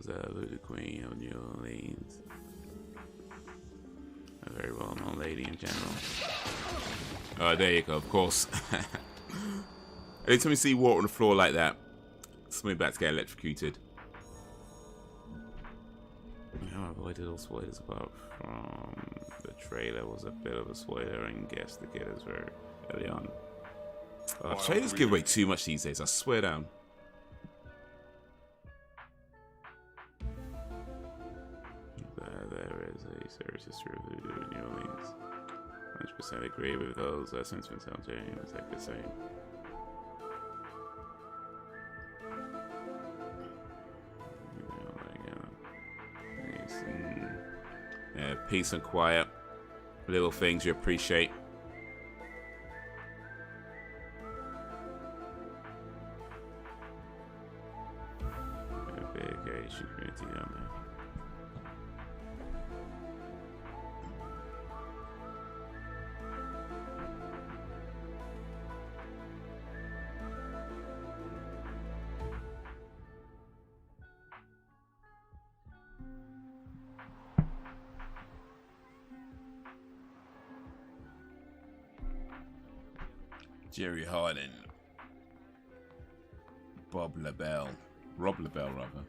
The Queen of New Orleans, a very well-known lady in general. Oh, there you go. Of course. Anytime you see water on the floor like that, somebody about to get electrocuted. I avoided all spoilers apart from the trailer was a bit of a spoiler, and guess the killers were early on. Trailers give away too much these days. I swear down. There is a serious history of voodoo in New Orleans. 100% agree with those sentiments, LJ. It's like the same. Yeah, peace and quiet. Little things you appreciate. A big Asian community down there. Jerry Hardin, Rob LaBelle, rather.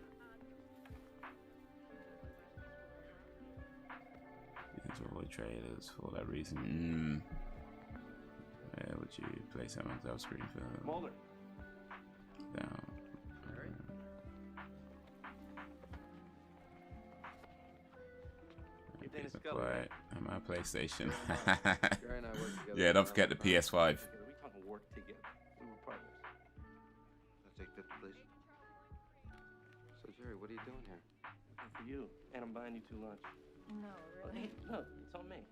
These are all trailers for that reason. Where would you place that on the screen for? Mulder. Down. Quiet. And my PlayStation. Yeah, don't forget the PS5. Work together. We were partners. I'll take 50, please. So, Jerry, what are you doing here? Nothing for you. And I'm buying you 2 lunch. No, Oh, really? hey, look, it's on me.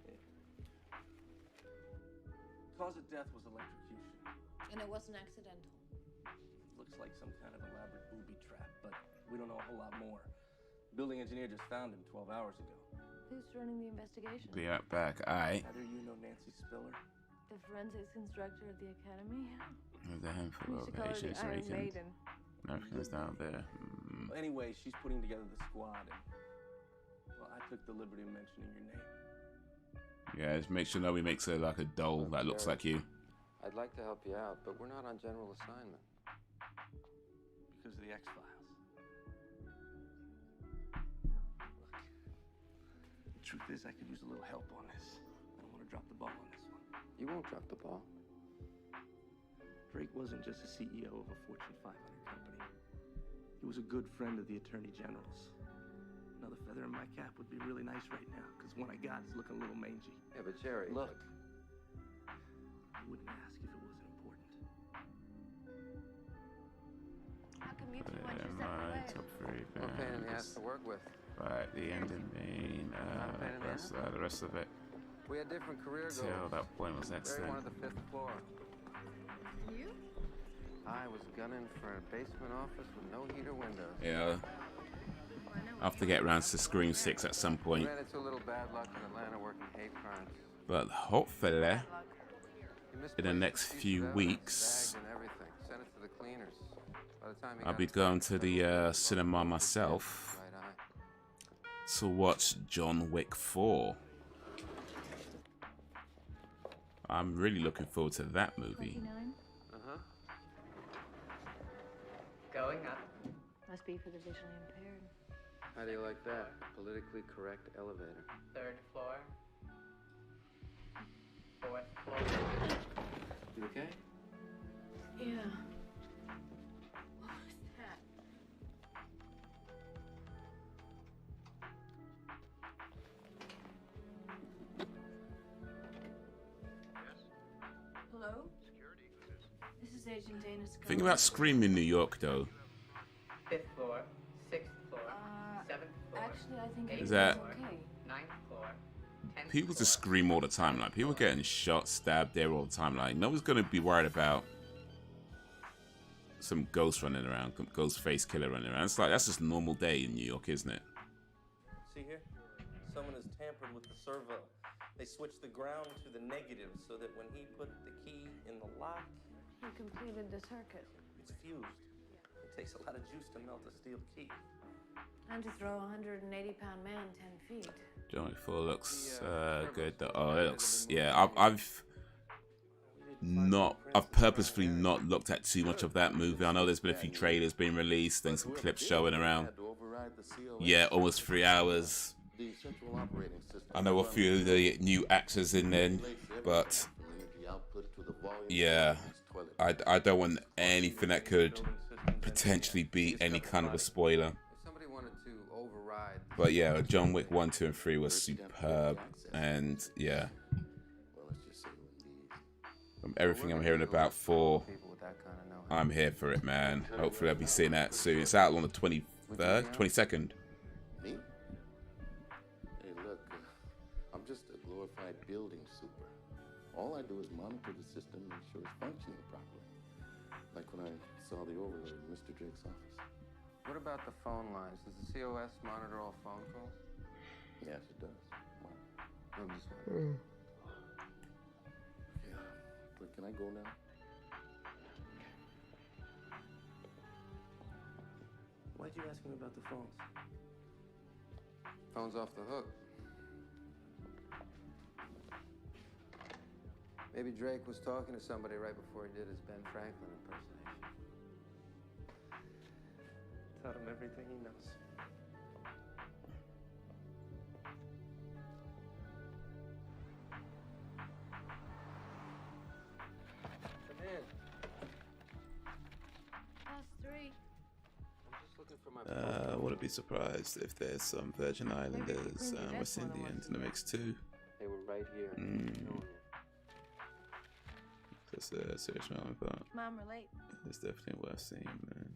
Yeah. Cause of death was electrocution. And it wasn't accidental. Looks like some kind of elaborate booby trap, but we don't know a whole lot more. Building engineer just found him 12 hours ago. Who's running the investigation? Be right back. Aye. Either you know Nancy Spiller, The forensics instructor at the academy. There's a handful We of should call her the Asians, Iron Rican, Maiden. Africans down there. Well, anyway, she's putting together the squad, and well, I took the liberty of mentioning your name. Yeah, just make sure nobody makes her like a doll that looks like you. I'd like to help you out, but we're not on general assignment. Because of the X-Files. Look, the truth is I could use a little help on this. I don't want to drop the ball on this one. You won't drop the ball. Drake wasn't just a CEO of a Fortune 500 company. He was a good friend of the Attorney General's. Another feather in my cap would be really nice right now, because one I got is looking a little mangy. Yeah, but Jerry... Look, I wouldn't ask if it wasn't important. How come you two went Yeah, your separate my ways? top 3 No pain in the ass bands. to work with. Right, the ending main, the rest of it. We had different career goals. Till that point was Ray excellent. wanted the 5th floor. You? I was gunning for a basement office with no heater windows. Yeah. I'll have to get around to Scream 6 at some point. Ran into a little bad luck in Atlanta working hate crimes. But hopefully, in the next few weeks, Bagged and everything. Sent it to the cleaners. By the time he I'll got be it going to the cinema myself right eye. to watch John Wick 4. I'm really looking forward to that movie. 29? Uh-huh. Going up. Must be for the visually impaired. How do you like that? Politically correct elevator. 3rd floor. 4th floor. You okay? Yeah. What was that? Hello? This is Agent Dana Scott. Think about Scream in New York, though. 5th floor. 6th floor. 7th floor. Actually, I think Is it that- was okay. 9th floor. 10th People floor. just scream all the time. Like, people getting shot, stabbed there all the time. Like, no one's gonna be worried about some ghost running around, ghost face killer running around. It's like, that's just a normal day in New York, isn't it? See here? Someone has tampered with the servo. They switched the ground to the negative so that when he put the key in the lock, He completed the circuit. it's fused. It takes a lot of juice to melt a steel key. And to throw a 180-pound man 10 feet. John Wick 4 looks good. Though. Oh, it looks, yeah. I've purposefully not looked at too much of that movie. I know there's been a few trailers being released and some clips showing around. Yeah, almost 3 hours. I know a few of the new actors in there, but yeah, I don't want anything that could potentially be any kind of a spoiler. Somebody wanted to override. But yeah, John Wick 1, 2, and 3 was superb, and yeah. From everything I'm hearing about 4, I'm here for it, man. Hopefully I'll be seeing that soon. It's out on the 23rd, 22nd. Me? Hey, look, I'm just a glorified building super. All I do is monitor the system and make sure it's functioning properly. Like when I saw the overload in Mr. Drake's office. What about the phone lines? Does the COS monitor all phone calls? Yes, it does. Wow. I'm just wondering. Yeah. But can I go now? Why'd you ask him about the phones? Phone's off the hook. Maybe Drake was talking to somebody right before he did his Ben Franklin impersonation. Taught him everything he knows. Come in. Past 3. I'm just looking for my Wouldn't be surprised if there's some Virgin Islanders, West Indians in the mix too. They were right here. That's a serious moment, but Mom, relate. it's definitely worth seeing, man.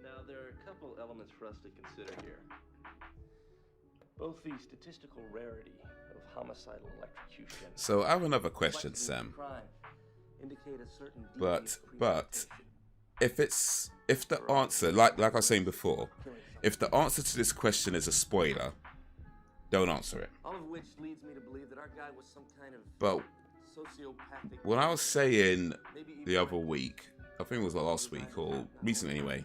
Now, there are a couple elements for us to consider here. Both the statistical rarity of homicidal electrocution. So I have another question, Sam. Crime indicate a certain degree But of premeditation. if the answer, like I was saying before, if the answer to this question is a spoiler, don't answer it. All of which leads me to believe that our guy was some kind of But sociopathic. when I was saying the other week, I think it was last week or recently anyway,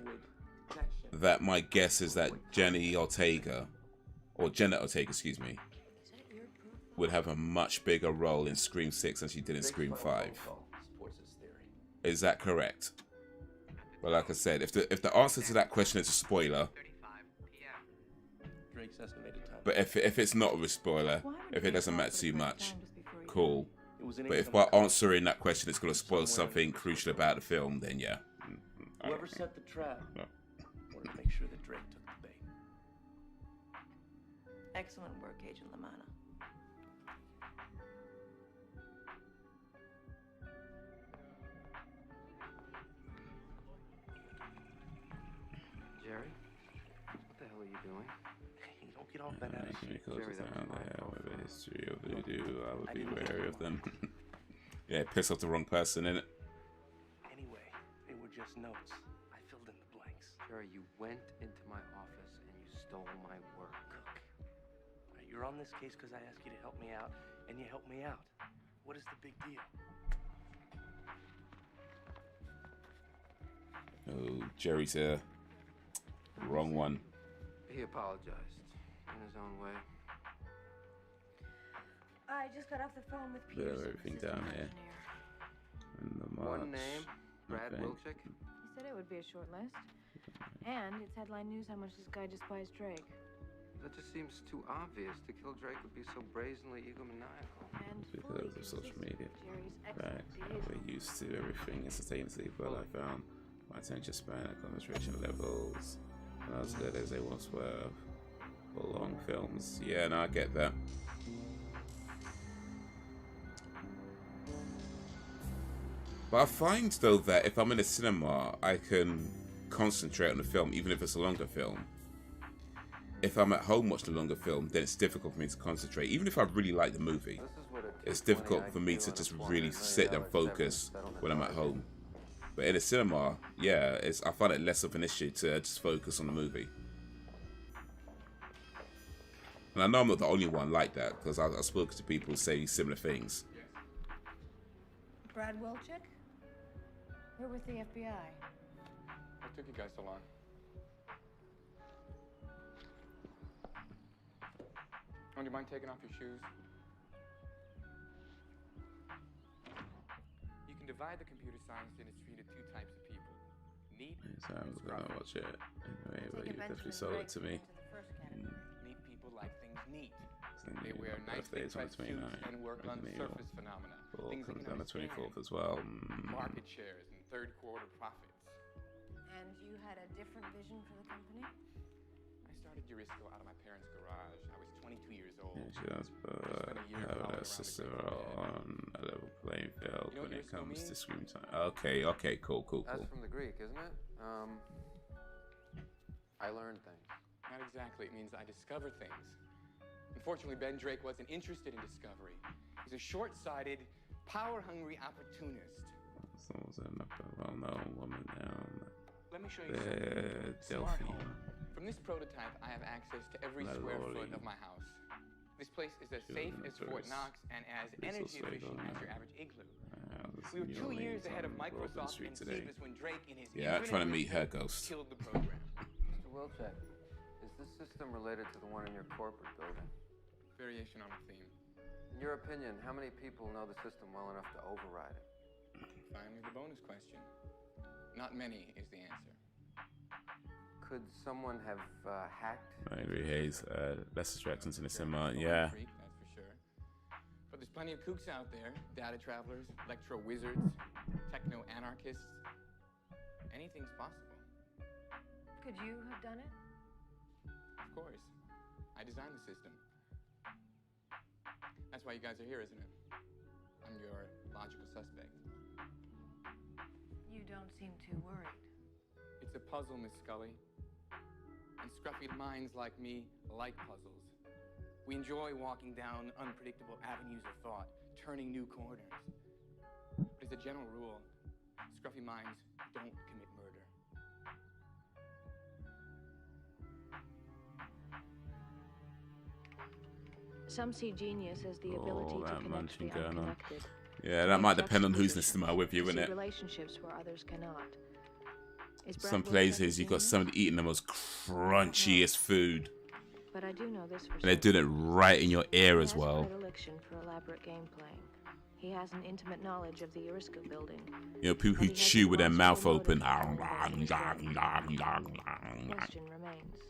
that my guess is that Jenna Ortega, excuse me, would have a much bigger role in Scream 6 than she did in Scream 5. Is that correct? Well, like I said, if the answer to that question is a spoiler, Drake's estimated time. but if it's not a spoiler, if it doesn't matter too much, cool. But if by answering that question it's going to spoil something crucial about the film, then yeah. Whoever set the trap No. wanted to make sure that Drake took the bait. Excellent work, Agent Lamanna. Jerry, what the hell are you doing? Hey, don't get all bent out of shape. Jerry, that was my fault. With the history of voodoo, I would be wary of them. Yeah, piss off the wrong person, innit? Anyway, they were just notes. I filled in the blanks. Jerry, you went into my office and you stole my work. All right, you're on this case because I asked you to help me out, and you helped me out. What is the big deal? Oh, Jerry's here. Wrong one. He apologized in his own way. I just got off the phone with Bit Peter. of everything down here. In the March. One name, Brad Wilczek. He said it would be a short list. And it's headline news how much this guy despised Drake. That just seems too obvious. To kill Drake would be so brazenly egomaniacal. Because of social media. Right. We're used to everything instantaneously, but I found my attention span and concentration levels not as good as they once were for long films. Yeah, no, I get that. But I find though that if I'm in a cinema, I can concentrate on the film, even if it's a longer film. If I'm at home watching a longer film, then it's difficult for me to concentrate. Even if I really like the movie, it's difficult for me to just really sit and focus when I'm at home. But in a cinema, yeah, I find it less of an issue to just focus on the movie. And I know I'm not the only one like that, because I've spoken to people who say similar things. Brad Wilczek? We're with the FBI. What took you guys so long? Oh, do you mind taking off your shoes? You can divide the computer science industry into two types of people. Neat So I was gonna watch it anyway, but you definitely sold it to me. Neat people like things neat. They wear nice birthday is on pressed the suits 29th. and work on surface phenomena. Well, Things that comes can down the understand. 24th as well. Market shares and third quarter profits. And you had a different vision for the company? I started Jurisco out of my parents' garage. I was 22 years old. Yeah, she does, but having a sister on a level playing field when it comes to screen time. Okay, cool. That's from the Greek, isn't it? I learned things. Not exactly. It means I discover things. Unfortunately, Ben Drake wasn't interested in discovery. He's a short-sighted, power-hungry opportunist. Someone's a well-known woman down Let me show you there, something. Smart Delphi. home. From this prototype, I have access to every Not square lorry. foot of my house. This place is as safe as Fort Knox and as energy efficient as your average igloo. We were 2 years ahead of Microsoft and Sebas when Drake in his Yeah, I'm trying to meet her infinite ghost. killed the program. Mr. Wilczek, is this system related to the one in your corporate building? Variation on a theme. In your opinion, how many people know the system well enough to override it? Finally, the bonus question. Not many is the answer. Could someone have hacked? I agree, Haze. Less distractions in the cinema. Yeah. Freak, that's for sure. But there's plenty of kooks out there. Data travelers, electro wizards, techno anarchists. Anything's possible. Could you have done it? Of course. I designed the system. That's why you guys are here, isn't it? I'm your logical suspect. You don't seem too worried. It's a puzzle, Miss Scully. And scruffy minds like me like puzzles. We enjoy walking down unpredictable avenues of thought, turning new corners. But as a general rule, Scruffy minds don't commit murder. Some see genius as the ability to connect the unconnected. Yeah, that might depend on who's listening with you, innit? Relationships where others cannot. Some places you got somebody eating the most crunchiest food. But I do know this for and they're doing it right in your ear as well. Predilection for elaborate game playing. He has an intimate knowledge of the Irisco building. You know, people who chew with their mouth open. Question remains.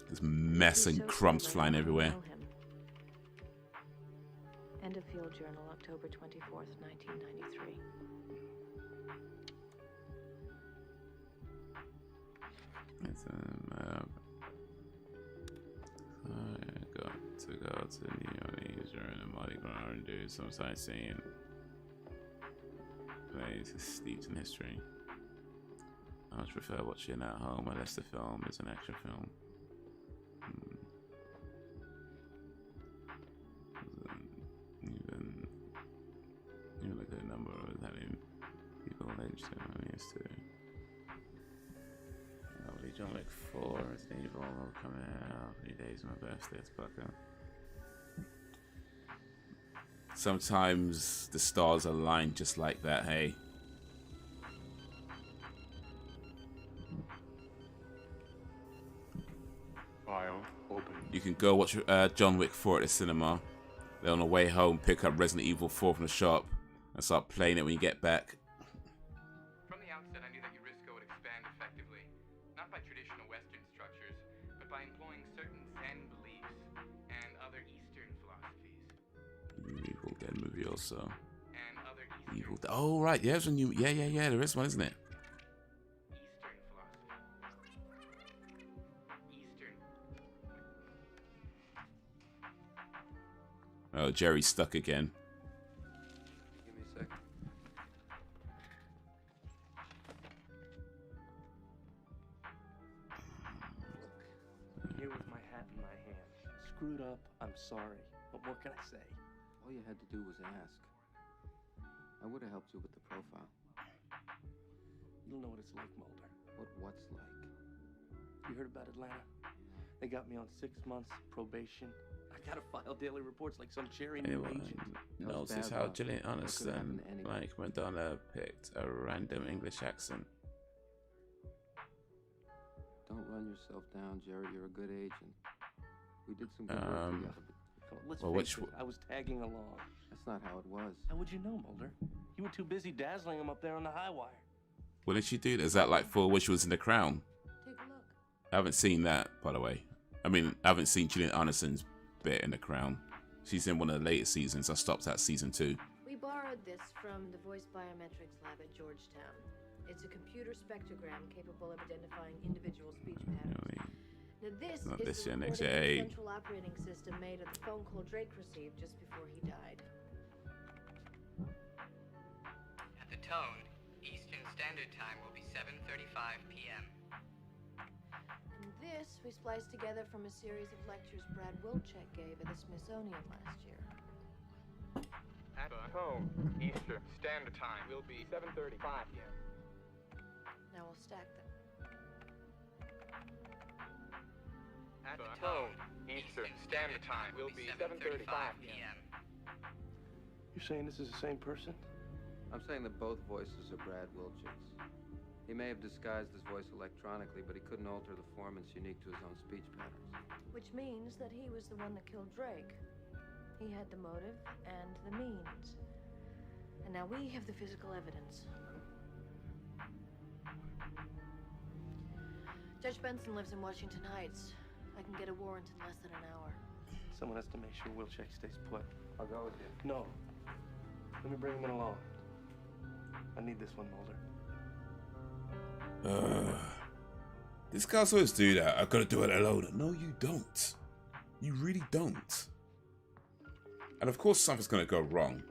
There's mess and crumbs flying everywhere. End of Field Journal, October 24th, 1993. It's I got to go to New Orleans during the Mardi Gras and do some sightseeing. Plays is steeped in history. I much prefer watching at home unless the film is an action film. Even a good number of having people lynched and I'm used to. John Wick 4 Resident Evil coming out 3 days of my birthday. It's fucking. Sometimes the stars align just like that, hey. File open. You can go watch John Wick 4 at the cinema. Then on the way home, pick up Resident Evil 4 from the shop and start playing it when you get back. From the outset, I knew that Irisco would expand effectively, not by traditional Western structures, but by employing certain Zen beliefs and other Eastern philosophies. Evil Dead movie also. And other Evil Dead. Oh right, yeah, there's a new. Yeah. There is one, isn't it? Oh, Jerry's stuck again. Give me a sec. Here with my hat in my hand. Screwed up, I'm sorry. But what can I say? All you had to do was ask. I would have helped you with the profile. You don't know what it's like, Mulder. What's like? You heard about Atlanta? They got me on 6 months probation. I gotta file daily reports like some cherry new agent. Notice how Gillian Anderson, like Madonna, picked a random English accent. Don't run yourself down, Jerry. You're a good agent. We did some good work together. Let's face it, I was tagging along. That's not how it was. How would you know, Mulder? You were too busy dazzling him up there on the high wire. What did she do? Is that like for when she was in The Crown? Take a look. I haven't seen that, by the way. I mean, I haven't seen Gillian Anderson's bit in The Crown. She's in one of the later seasons. I stopped at season 2. We borrowed this from the Voice Biometrics Lab at Georgetown. It's a computer spectrogram capable of identifying individual speech patterns. Now this Not is this the year, next recording year, of the central operating system made of the phone call Drake received just before he died. At the tone, Eastern Standard Time will be 7:35 p.m. And this we spliced together from a series of lectures Brad Wilczek gave at the Smithsonian last year. At the tone, Eastern Standard Time will be 7:35 p.m. Now we'll stack them. At the tone, Eastern Standard Time will be 7:35 p.m. You're saying this is the same person? I'm saying that both voices are Brad Wilczek's. He may have disguised his voice electronically, but he couldn't alter the formants unique to his own speech patterns. Which means that he was the one that killed Drake. He had the motive and the means. And now we have the physical evidence. Judge Benson lives in Washington Heights. I can get a warrant in less than an hour. Someone has to make sure Wilczek stays put. I'll go with you. No. Let me bring him in along. I need this one, Mulder. This guy's always do that. I gotta do it alone. No, you don't. You really don't. And of course something's gonna go wrong.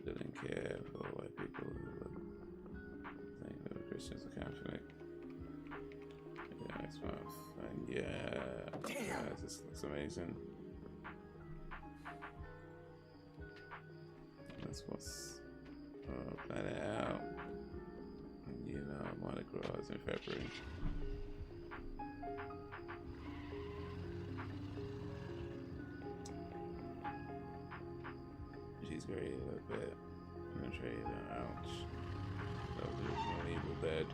Didn't care for what people think that Christians are Catholic. Yeah, next month. And yeah, this looks amazing. That's what's plan it out. And, you know, Mardi Gras in February. She's great a little bit. In the trailer, ouch. That was original Evil Dead.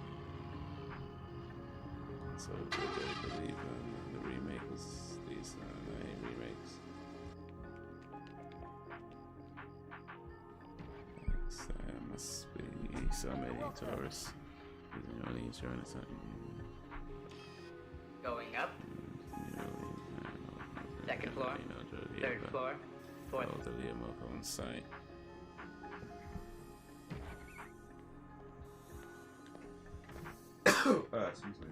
So good that I believe the remake was decent. I hate remakes. There must be so many tourists using all the insurance. Going up. Second floor. Third floor. Fourth. Elderly and welcome on site. Excuse me.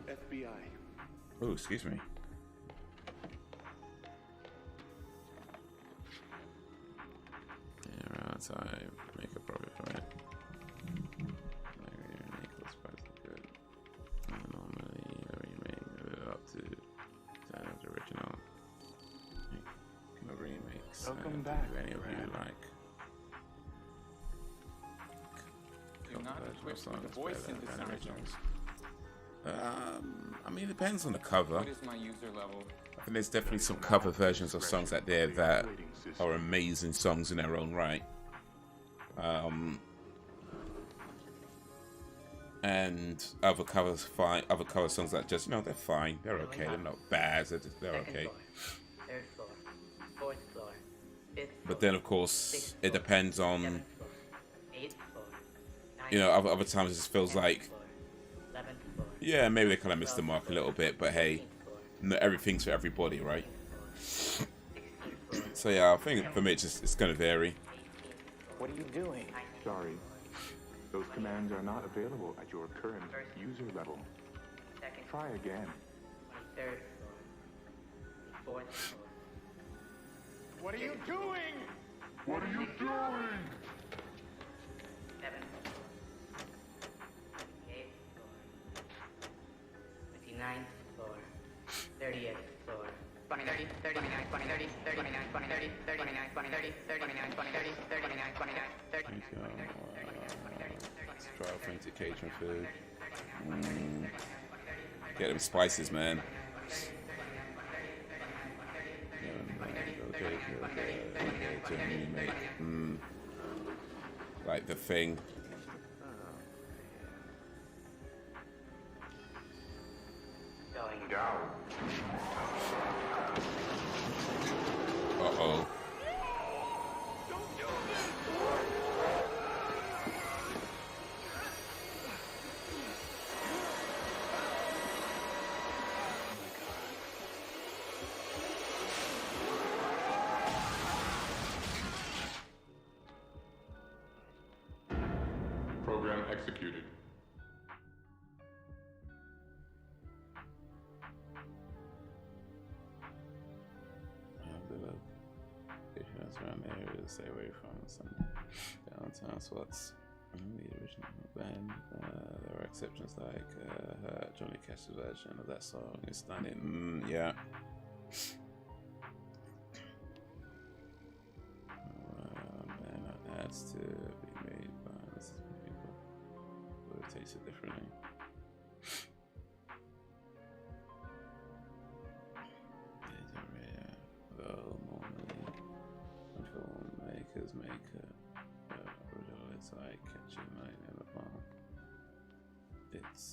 FBI. Oh, excuse me. Yeah, around time. Make a profit from it. Remake was quite good. Normally, remake it up to the original. Remakes. Welcome back. Any of you like? You're not equipped with the voice synthesizers. I mean, it depends on the cover. What is my user level? I think there's definitely some cover versions of songs out there that are amazing songs in their own right. And other cover songs that just, you know, they're fine. They're okay. They're not bad. They're okay. Third floor. Fourth floor. Fifth floor. But then, of course, it depends on, Eighth floor. you know, other times it just feels like, 11th floor. yeah, maybe they kind of missed the mark a little bit, but hey, not everything's for everybody, right? So yeah, I think for me it's going to vary. What are you doing? Sorry. Those commands are not available at your current user level. Try again. 23rd floor. 4th floor. What are you doing? What are you doing? 7th floor. 28th floor. 29th floor. 30th floor. 20, 30, 39, 20, 30, 39, 20, 30, 39, 20, 30, 39, 20, 30, 39, 20, 30, 39, 20, 30. Let's try authentication food. Get them spices, man. Like The Thing. Going down. Uh-oh. Program executed. Around there to stay away from some downtown spots. The original band, there are exceptions like Johnny Cash's version of that song is stunning. Yeah. And ads to be made by people who taste it differently. Filmmakers make original, it's like catching lightning in a bottle. It's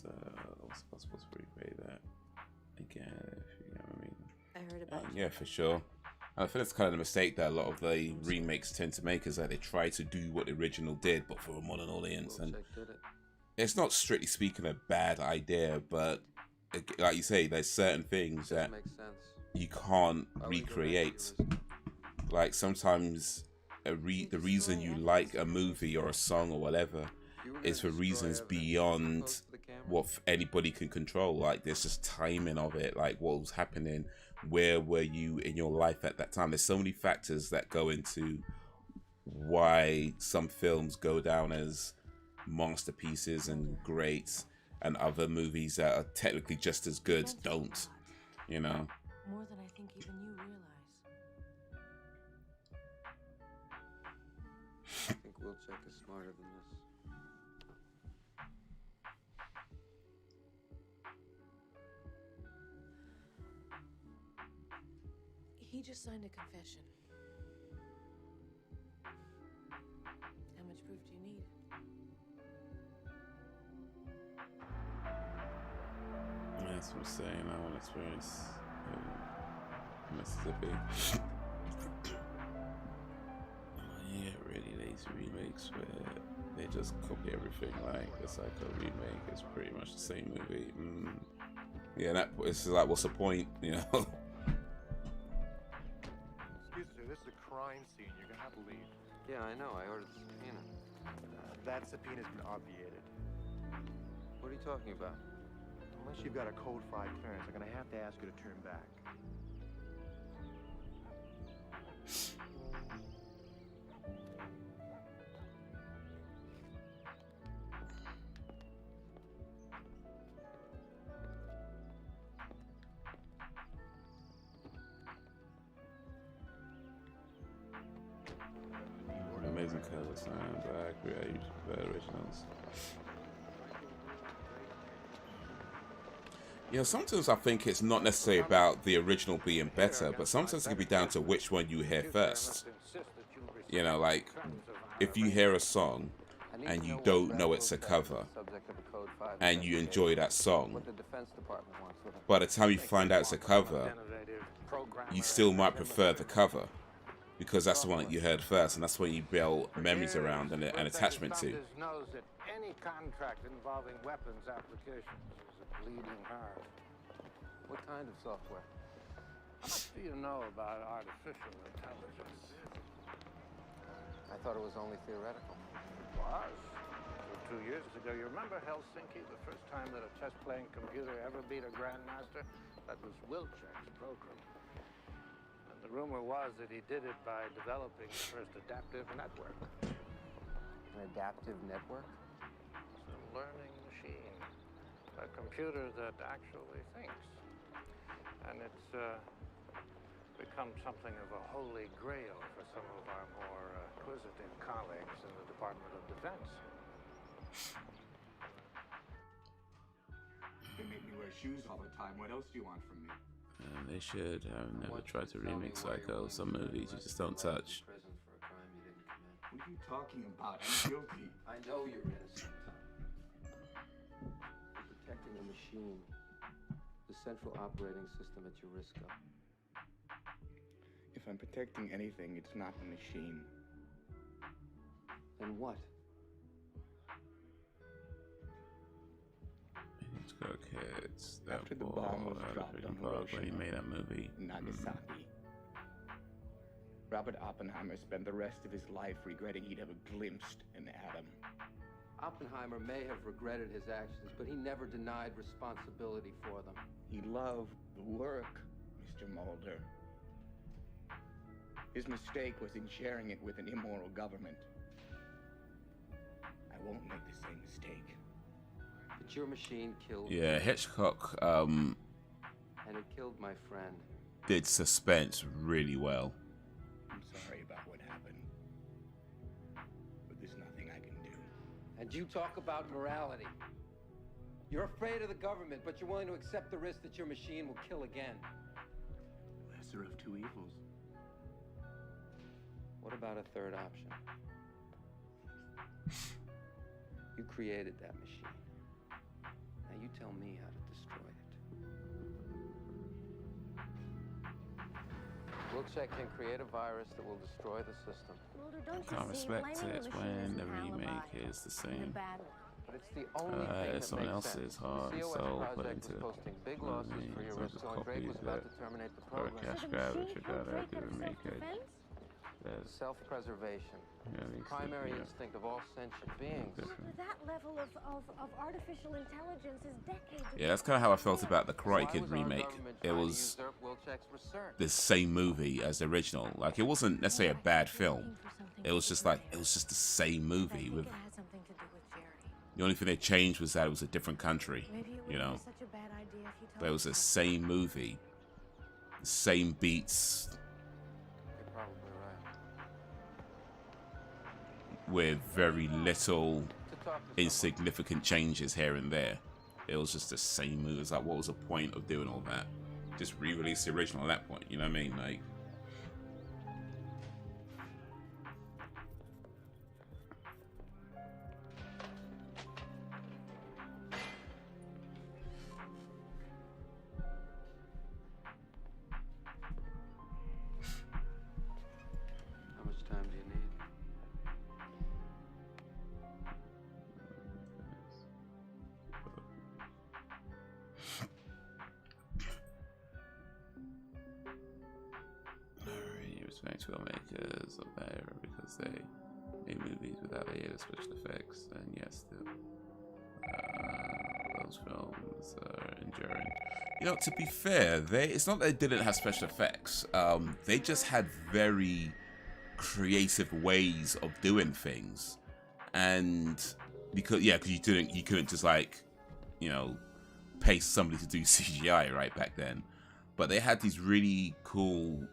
also possible to recreate that again, if you know what I mean. I heard about Yeah, for sure. And I think that's kind of the mistake that a lot of the remakes tend to make, is that they try to do what the original did, but for a modern audience. And it's not strictly speaking a bad idea, but like you say, there's certain things that you can't recreate. Like sometimes the reason you like a movie or a song or whatever is for reasons beyond what anybody can control. Like there's just timing of it, like what was happening, where were you in your life at that time. There's so many factors that go into why some films go down as masterpieces and great, and other movies that are technically just as good don't. You know. More than I think even you realize. I think Wilczek is smarter than this. He just signed a confession. How much proof do you need? That's what I'm saying. I want to experience Mississippi. Yeah, really lazy remakes where they just copy everything. Like it's like a remake. It's pretty much the same movie. Yeah, that it's like, what's the point? You know. Excuse me, this is a crime scene. You're gonna have to leave. Yeah, I know. I ordered the subpoena. That subpoena's been obviated. What are you talking about? Unless you've got a code 5 clearance, I'm gonna have to ask you to turn back. Amazing color, sound, black, originals. You know, sometimes I think it's not necessarily about the original being better, but sometimes it can be down to which one you hear first. You know, like, if you hear a song and you don't know it's a cover, and you enjoy that song, by the time you find out it's a cover, you still might prefer the cover, because that's the one that you heard first, and that's what you build memories around and attachment to. Knows that any contract involving weapons applications is a bleeding heart. What kind of software? How much do you know about artificial intelligence? I thought it was only theoretical. It was. So 2 years ago, you remember Helsinki, the first time that a chess-playing computer ever beat a grandmaster? That was Wilczek's program. The rumor was that he did it by developing the first adaptive network. An adaptive network? It's a learning machine. A computer that actually thinks. And it's become something of a holy grail for some of our more inquisitive colleagues in the Department of Defense. They make me wear shoes all the time. What else do you want from me? They should. I've never tried to remake Psycho. Some movies you just don't touch. What are you talking about? I'm guilty. I know you're innocent. You're protecting a machine. The central operating system at your Risco. If I'm protecting anything, it's not the machine. Then what? Kids. After the bomb was dropped on when he made that movie. Nagasaki. Robert Oppenheimer spent the rest of his life regretting he'd ever glimpsed an atom. Oppenheimer may have regretted his actions, but he never denied responsibility for them. He loved the work, Mr. Mulder. His mistake was in sharing it with an immoral government. I won't make the same mistake. But your machine killed. Yeah, Hitchcock and it killed my friend. Did suspense really well. I'm sorry about what happened, but there's nothing I can do. And you talk about morality. You're afraid of the government, but you're willing to accept the risk that your machine will kill again. Lesser of two evils. What about a third option? You created that machine. Now you tell me how to destroy it. Wilczek can create a virus that will destroy the system. I can't respect it when the remake is the same. But it's the only thing that someone makes sense. else's heart and The COS soul put project into was posting big what I losses mean, for your so risk, just and Drake was copies about that to terminate the or a program. cash grab that you gotta do to make it. Self-preservation. Yeah, The primary instinct of all sentient beings. That level of artificial intelligence is decades. Yeah, that's kind of how I felt about the Karate Kid remake. It was the same movie as the original. Like, it wasn't necessarily a bad film. It was just like, it was just the same movie with. It had something to do with Jerry. The only thing they changed was that it was a different country, you know. Such a bad idea if you told But it was the same movie, same beats, You're probably right. with very little insignificant changes here and there. It was just the same movie. It's like, what was the point of doing all that? Just re-release the original at that point, you know what I mean? Like, How much time do you need? Respect filmmakers are better because they made movies without any of the special effects, and yes, those films are enduring. You know, to be fair, it's not that they didn't have special effects. They just had very creative ways of doing things, and because you couldn't just like, you know, pay somebody to do CGI right back then, but they had these really cool,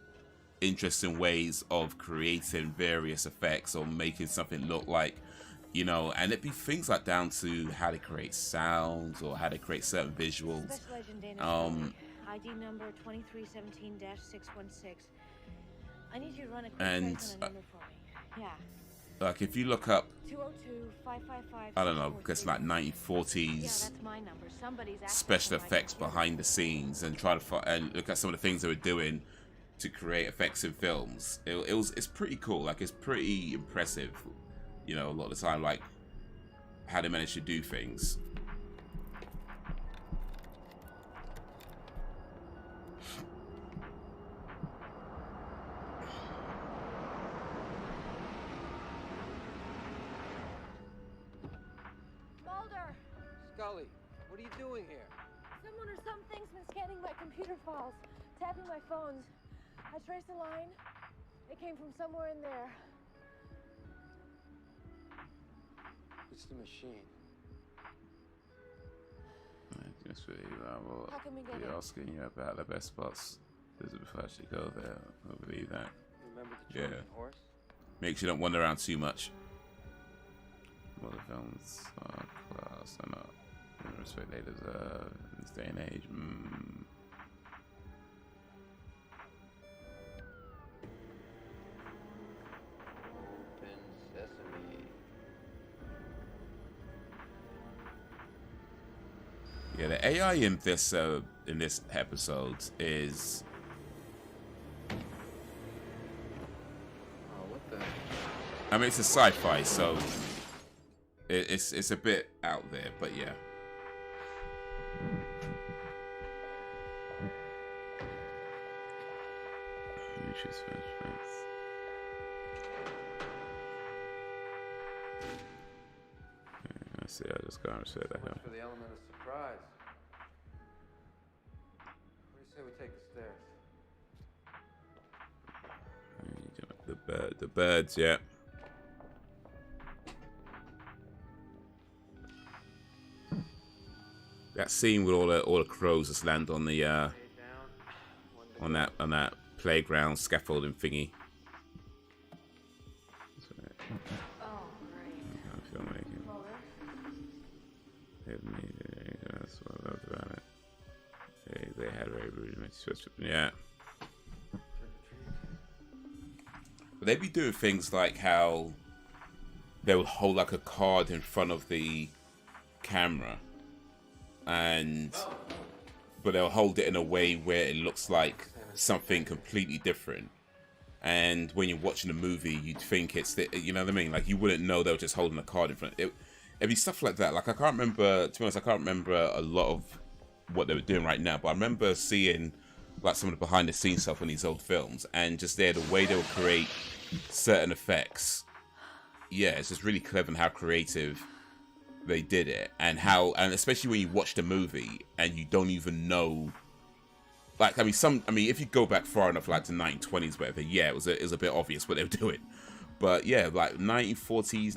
interesting ways of creating various effects or making something look like, you know, and it'd be things like down to how they create sounds or how they create certain visuals. ID number 2317-616. I need you to run a quick and trace on a number for me. Yeah. Like if you look up, 202-555. I don't know, because like 1940s that's my number. Somebody's special effects behind the scenes, and try to and look at some of the things they were doing to create effects in films. It's pretty cool. Like, it's pretty impressive, you know, a lot of the time, like how they managed to do things. Mulder! Scully, what are you doing here? Someone or something's been scanning my computer files, tapping my phones. I traced a line. It came from somewhere in there. It's the machine. Just really, well, How can we get be in? asking you about the best spots before I actually go there. I believe that. Remember the Trojan horse? Makes you don't wander around too much. Well, the films are class and not in the respect they deserve in this day and age. Open sesame. Yeah, the AI in this episode is. Oh, what the? I mean, it's a sci-fi, so it's a bit out there, but yeah. I see. I just gotta say that. For the element of surprise. What do you say we take the stairs? The birds, yeah. That scene with all the crows just land on the on that playground scaffolding thingy. Oh, great. Filmmaking. That's what I loved about it. They had very rudimentary, yeah. But they'd be doing things like how they would hold like a card in front of the camera, but they'll hold it in a way where it looks like something completely different. And when you're watching a movie, you'd think it's you know what I mean? Like, you wouldn't know they were just holding a card in front. It'd be stuff like that. Like, I can't remember, to be honest, I can't remember a lot of what they were doing right now, but I remember seeing like some of the behind the scenes stuff in these old films, and just the way they would create certain effects. Yeah, it's just really clever and how creative they did it, and especially when you watch the movie and you don't even know. Like, if you go back far enough, like the 1920s, whatever, yeah, it was a bit obvious what they were doing. But yeah, like 1940s,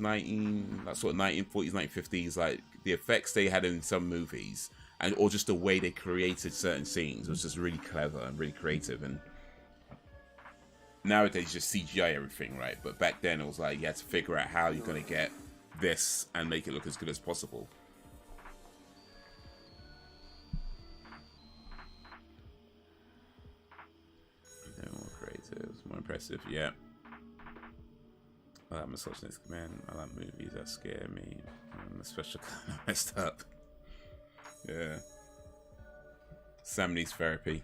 that sort of 1940s, 1950s, like the effects they had in some movies, and or just the way they created certain scenes was just really clever and really creative. And nowadays, just CGI everything, right? But back then, it was like you had to figure out how you're gonna get this and make it look as good as possible. More creative, more impressive, yeah. I like misogynist man. I like movies that scare me. The special kind of messed up. Yeah. Sam needs therapy.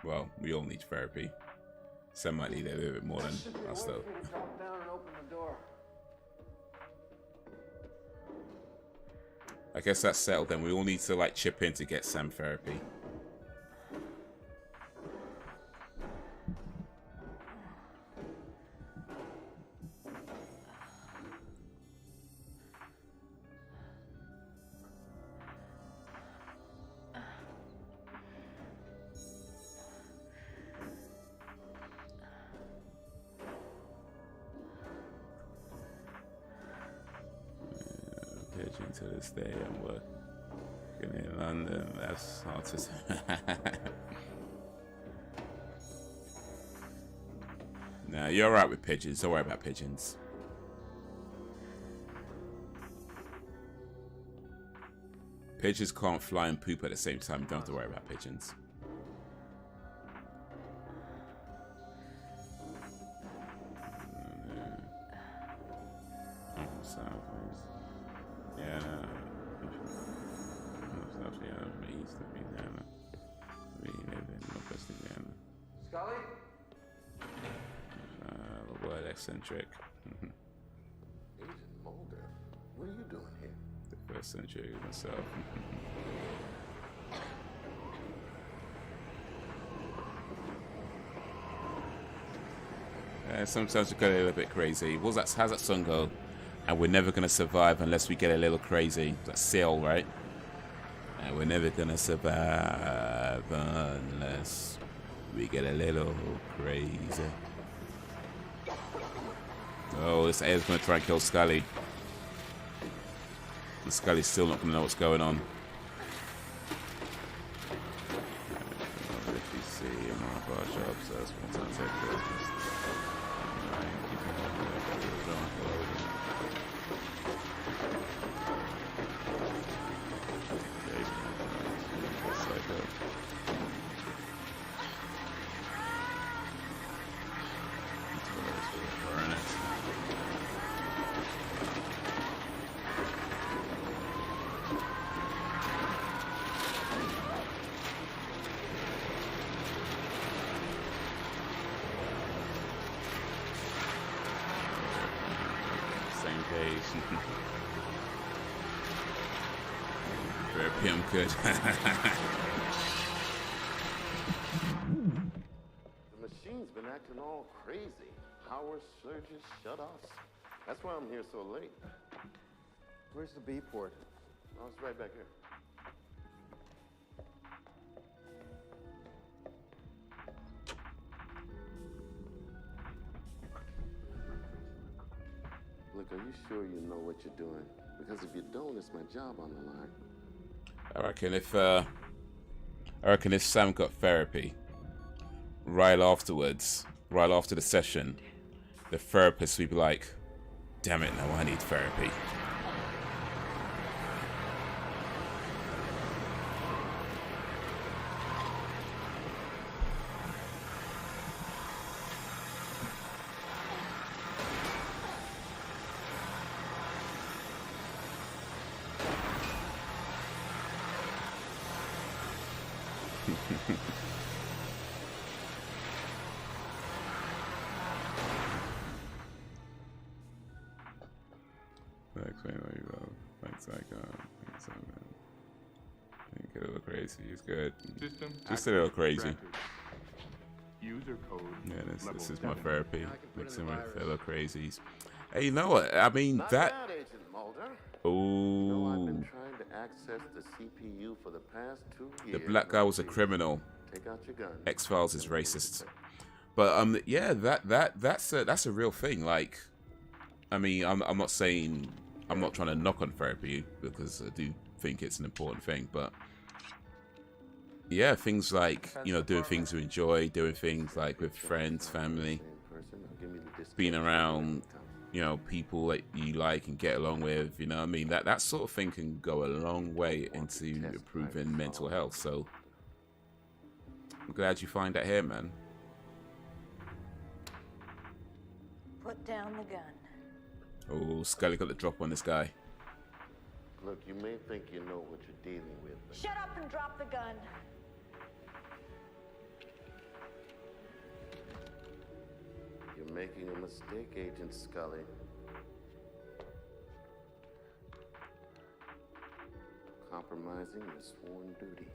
Well, we all need therapy. Sam might need it a little bit more than us, though. I guess that's settled then. We all need to like chip in to get Sam therapy. To this day, I'm working in London. That's hard to say. Nah, you're alright with pigeons. Don't worry about pigeons. Pigeons can't fly and poop at the same time. You don't have to worry about pigeons. Eccentric. Agent Mulder, what are you doing here? The first century myself. Sometimes we get a little bit crazy. How's that song go? And we're never gonna survive unless we get a little crazy. That's Seal, right? And we're never gonna survive unless we get a little crazy. Oh, this Air's going to try and kill Scully. And Scully's still not going to know what's going on. If you see in one of our jobs, that's one time take PM could. The machine's been acting all crazy. Power surges, shut-offs. That's why I'm here so late. Where's the B port? Oh, it's right back here. Look, are you sure you know what you're doing? Because if you don't, it's my job on the line. I reckon if Sam got therapy, right after the session, the therapist would be like, "Damn it, now I need therapy." He's good. Just a little crazy. User code. Yeah, this is my therapy. Mixing with fellow crazies. Hey, you know what? I mean that. Oh. I've been trying to access the CPU for the past 2 years. The black guy was a criminal. Take out your gun. X-Files is racist. But yeah, that's a real thing. Like I mean, I'm not saying, I'm not trying to knock on therapy, because I do think it's an important thing, but yeah, things like, you know, doing things you enjoy, doing things like with friends, family, being around, you know, people that you like and get along with, you know what I mean? That sort of thing can go a long way into improving mental health. So I'm glad you find that here, man. Put down the gun. Oh, Scully got the drop on this guy. Look, you may think you know what you're dealing with, but Shut up and drop the gun. you're making a mistake, Agent Scully. Compromising your sworn duty.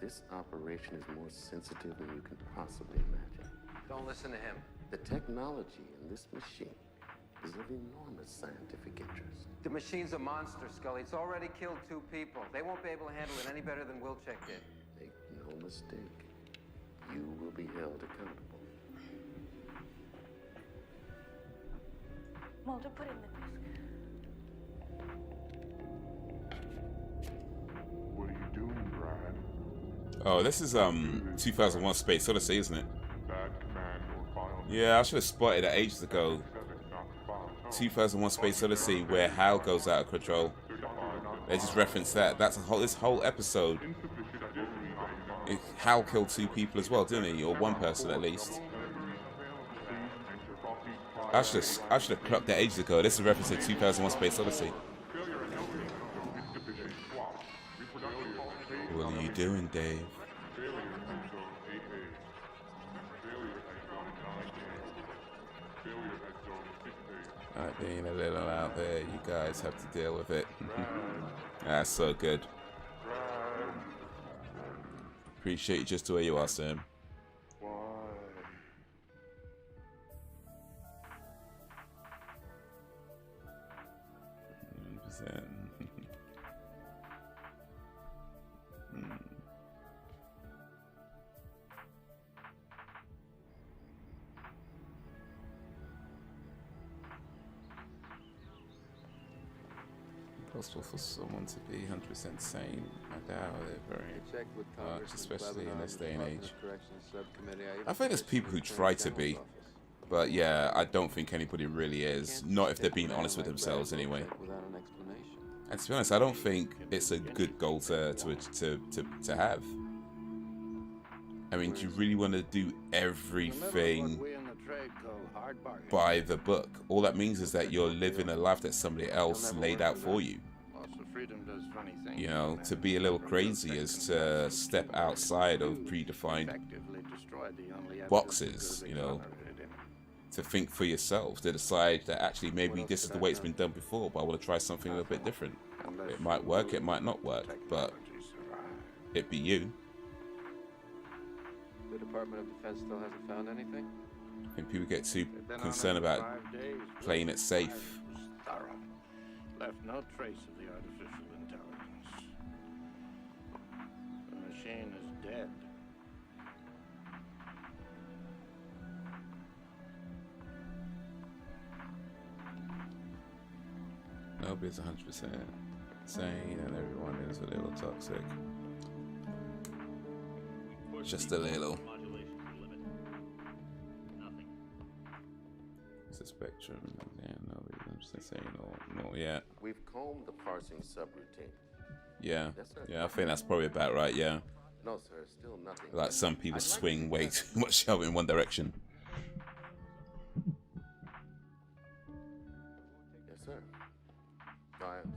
This operation is more sensitive than you can possibly imagine. Don't listen to him. The technology in this machine is of enormous scientific interest. The machine's a monster, Scully. It's already killed 2 people. They won't be able to handle it any better than Wilczek did. Make no mistake. You will be held accountable. Mulder, put in the disc. What are you doing, Brad? Oh, this is 2001 Space Odyssey, isn't it? That command or file. Yeah, I should have spotted it ages ago. 2001 Space Odyssey, where Hal goes out of control. They just referenced that. That's this whole episode. Hal killed 2 people as well, didn't he? Or 1 person at least. I should have clocked that ages ago. This is a reference to 2001 Space Odyssey. What are you doing, Dave? Alright, being a little out there, you guys have to deal with it. That's so good. Appreciate you just the way you are, Sam. Possible for someone to be 100% sane. I doubt it very much, especially in this day and age. I think there's people who try to be, but yeah, I don't think anybody really is. Not if they're being honest with themselves, anyway. And to be honest, I don't think it's a good goal to have. I mean, do you really want to do everything by the book? All that means is that you're living a life that somebody else laid out for you. You know, to be a little crazy is to step outside of predefined boxes, you know, to think for yourself, to decide that actually maybe this is the way it's been done before, but I want to try something a little bit different. It might work, it might not work, but it be you. The Department of Defense still hasn't found anything? I think people get too concerned about playing it safe. Left no trace of the artificial intelligence. The machine is dead. Nobody's 100% sane, and everyone is a little toxic. Just a little. It's a spectrum. Yeah, nobody's 100% sane or yeah. We've combed the parsing subroutine. Yeah, yeah, I think that's probably about right. Yeah. No, sir, still nothing. Like some people swing way too much out in one direction. Yes, sir. No, I understand.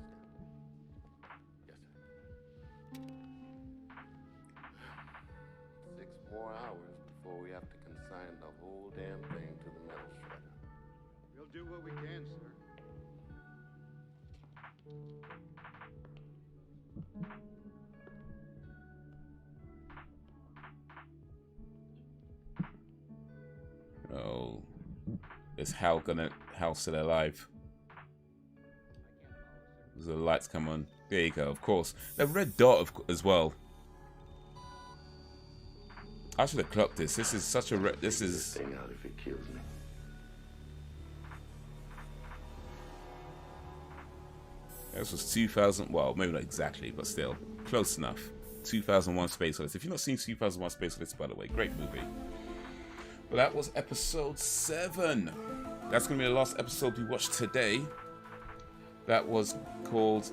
Yes, sir. 6 more hours before we have to consign the whole damn thing to the metal shredder. We'll do what we can, sir. Oh, is Hal still alive? Does the lights come on? There you go. Of course, the red dot as well. I should have clocked this. This is such a this is. Thing out if it kills me. This was 2000. Well, maybe not exactly, but still close enough. 2001: Space Odyssey. If you've not seen 2001: Space Odyssey, by the way, great movie. But that was episode 7. That's gonna be the last episode we watched today. That was called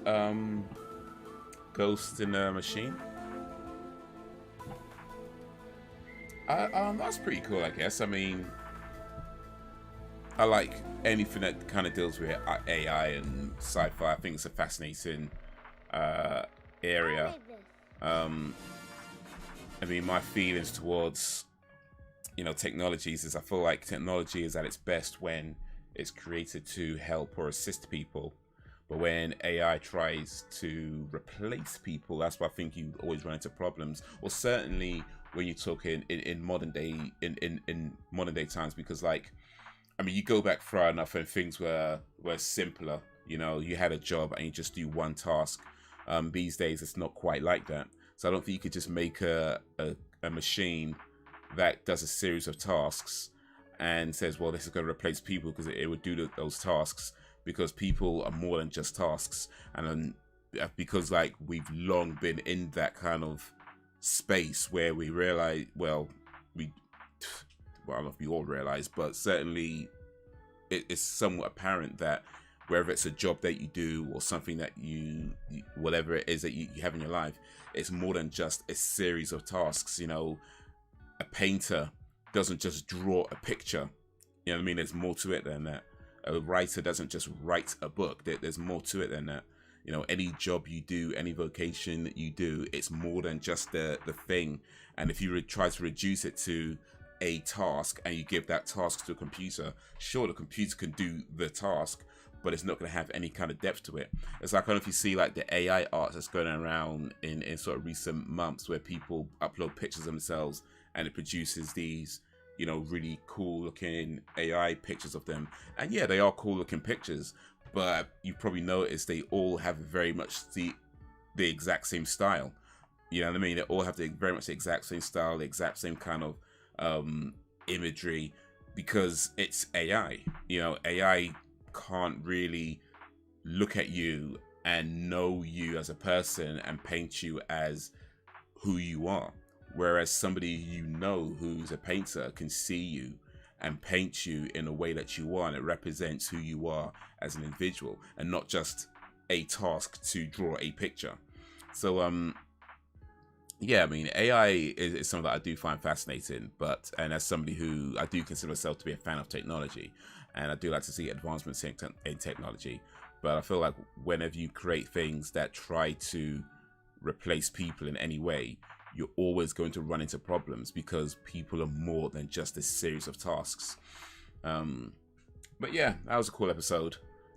Ghost in a Machine. That's pretty cool, I guess. I mean, I like anything that kind of deals with AI and sci-fi. I think it's a fascinating area. I mean, my feelings towards, you know, technologies is I feel like technology is at its best when it's created to help or assist people. But when AI tries to replace people, that's why I think you always run into problems. Or certainly when you talk in modern day in modern day times, because like, I mean, you go back far enough and things were simpler. You know, you had a job and you just do one task. These days, it's not quite like that. So I don't think you could just make a machine that does a series of tasks and says, well, this is going to replace people, because it would do those tasks, because people are more than just tasks. And because like we've long been in that kind of space where we realize, well, I don't know if we all realize, but certainly it's somewhat apparent that whether it's a job that you do or something that you whatever it is that you have in your life, it's more than just a series of tasks. You know, a painter doesn't just draw a picture. You know what I mean? There's more to it than that. A writer doesn't just write a book. There's more to it than that. You know, any job you do, any vocation that you do, it's more than just the thing. And if you try to reduce it to a task and you give that task to a computer, sure, the computer can do the task, but it's not going to have any kind of depth to it. It's like, I don't know if you see like the AI art that's going around in sort of recent months, where people upload pictures of themselves and it produces these, you know, really cool looking AI pictures of them. And yeah, they are cool looking pictures, but you probably noticed they all have very much the exact same style. You know what I mean? They all have very much the exact same style, the exact same kind of imagery, because it's AI. You know, AI can't really look at you and know you as a person and paint you as who you are. Whereas somebody you know who's a painter can see you and paint you in a way that you are, and it represents who you are as an individual and not just a task to draw a picture. So yeah, I mean, AI is something that I do find fascinating, and as somebody who, I do consider myself to be a fan of technology, and I do like to see advancements in technology, but I feel like whenever you create things that try to replace people in any way, you're always going to run into problems, because people are more than just a series of tasks. But yeah, that was a cool episode.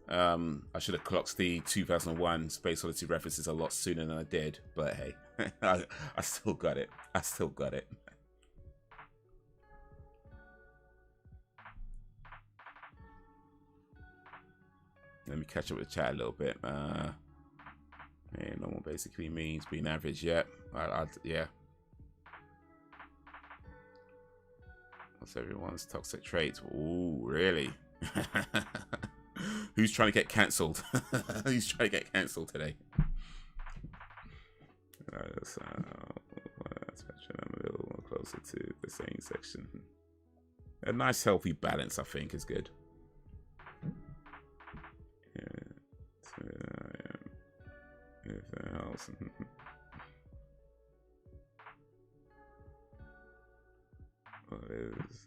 I should have clocked the 2001 Space Odyssey references a lot sooner than I did, but hey, I still got it. I still got it. Let me catch up with the chat a little bit. Yeah, normal basically means being average. Yeah, yeah. What's everyone's toxic traits? Ooh, really? Who's trying to get cancelled? Who's trying to get cancelled today? Let's I'm a little more closer to the same section. A nice healthy balance, I think, is good. Yeah. Anything else? What is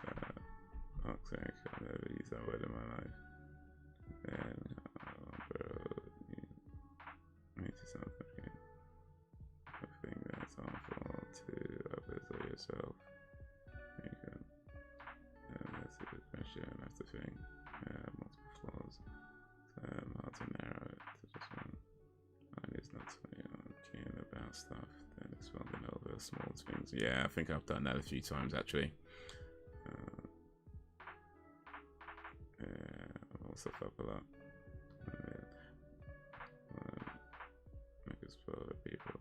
toxic? I've never used that word in my life. And need to sound okay. I think that's harmful to others or yourself. You can. That's a good question. That's the thing. Multiple flaws. Hard to narrow it to just one. It's not so keen about stuff. Then expanding over small things. Yeah, I think I've done that a few times actually. Yeah, I've also fucked a lot. Make us for other people.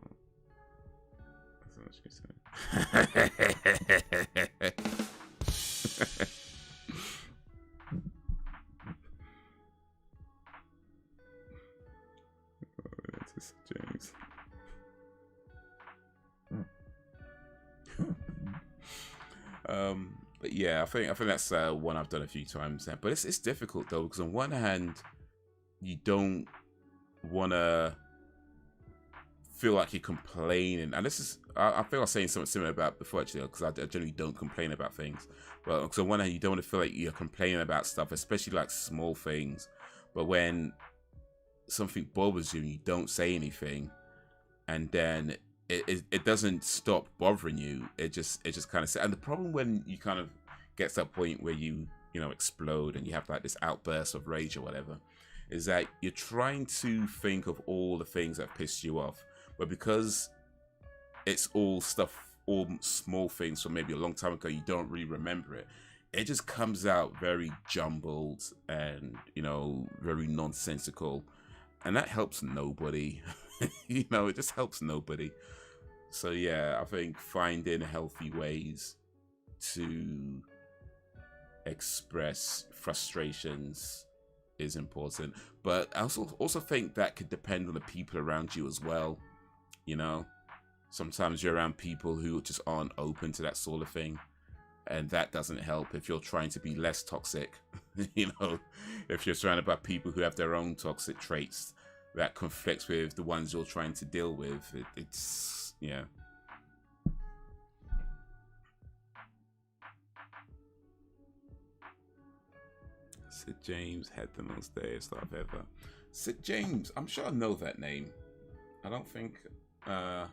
That's what she said. James. But yeah, I think that's one I've done a few times. But it's difficult though, because on one hand, you don't want to feel like you're complaining, and this is I feel I was saying something similar about before actually, because I generally don't complain about things. But because on one hand, you don't want to feel like you're complaining about stuff, especially like small things. But when something bothers you and you don't say anything, and then it doesn't stop bothering you. It just kind of, and the problem when you kind of get to that point where you explode and you have like this outburst of rage or whatever, is that you're trying to think of all the things that pissed you off, but because it's all small things from maybe a long time ago, you don't really remember it. It just comes out very jumbled and very nonsensical, and that helps nobody. It just helps nobody. So yeah, I think finding healthy ways to express frustrations is important, but I also think that could depend on the people around you as well. Sometimes you're around people who just aren't open to that sort of thing, and that doesn't help if you're trying to be less toxic. If you're surrounded by people who have their own toxic traits that conflicts with the ones you're trying to deal with, it's yeah. Sid James had the most day stuff ever. Sid James, I'm sure I know that name. I don't think I'm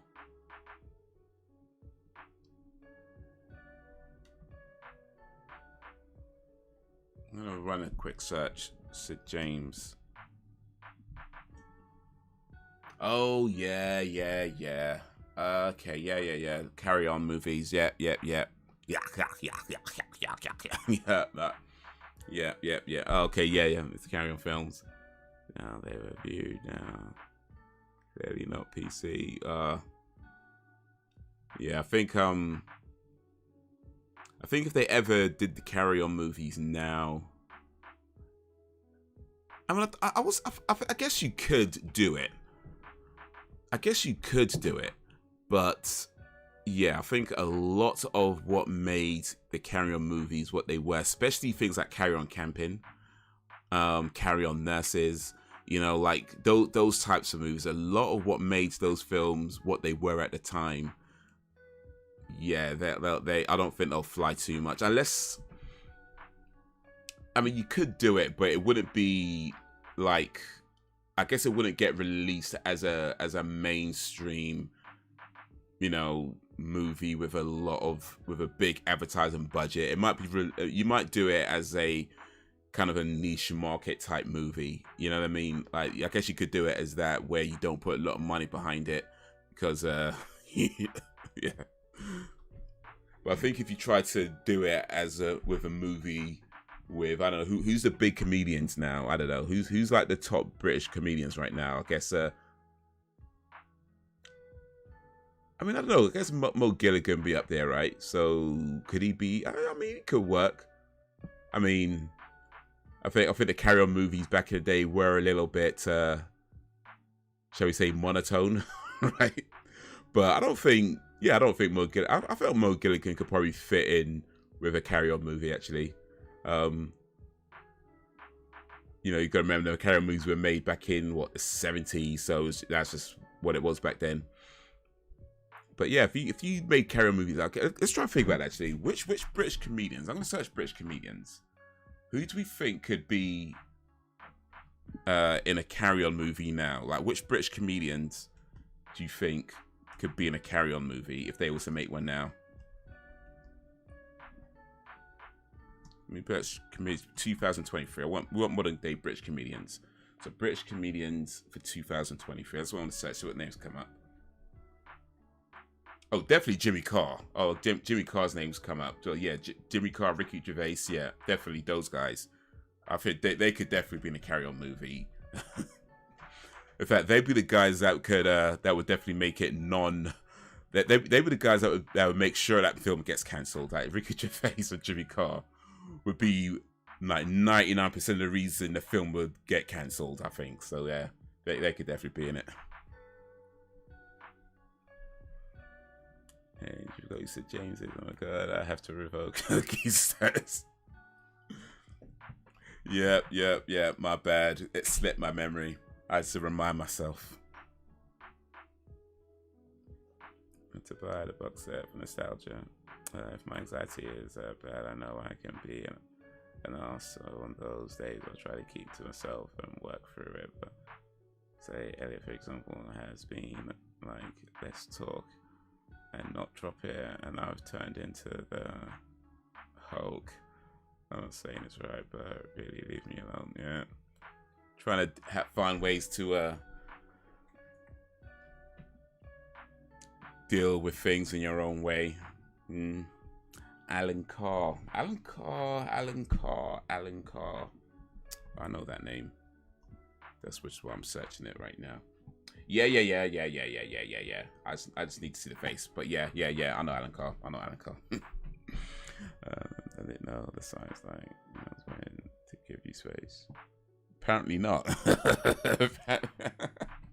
gonna run a quick search. Sid James. Oh yeah. Okay, yeah. Carry On movies. Yeah. Yeah. Okay, yeah. It's Carry On films. Now they're reviewed. Now clearly not PC. Yeah, I think if they ever did the Carry On movies now, I mean, I guess you could do it. But yeah, I think a lot of what made the Carry On movies what they were, especially things like Carry On Camping, Carry On Nurses, like those types of movies, a lot of what made those films what they were at the time, yeah, they I don't think they'll fly too much, unless, I mean, you could do it, but it wouldn't be like, I guess it wouldn't get released as a mainstream, movie with a big advertising budget. It might be you might do it as a kind of a niche market type movie. You know what I mean? Like, I guess you could do it as that, where you don't put a lot of money behind it, because yeah. But I think if you try to do it as with a movie with, I don't know, who's the big comedians now? I don't know who's like the top British comedians right now. I guess I mean, I don't know. I guess Mo Gilligan be up there, right? So could he be? I mean, it could work. I mean, I think the Carry On movies back in the day were a little bit, shall we say, monotone, right? But I don't think Mo Gilligan. I felt Mo Gilligan could probably fit in with a Carry On movie, actually. You gotta remember the Carry On movies were made back in the 70s, so that's just what it was back then. But yeah, if you made Carry On movies, okay, let's try and think about it, actually. Which British comedians? I'm gonna search British comedians. Who do we think could be in a Carry On movie now? Like, which British comedians do you think could be in a Carry On movie if they was to make one now? Let me put comedians 2023. We want modern day British comedians. So British comedians for 2023. That's what I want to search, see what names come up. Oh, definitely Jimmy Carr. Oh, Jimmy Carr's names come up. So yeah, Jimmy Carr, Ricky Gervais. Yeah, definitely those guys. I think they could definitely be in a Carry On movie. In fact, they'd be the guys that could that would definitely make it They'd be the guys that would make sure that film gets cancelled. Like Ricky Gervais or Jimmy Carr would be like 99% of the reason the film would get cancelled, I think. So yeah, they could definitely be in it. And you go, you said James is, oh my god, I have to revoke cookie status. Yep, my bad. It slipped my memory. I had to remind myself. To buy the box set for nostalgia. If my anxiety is bad, I know I can be. And also on those days, I'll try to keep to myself and work through it. But say Elliot, for example, has been like, let's talk and not drop it. And I've turned into the Hulk. I'm not saying it's right, but really leave me alone. Yeah. Trying to find ways to deal with things in your own way. Alan Carr. I know that name. That's which one I'm searching it right now. Yeah. I just need to see the face. But yeah. I know Alan Carr. I didn't know the signs like, you know, when to give you space. Apparently not.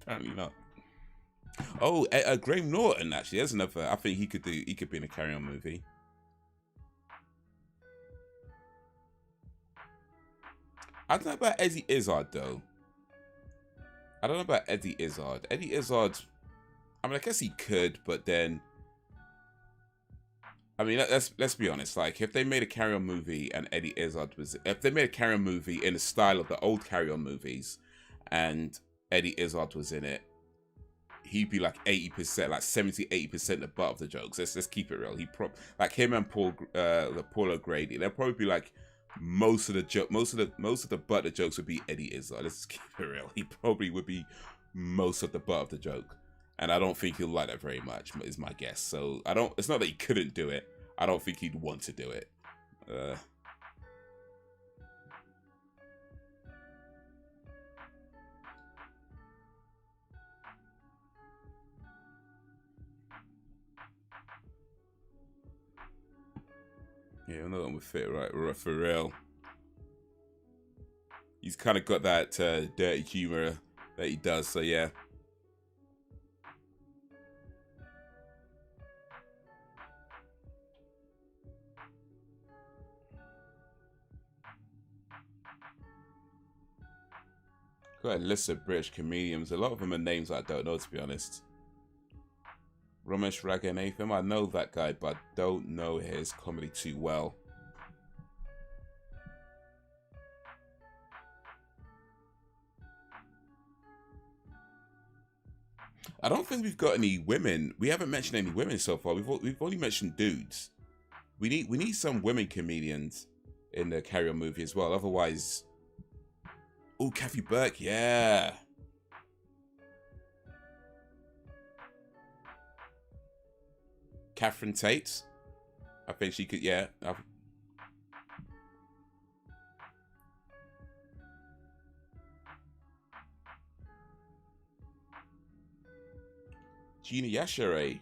Apparently not. Oh, Graham Norton, actually. There's another. I think he could be in a Carry On movie. I don't know about Eddie Izzard, though. I don't know about Eddie Izzard. Eddie Izzard, I mean, I guess he could, but then, I mean, let's be honest. Like, if they made a Carry On movie and Eddie Izzard was, if they made a Carry On movie in the style of the old Carry On movies, and Eddie Izzard was in it, he'd be like 80%, like 70-80% the butt of the jokes. Let's keep it real. Like him and Paul O'Grady, they'll probably be like most of the butt of the jokes would be Eddie Izzard. Let's keep it real. He probably would be most of the butt of the joke, and I don't think he'll like that very much. Is my guess. So it's not that he couldn't do it. I don't think he'd want to do it. Yeah, no one would fit right for real. He's kind of got that dirty humor that he does, so yeah. Got a list of British comedians. A lot of them are names I don't know, to be honest. Ramesh Raghunathan, I know that guy, but I don't know his comedy too well. I don't think we've got any women. We haven't mentioned any women so far. We've only mentioned dudes. We need some women comedians in the Carry On movie as well. Otherwise, oh, Kathy Burke, yeah. Catherine Tate, I think she could, yeah. Gina Yashere.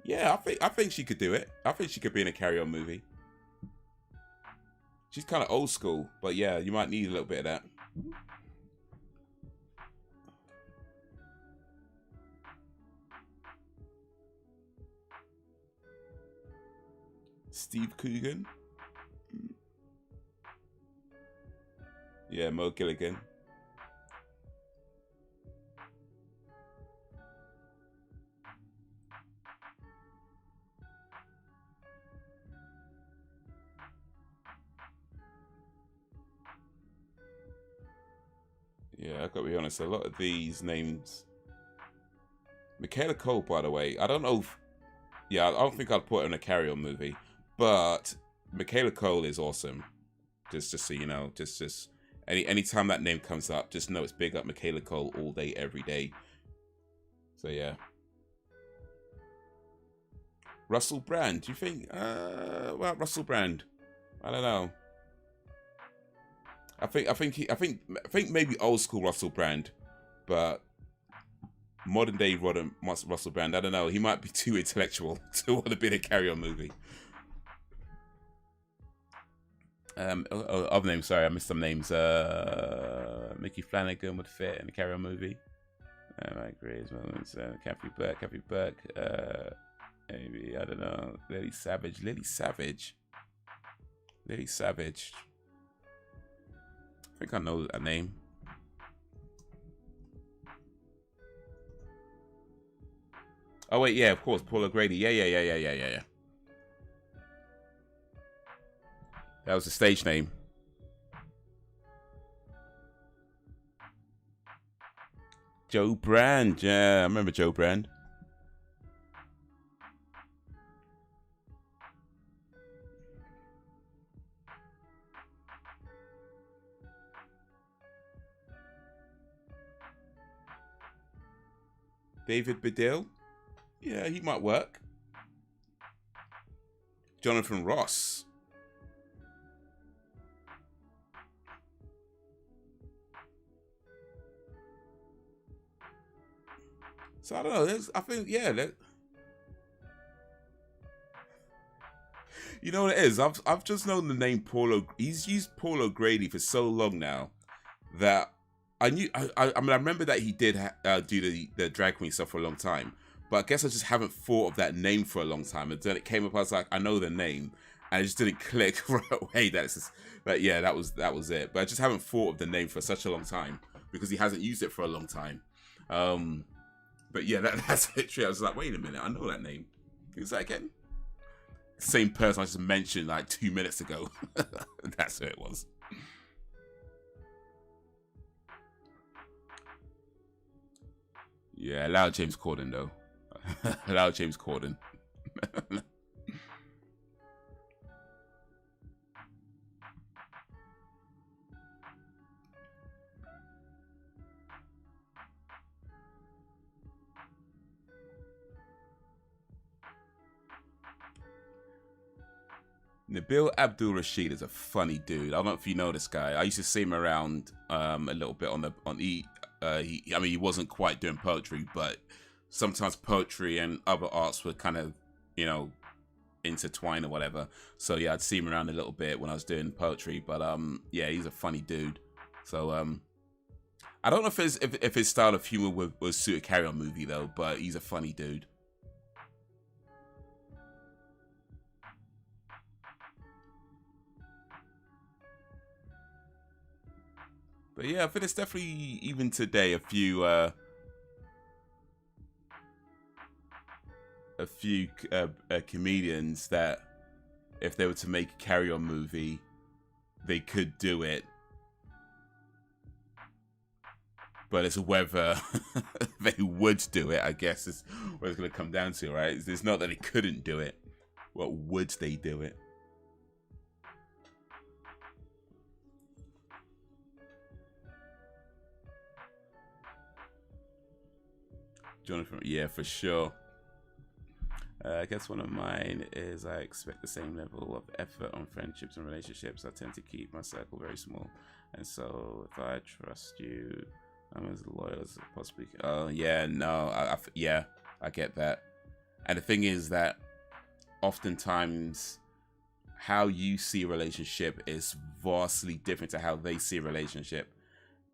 Yeah, I think she could do it. I think she could be in a Carry On movie. She's kind of old school, but yeah, you might need a little bit of that. Steve Coogan. Yeah, Mo Gilligan. Yeah, I've got to be honest, a lot of these names. Michaela Cole, by the way, I don't know if, yeah, I don't think I'd put her in a Carry On movie, but Michaela Cole is awesome. Just so you know, just anytime that name comes up, just know it's big up Michaela Cole all day, every day. So yeah. Russell Brand, do you think? Well, Russell Brand, I don't know. I think maybe old school Russell Brand, but modern day Russell Brand, I don't know. He might be too intellectual to want to be in a Carry On movie. Other names, sorry, I missed some names. Mickey Flanagan would fit in a Carry On movie. I agree as well. Kathy Burke. Maybe, I don't know. Lily Savage. I think I know a name. Oh wait, yeah, of course, Paul O'Grady. Yeah. That was the stage name. Joe Brand. Yeah, I remember Joe Brand. David Bedell? Yeah, he might work. Jonathan Ross. So I don't know. I think, yeah. You know what it is? I've just known the name He's used Paul O'Grady for so long now that I mean, I remember that he did do the drag queen stuff for a long time, but I guess I just haven't thought of that name for a long time. And then it came up, I was like, I know the name, and it just didn't click right away. Yeah, that was it. But I just haven't thought of the name for such a long time because he hasn't used it for a long time. But yeah, that's literally. I was like, wait a minute, I know that name. Who's that again? Same person I just mentioned like 2 minutes ago. That's who it was. Yeah, allow James Corden though. Allow James Corden. Nabil Abdul Rashid is a funny dude. I don't know if you know this guy. I used to see him around a little bit he wasn't quite doing poetry, but sometimes poetry and other arts were kind of, intertwined or whatever. So yeah, I'd see him around a little bit when I was doing poetry. But yeah, he's a funny dude. So I don't know if his style of humor would suit a Carry On movie though, but he's a funny dude. But yeah, I think it's definitely, even today, a few comedians that, if they were to make a Carry On movie, they could do it. But it's whether they would do it, I guess, is what it's going to come down to, right? It's not that they couldn't do it. What would they do it? Jonathan, yeah, for sure. I guess one of mine is I expect the same level of effort on friendships and relationships. I tend to keep my circle very small. And so if I trust you, I'm as loyal as I possibly can. Oh, yeah, no. I get that. And the thing is that oftentimes how you see a relationship is vastly different to how they see a relationship.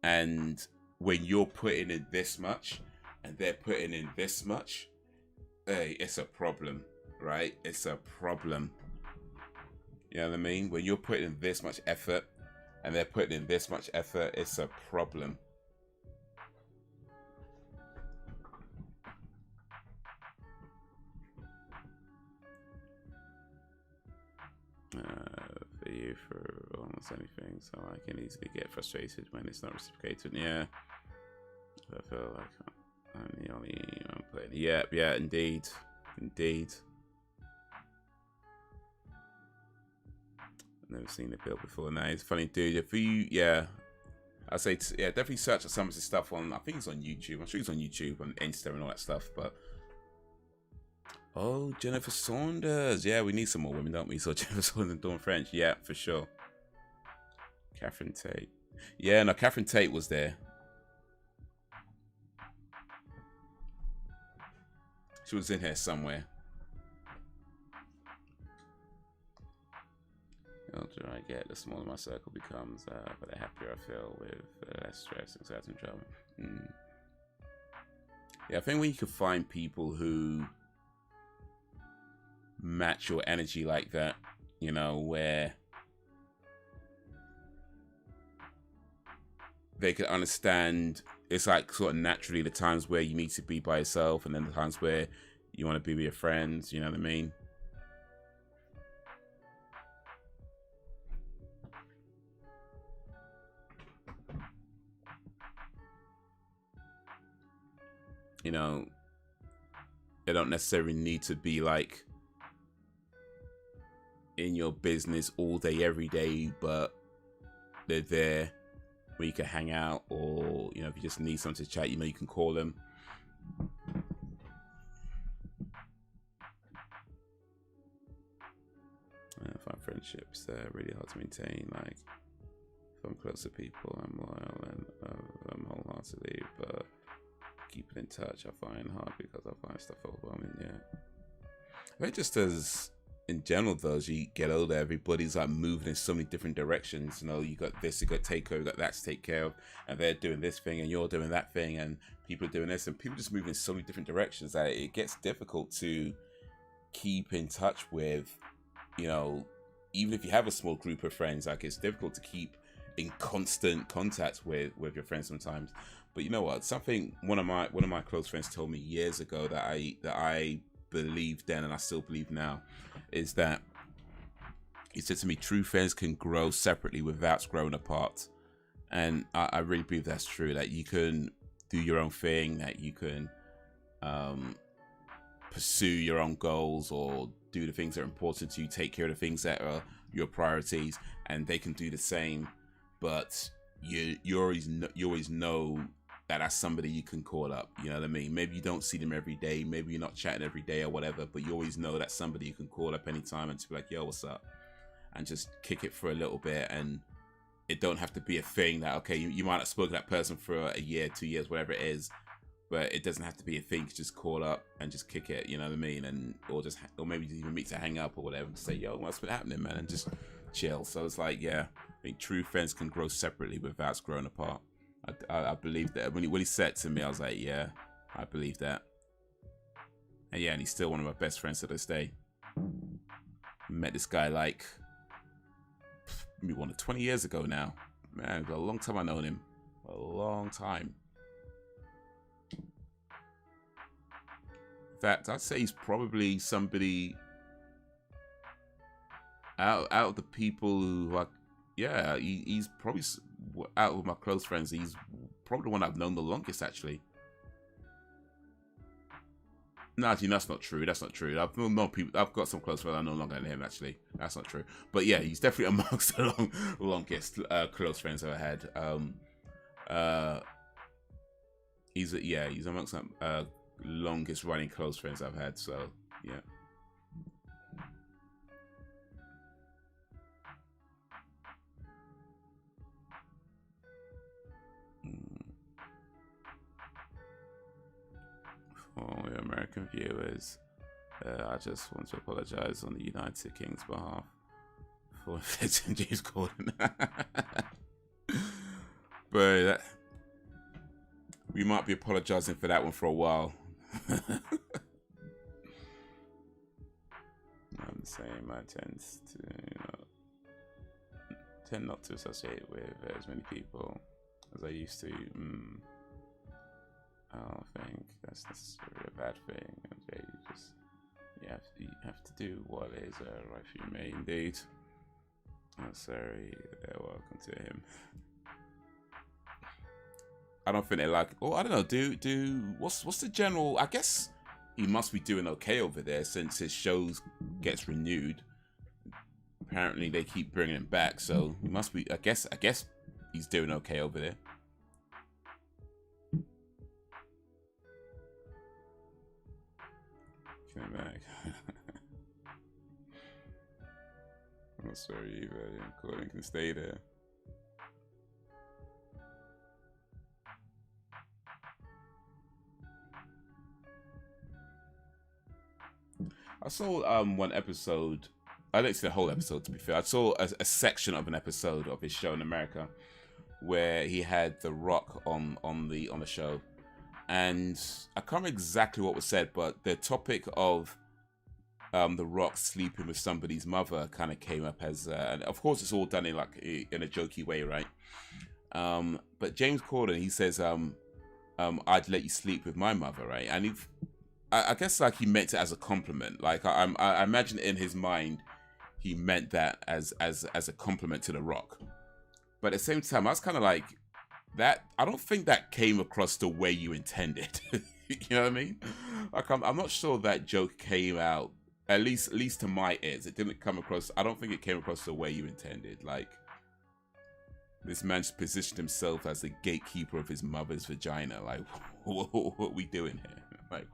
And when you're putting in this much, and they're putting in this much, hey, it's a problem, right? It's a problem. You know what I mean? When you're putting in this much effort and they're putting in this much effort, it's a problem. For you, for almost anything, so I can easily get frustrated when it's not reciprocated. Yeah, I feel like I'm the only one playing. Yeah, indeed. I've never seen the build before. Now he's a funny dude. If you, I'd say, definitely search some of his stuff on. I think it's on YouTube. I'm sure he's on YouTube and Insta and all that stuff. But oh, Jennifer Saunders. Yeah, we need some more women, don't we? So Jennifer Saunders and Dawn French. Yeah, for sure. Catherine Tate. Yeah, no, Catherine Tate was there. She was in here somewhere. The older I get, the smaller my circle becomes, but the happier I feel with less stress, anxiety, and drama. Yeah, I think when you can find people who match your energy like that, you know, where they can understand, it's like sort of naturally the times where you need to be by yourself and then the times where you want to be with your friends, you know what I mean? You know, they don't necessarily need to be like in your business all day, every day, but they're there where you can hang out, or, you know, if you just need someone to chat, you know, you can call them. I find friendships really hard to maintain. Like, if I'm close to people, I'm loyal and I'm wholeheartedly, but keeping in touch I find hard because I find stuff overwhelming. Yeah, I think just as in general though, as you get older, everybody's like moving in so many different directions. You know, you got this, you got takeover, you got that to take care of, and they're doing this thing and you're doing that thing, and people are doing this, and people just move in so many different directions that it gets difficult to keep in touch with, you know, even if you have a small group of friends, like it's difficult to keep in constant contact with your friends sometimes. But you know what? Something one of my close friends told me years ago that I believed then and I still believe now is that he said to me, true friends can grow separately without growing apart. And I really believe that's true. That you can do your own thing, that you can pursue your own goals or do the things that are important to you, take care of the things that are your priorities, and they can do the same. But you always know that that's somebody you can call up. You know what I mean? Maybe you don't see them every day, maybe you're not chatting every day or whatever, but you always know that's somebody you can call up anytime and to be like, yo, what's up? And just kick it for a little bit. And it don't have to be a thing that, okay, you might have spoken to that person for a year, 2 years, whatever it is, but it doesn't have to be a thing. Just call up and just kick it, you know what I mean? And or maybe just even meet to hang up or whatever, and say, yo, what's been happening, man? And just chill. So it's like, yeah, I think true friends can grow separately without growing apart. I believe that. When he said to me, I was like, yeah, I believe that. And yeah, and he's still one of my best friends to this day. Met this guy like maybe 20 years ago now. Man, a long time I known him. A long time. In fact, I'd say he's probably somebody out of the people who are, yeah, he's probably out of my close friends. He's probably the one I've known the longest, actually. No, actually, that's not true. That's not true. I've known people. I've got some close friends I know longer than him. Actually, that's not true. But yeah, he's definitely amongst the longest close friends I've had. He's amongst the longest running close friends I've had. So yeah. For the American viewers, I just want to apologize on the United King's behalf for offending James Corden. But we might be apologizing for that one for a while. I'm the same. I tend not to associate with as many people as I used to. I don't think that's necessarily a bad thing. Okay, you have to do what is right for you, mate. Indeed. Oh, sorry. Welcome to him. I don't think they like. Oh, I don't know. Do what's the general? I guess he must be doing okay over there since his shows gets renewed. Apparently, they keep bringing him back, so he must be. I guess he's doing okay over there. Came back. I'm sorry, but Corden can stay there. I saw one episode. I didn't see the whole episode, to be fair. I saw a section of an episode of his show in America where he had The Rock on the show, and I can't remember exactly what was said, but the topic of The Rock sleeping with somebody's mother kind of came up as, and of course it's all done in like in a jokey way, right? But James Corden, he says, I'd let you sleep with my mother, right? And I guess like he meant it as a compliment. Like I imagine in his mind, he meant that as a compliment to The Rock. But at the same time, I was kind of like, that, I don't think that came across the way you intended. You know what I mean? Like I'm not sure that joke came out, at least to my ears. It didn't come across, I don't think it came across the way you intended. Like, this man's positioned himself as the gatekeeper of his mother's vagina. Like, what are we doing here? Like,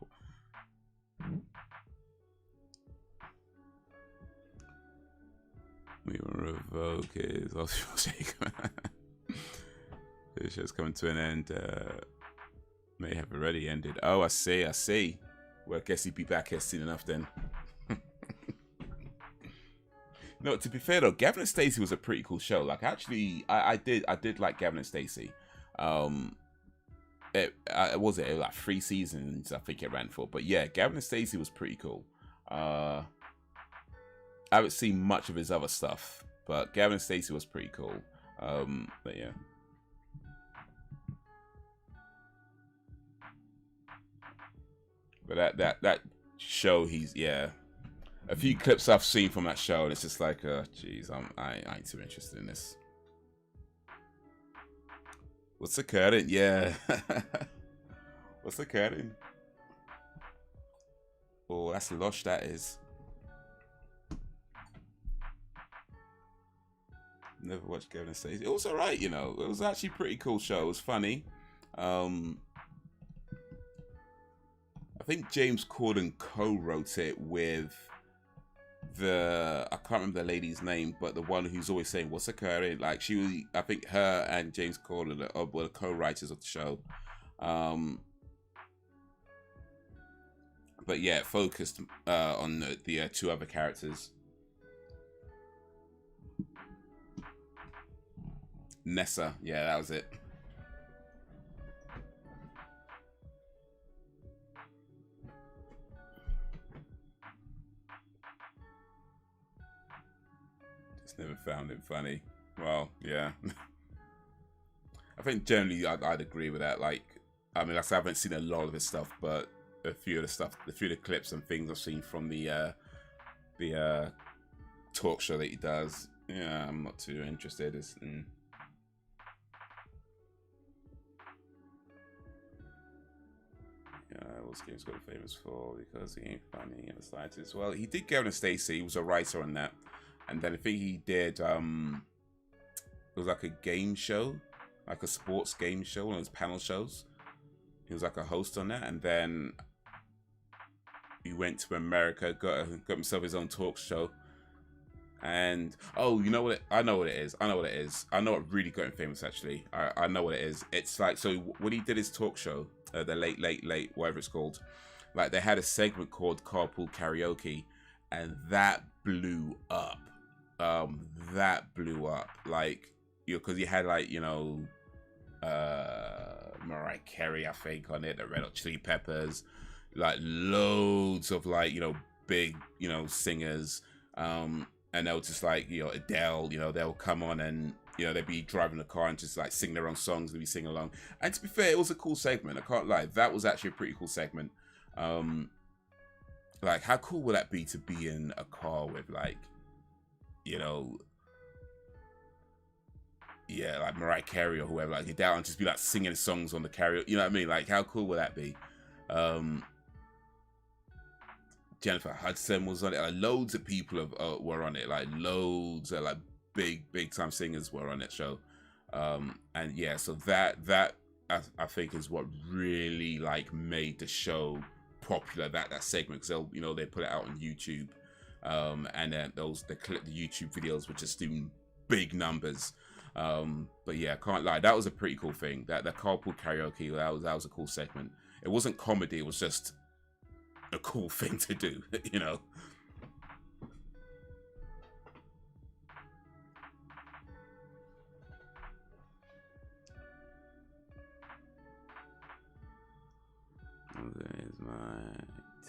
we will revoke his the show's coming to an end. May have already ended. Oh, I see. Well, I guess he'd be back here soon enough then. No, to be fair though, Gavin and Stacey was a pretty cool show. Like, actually, I did like Gavin and Stacey. It was like 3 seasons I think it ran for. But yeah, Gavin and Stacey was pretty cool. I haven't seen much of his other stuff, but Gavin and Stacey was pretty cool. But yeah. But that show, a few clips I've seen from that show, and it's just like, geez, I ain't too interested in this. What's occurring? Yeah. What's occurring? Oh, that's lush, that is. Never watched Gavin and Stacey. It was alright, you know. It was actually a pretty cool show. It was funny. I think James Corden co-wrote it with I can't remember the lady's name, but the one who's always saying what's occurring. Like, she was, I think her and James Corden were the co-writers of the show. But yeah, it focused on the 2 other characters. Nessa, yeah, that was it. Never found it funny. Well, yeah. I think generally I'd agree with that. Like, I mean, I haven't seen a lot of his stuff, but a few of the clips and things I've seen from the talk show that he does, yeah, I'm not too interested. What's James Corden famous for? Because he ain't funny in the slightest. Well, he did Gavin and Stacey. He was a writer on that. And then I think he did, it was like a game show, like a sports game show, one of those panel shows. He was like a host on that. And then he went to America, got himself his own talk show. And, oh, you know what? I know what it is. I know what really got him famous, actually. I know what it is. It's like, so when he did his talk show, the late, whatever it's called, like, they had a segment called Carpool Karaoke, and that blew up. Like, because you had, like, Mariah Carey, I think, on it, the Red Hot Chili Peppers, like loads of, like, big, singers, and they'll just, like, Adele, they'll come on and, they'd be driving a car and just, like, sing their own songs, they'd be singing along. And to be fair, it was a cool segment, I can't lie, that was actually a pretty cool segment. Like, how cool would that be to be in a car with, like, yeah, like Mariah Carey or whoever, like, get down and just be, like, singing songs on the karaoke, you know what I mean? Like, how cool would that be? Jennifer Hudson was on it. Like, loads of people were on it. Like, loads of, like, big time singers were on that show. And yeah, so that I think is what really, like, made the show popular. That segment, because they put it out on YouTube. And then the YouTube videos were just doing big numbers. But yeah, can't lie, that was a pretty cool thing. That the carpool karaoke, that was a cool segment. It wasn't comedy, it was just a cool thing to do,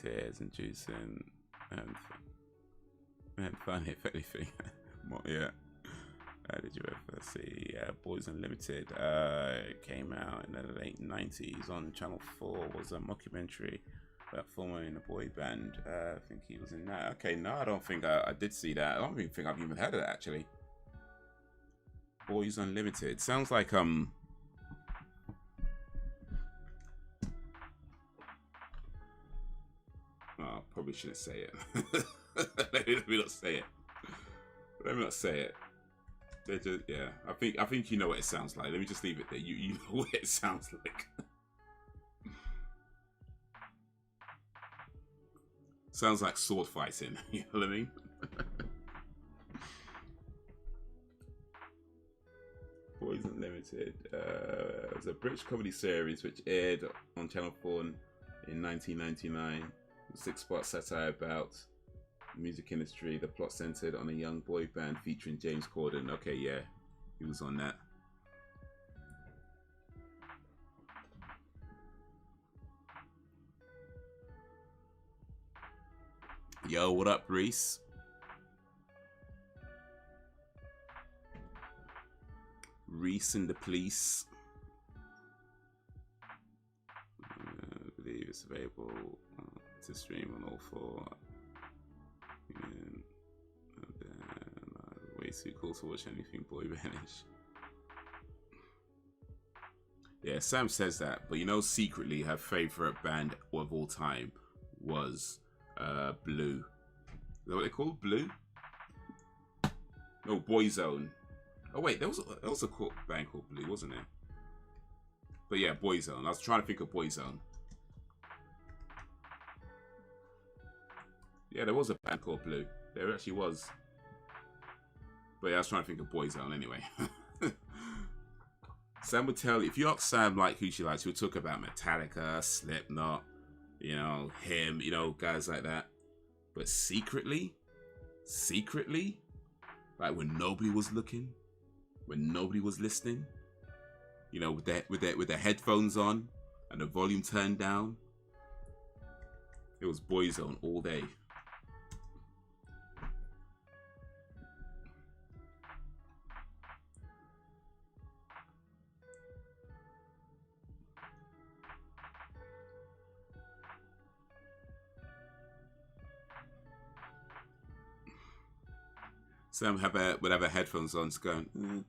tears and juicing and funny if anything. Yeah. Did you ever see Boys Unlimited? It came out in the late 90s on Channel 4. Was a mockumentary about forming a boy band. I think he was in that. Okay, no, I don't think I did see that. I don't even think I've even heard of that actually. Boys Unlimited sounds like Oh, probably shouldn't say it. Let me not say it. Let me not say it. They're just, yeah. I think you know what it sounds like. Let me just leave it there. You know what it sounds like. Sounds like sword fighting. You know what I mean? Boys Unlimited. It was a British comedy series which aired on Channel 4 in 1999. A 6-part satire about the music industry. The plot centered on a young boy band featuring James Corden. Okay, yeah, he was on that. Yo, what up, Reese? Reese and the Police. I believe it's available to stream on all 4. And way too cool to watch anything boy bandish. Yeah, Sam says that, but you know, secretly her favorite band of all time was Blue. Is that what they called? Blue? No, Boyzone. Oh wait, there was a band called Blue, wasn't there? But yeah, Boyzone. I was trying to think of Boyzone. Yeah, there was a band called Blue. There actually was. But yeah, I was trying to think of Boyzone anyway. Sam would tell you, if you ask Sam like who she likes, she'll talk about Metallica, Slipknot, you know, him, you know, guys like that. But secretly, like when nobody was looking, when nobody was listening, you know, with the headphones on and the volume turned down, it was Boyzone all day. Sam would have her headphones on, going,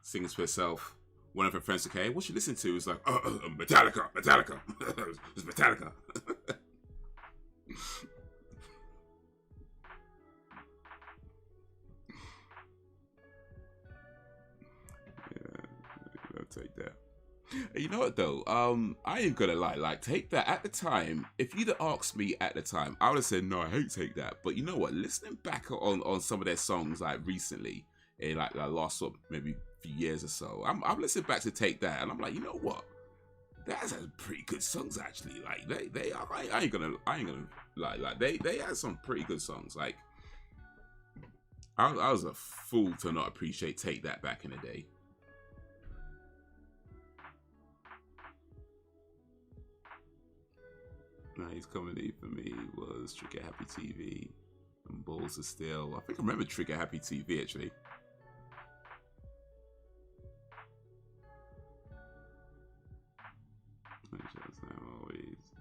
sings to herself. One of her friends, okay, what you listen to? Is like, Metallica. It's Metallica. Yeah, I'll take that. You know what though? I ain't gonna lie. Like, Take That at the time. If you'd have asked me at the time, I would have said no. I hate Take That. But you know what? Listening back on some of their songs, like recently, in like the last sort of maybe few years or so, I'm listening back to Take That, and I'm like, you know what? That's some pretty good songs actually. Like they are. I ain't gonna like they had some pretty good songs. Like I was a fool to not appreciate Take That back in the day. Nice comedy for me was Trigger Happy TV and Balls of Steel. I think I remember Trigger Happy TV actually. Always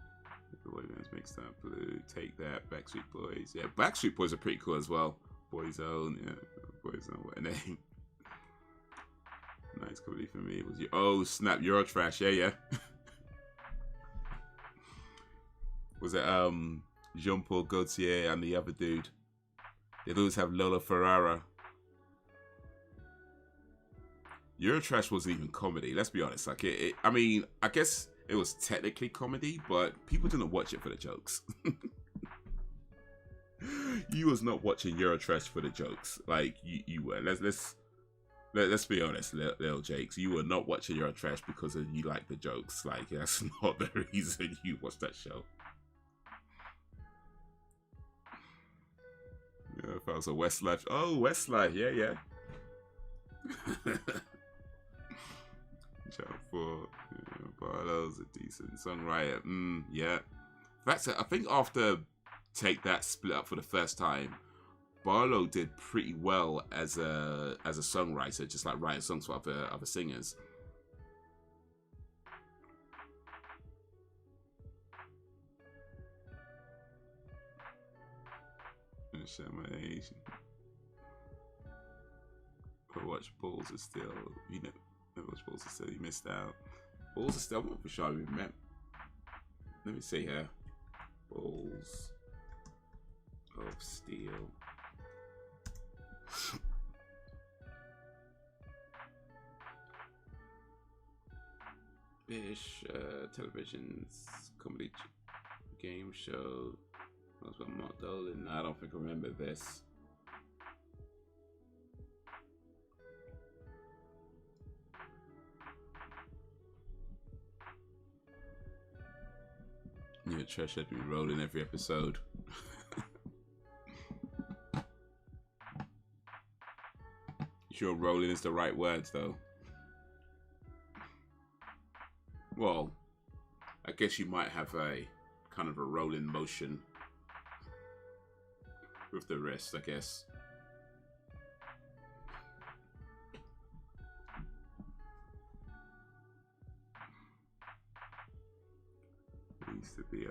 the boy bands mixed up. Blue, Take That, Backstreet Boys. Yeah, Backstreet Boys are pretty cool as well. Boyzone, yeah, Boyzone, what a name. Nice comedy for me was oh snap, Eurotrash, yeah. Was it Jean-Paul Gaultier and the other dude? They'd always have Lola Ferrara. Eurotrash wasn't even comedy, let's be honest. Like I mean, I guess it was technically comedy, but people didn't watch it for the jokes. You was not watching Eurotrash for the jokes. Like you were. Let's be honest, Lil Jakes. You were not watching Eurotrash because you like the jokes. Like that's not the reason you watched that show. Yeah, if I was a Westlife. Oh, Westlife, yeah. Channel 4, Barlow's a decent songwriter. Yeah. That's it. I think after Take That split up for the first time, Barlow did pretty well as a songwriter, just like writing songs for other singers. Show my age. But watch Balls is still, you know, never watch Balls is still, you missed out. Balls is still, I'm not for sure we met. Let me see here. Balls of Steel. British television's comedy game show. That was about Mark Dolan. I don't think I remember this. Yeah, trash had been rolling every episode. Sure, rolling is the right words, though. Well, I guess you might have a kind of a rolling motion with the rest, I guess. There used to be a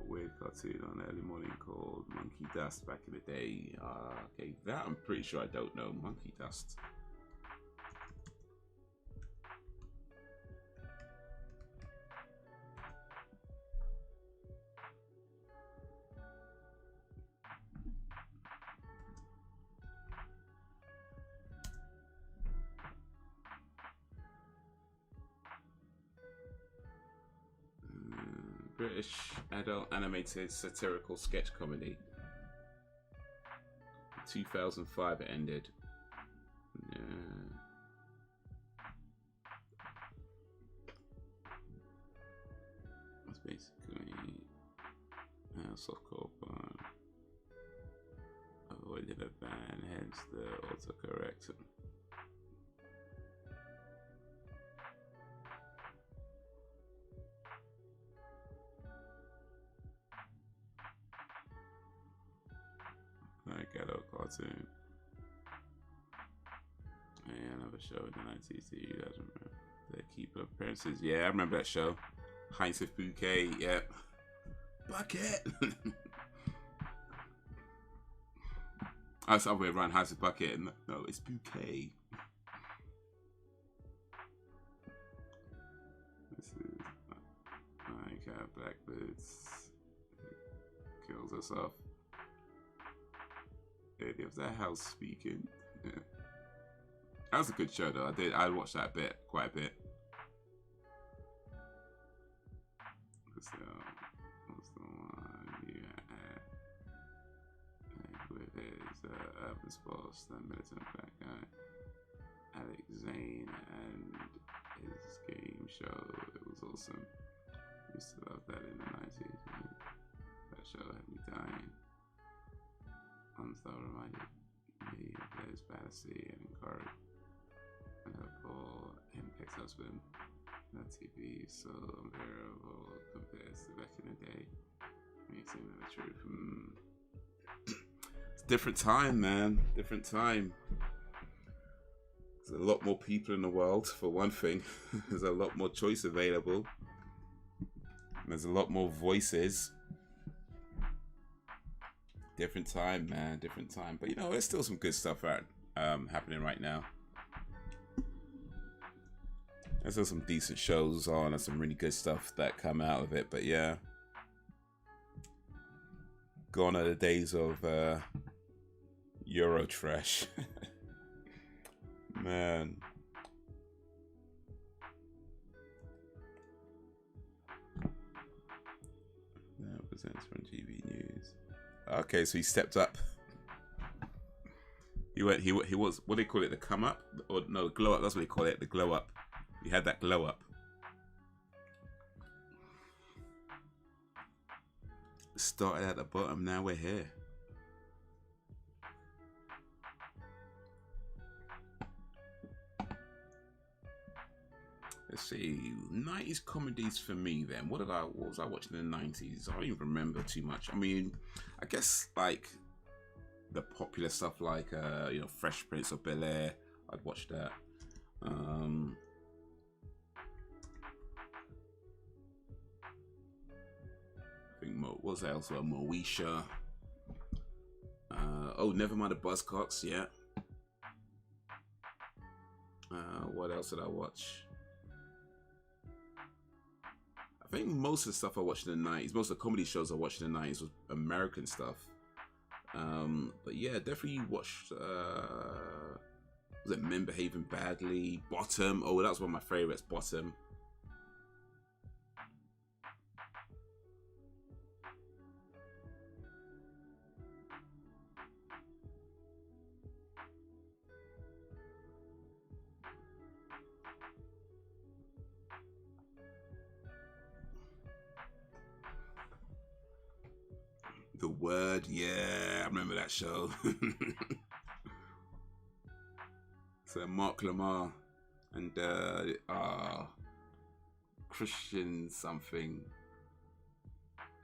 weird cartoon on early morning called Monkey Dust back in the day. Okay, that I'm pretty sure I don't know. Monkey Dust. British adult animated satirical sketch comedy. 2005 it ended. Yeah. That's basically softcore porn. Avoided a ban, hence the autocorrect. Ghetto cartoon. Yeah, another show in the 90s. You guys remember the Keeper Appearances? Yeah, I remember that show. Heinz with Bouquet. Yep. Bucket. I was up with around Heinz with Bucket. No, it's Bouquet. This is Black Boots. Kills us off. Lady of the House speaking. Yeah. That was a good show though. I watched that quite a bit. What's the one you had with his urban sports, the militant black guy, Alex Zane, and his game show. It was awesome. I used to love that in the 90s. Man. That show had me dying. That reminded me of his fantasy and encouraged and her poor ex-husband. That TV is so unbearable compared to back in the day. Makes it the truth. It's a different time, man. Different time. There's a lot more people in the world, for one thing. There's a lot more choice available. There's a lot more voices. Different time, man. Different time. But you know, there's still some good stuff happening right now. There's still some decent shows on and some really good stuff that come out of it. But yeah, gone are the days of Euro trash. Man. That presents from GB News. Okay, so he stepped up. He was, what do they call it? The come up? Or no, the glow up. That's what they call it. The glow up. He had that glow up. Started at the bottom, now we're here. Let's see, 90s comedies for me then. What was I watching in the 90s? I don't even remember too much. I mean, I guess like the popular stuff like you know, Fresh Prince of Bel-Air. I'd watch that. I think what was that also? Moesha. Oh, Nevermind the Buzzcocks, yeah. What else did I watch? I think most of the stuff I watched in the 90s, most of the comedy shows I watched in the 90s was American stuff. But yeah, definitely watched, was it Men Behaving Badly? Bottom. Oh, that was one of my favorites, Bottom. The Word, yeah, I remember that show. So Mark Lamar and Christian something.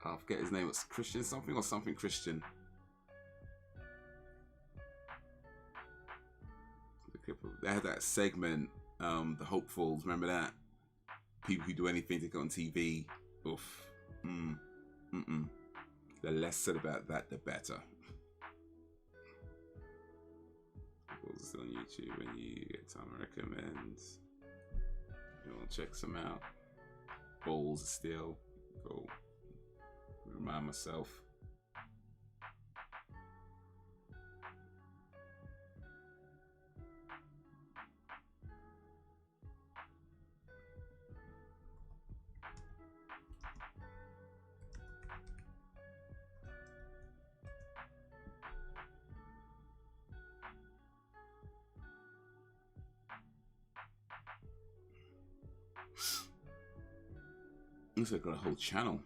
I forget his name. Was Christian something or something Christian? They had that segment, the Hopefuls. Remember that? People who do anything to go on TV. Oof. The less said about that, the better. It's on YouTube when you get time to recommend. You want to check some out. Balls of Steel. Cool. Remind myself. Looks like I got a whole channel.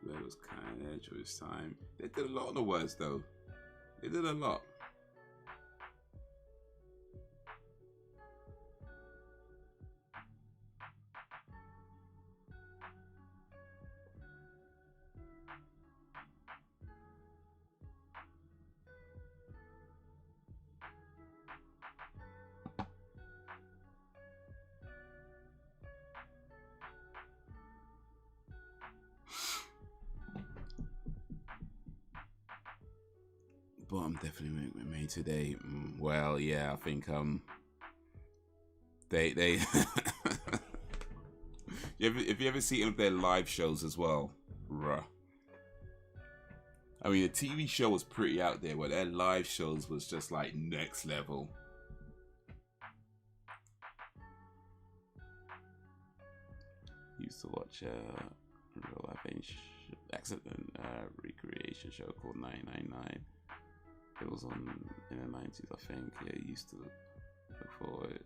That was kind of edge of his time. They did a lot on the words though. They did a lot. But I'm definitely made today. Well, yeah, I think they if you ever see any of their live shows as well, bruh. I mean, the TV show was pretty out there, but their live shows was just like next level. Used to watch a real life accident recreation show called 999. It was on in the 90s, I think. Yeah, used to look forward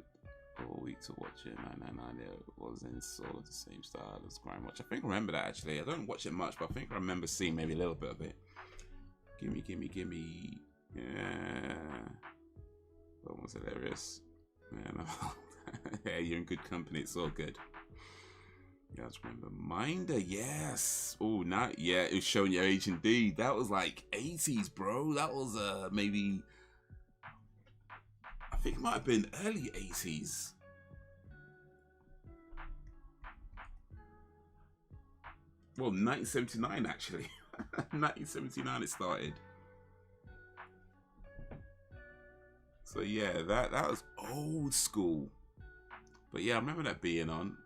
all week to watch it. 999. It was in sort of the same style as Crime Watch. I think I remember that actually. I don't watch it much, but I think I remember seeing maybe a little bit of it. Gimme. Yeah. That was hilarious. Man, yeah, you're in good company. It's all good. You guys remember Minder? Yes. Oh, not yeah. It was showing your age indeed. That was like 80s, bro. That was maybe. I think it might have been early 80s. Well, 1979 actually. 1979 it started. So yeah, that was old school. But yeah, I remember that being on.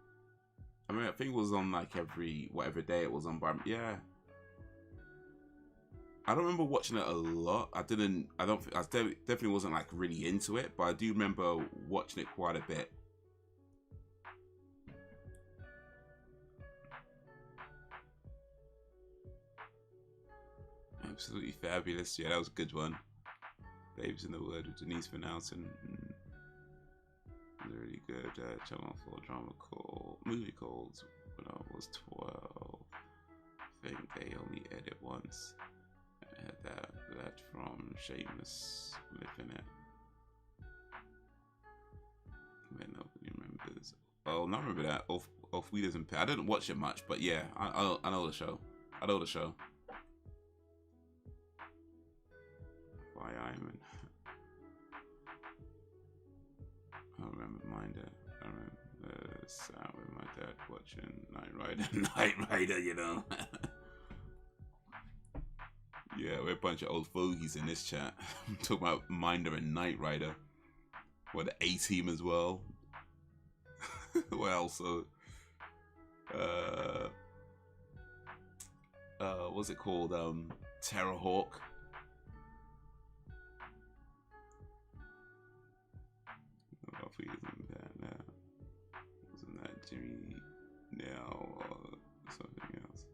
I mean, I think it was on like every whatever day it was on. But yeah, I don't remember watching it a lot. I definitely wasn't like really into it, but I do remember watching it quite a bit. Absolutely fabulous. Yeah, that was a good one. Babes in the Word with Denise Van Outen. Really good channel 4 movie called when I was 12. I think they only edit once. I had that from Shameless living it. Wait, nobody remembers. Oh, not remember that. Off Wheelers and I didn't watch it much, but yeah, I know the show. I know the show. Why Iron? I don't remember mine. I remember sat with my dad watching Knight Rider. Knight Rider, you know. Yeah, we're a bunch of old fogies in this chat. I'm talking about Minder and Knight Rider. What, the A-Team as well? Well, so what's it called? Terrorhawk. Wasn't that Jimmy now or something else?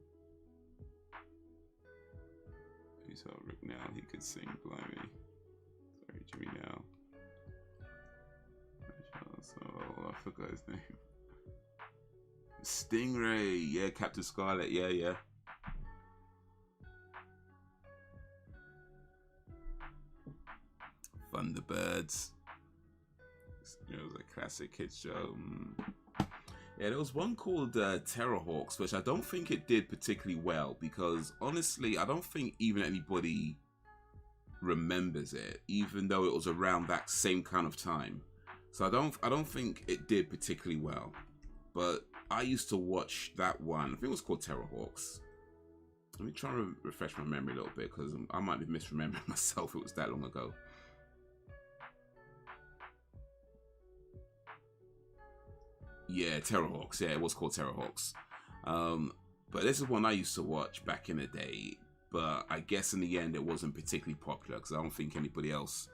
You saw Rick now, he could sing, blimey. Sorry, Jimmy now. So I forgot his name. Stingray, yeah, Captain Scarlet, yeah. Thunderbirds. It was a classic kids show. Yeah, there was one called Terrorhawks, which I don't think it did particularly well because honestly, I don't think even anybody remembers it, even though it was around that same kind of time. So I don't think it did particularly well. But I used to watch that one. I think it was called Terrorhawks. Let me try to refresh my memory a little bit because I might be misremembering myself. It was that long ago. Yeah, Terrorhawks. Yeah, it was called Terrorhawks. But this is one I used to watch back in the day. But I guess in the end it wasn't particularly popular because I don't think anybody else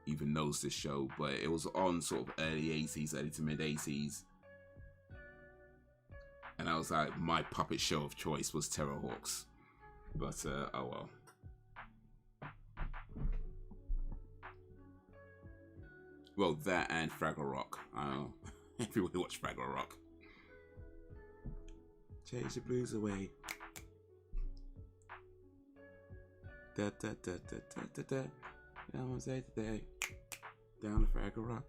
even knows this show. But it was on sort of early 80s, early to mid 80s. And I was like, my puppet show of choice was Terrorhawks. But, oh well. Well, that and Fraggle Rock. I don't know. Everybody watch Fraggle Rock. Chase the blues away. Da da da da da da da. I'm gonna say today. Down to Fraggle Rock.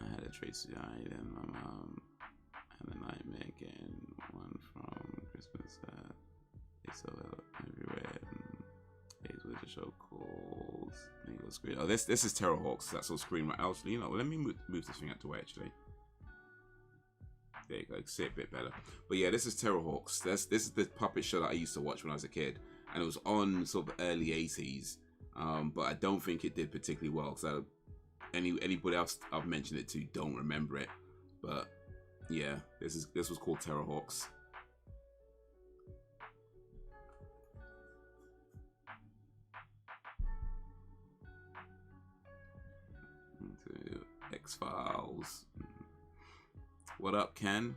I had a Tracy Eye and my mom had a nightmare getting one from Christmas. They saw it everywhere. Haze was a show called Screen. Oh, this is Terrorhawks. That's on screen right. Actually, you know, let me move this thing out the way. Actually, there you go. See it a bit better. But yeah, this is Terrorhawks. This is the puppet show that I used to watch when I was a kid, and it was on sort of early 80s. But I don't think it did particularly well. So anybody else I've mentioned it to don't remember it. But yeah, this was called Terrorhawks. X-Files. What up, Ken?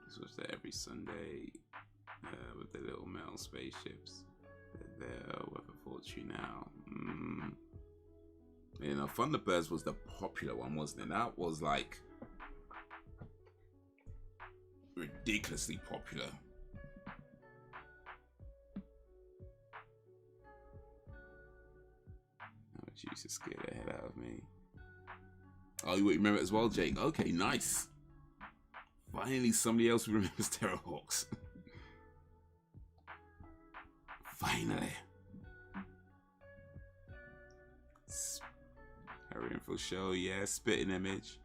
This was there every Sunday with the little metal spaceships. They're there with a fortune now. You know, Thunderbirds was the popular one, wasn't it? That was like ridiculously popular. She used to scare the head out of me. Oh, you remember it as well, Jake? Okay, nice. Finally, somebody else who remembers Terrorhawks. Finally. Harry Info show, yeah, spitting image.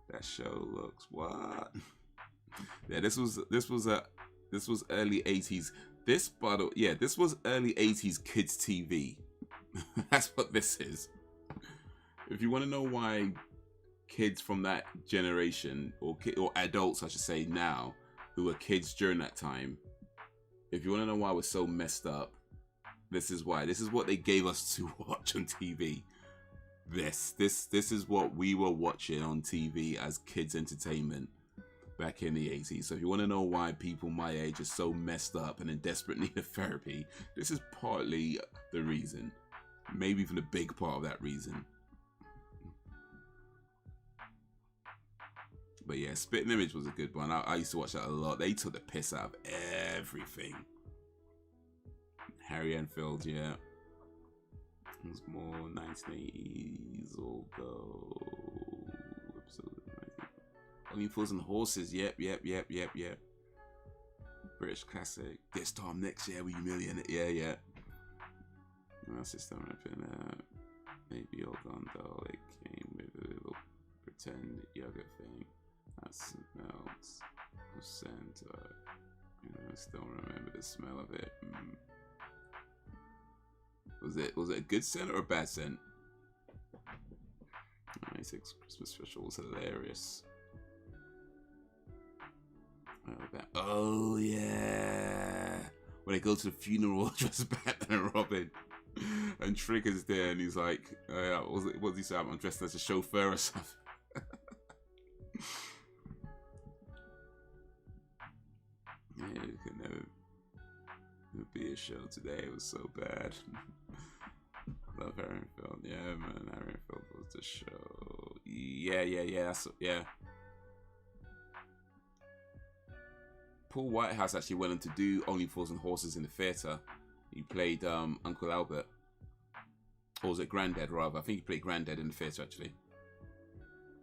That show looks what? Yeah, this was early 80s. This was early 80s kids TV. That's what this is. If you want to know why kids from that generation, or adults I should say now, who were kids during that time, if you want to know why we're so messed up, this is why. This is what they gave us to watch on TV. This is what we were watching on TV as kids entertainment back in the 80s. So if you want to know why people my age are so messed up and in desperate need of therapy, this is partly the reason. Maybe even a big part of that reason. But yeah, Spitting Image was a good one. I used to watch that a lot. They took the piss out of everything. Harry Enfield, yeah. It was more 1980s, although. Only Fools and Horses, yep. British classic. This time next year, we million it, yeah. My sister rapping maybe all gone though. It came with a little pretend yogurt thing. That smells of scent. I still remember the smell of it. Was it a good scent or a bad scent? 96 Christmas special was hilarious. Oh yeah, when they go to the funeral dressed as Batman and Robin, and Trigger's there, and he's like, what does he say? I'm dressed as a chauffeur or something. Yeah, it could never be a show today. It was so bad. Love Harenfield. Yeah, man, Harenfield was the show. Yeah. Paul Whitehouse actually went on to do Only Fools and Horses in the theatre. He played Uncle Albert. Or was it Granddad, rather? I think he played Granddad in the theatre, actually.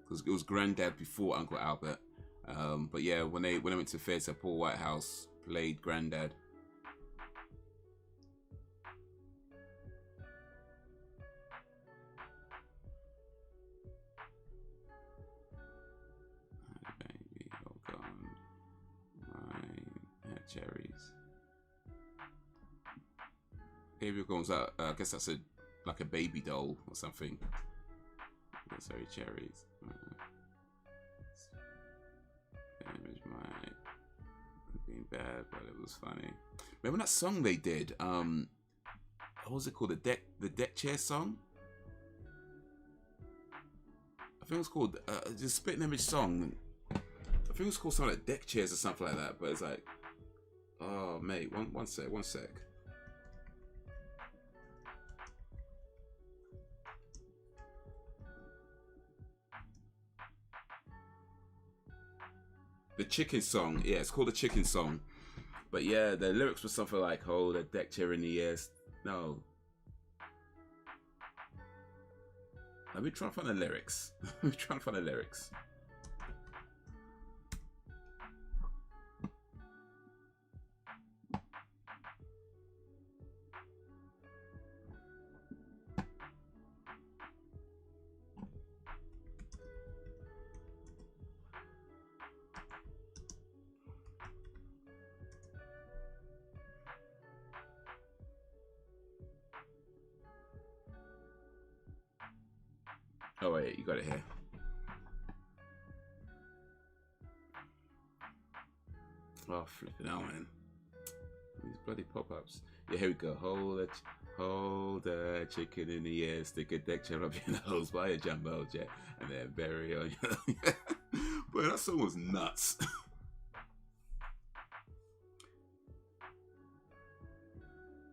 Because it was Granddad before Uncle Albert. But yeah, when they went to the theatre, Paul Whitehouse played Granddad. Cherries. Gabriel comes out. I guess that's like a baby doll or something. Sorry, cherries. Image might have been bad, but it was funny. Remember that song they did? What was it called? The deck chair song. I think it was called the Spitting Image song. I think it was called something like Deck Chairs or something like that. But it's like. Oh, mate, one sec. The Chicken Song. Yeah, it's called The Chicken Song. But yeah, the lyrics were something like, hold a deck chair in the air. No. Let me try to find the lyrics. Oh wait, you got it here. Oh, flipping out, man. These bloody pop-ups. Yeah, here we go. Hold that chicken in the air, stick a deck chair up your nose, buy a jumbo jet, and then bury on your... But that song was nuts.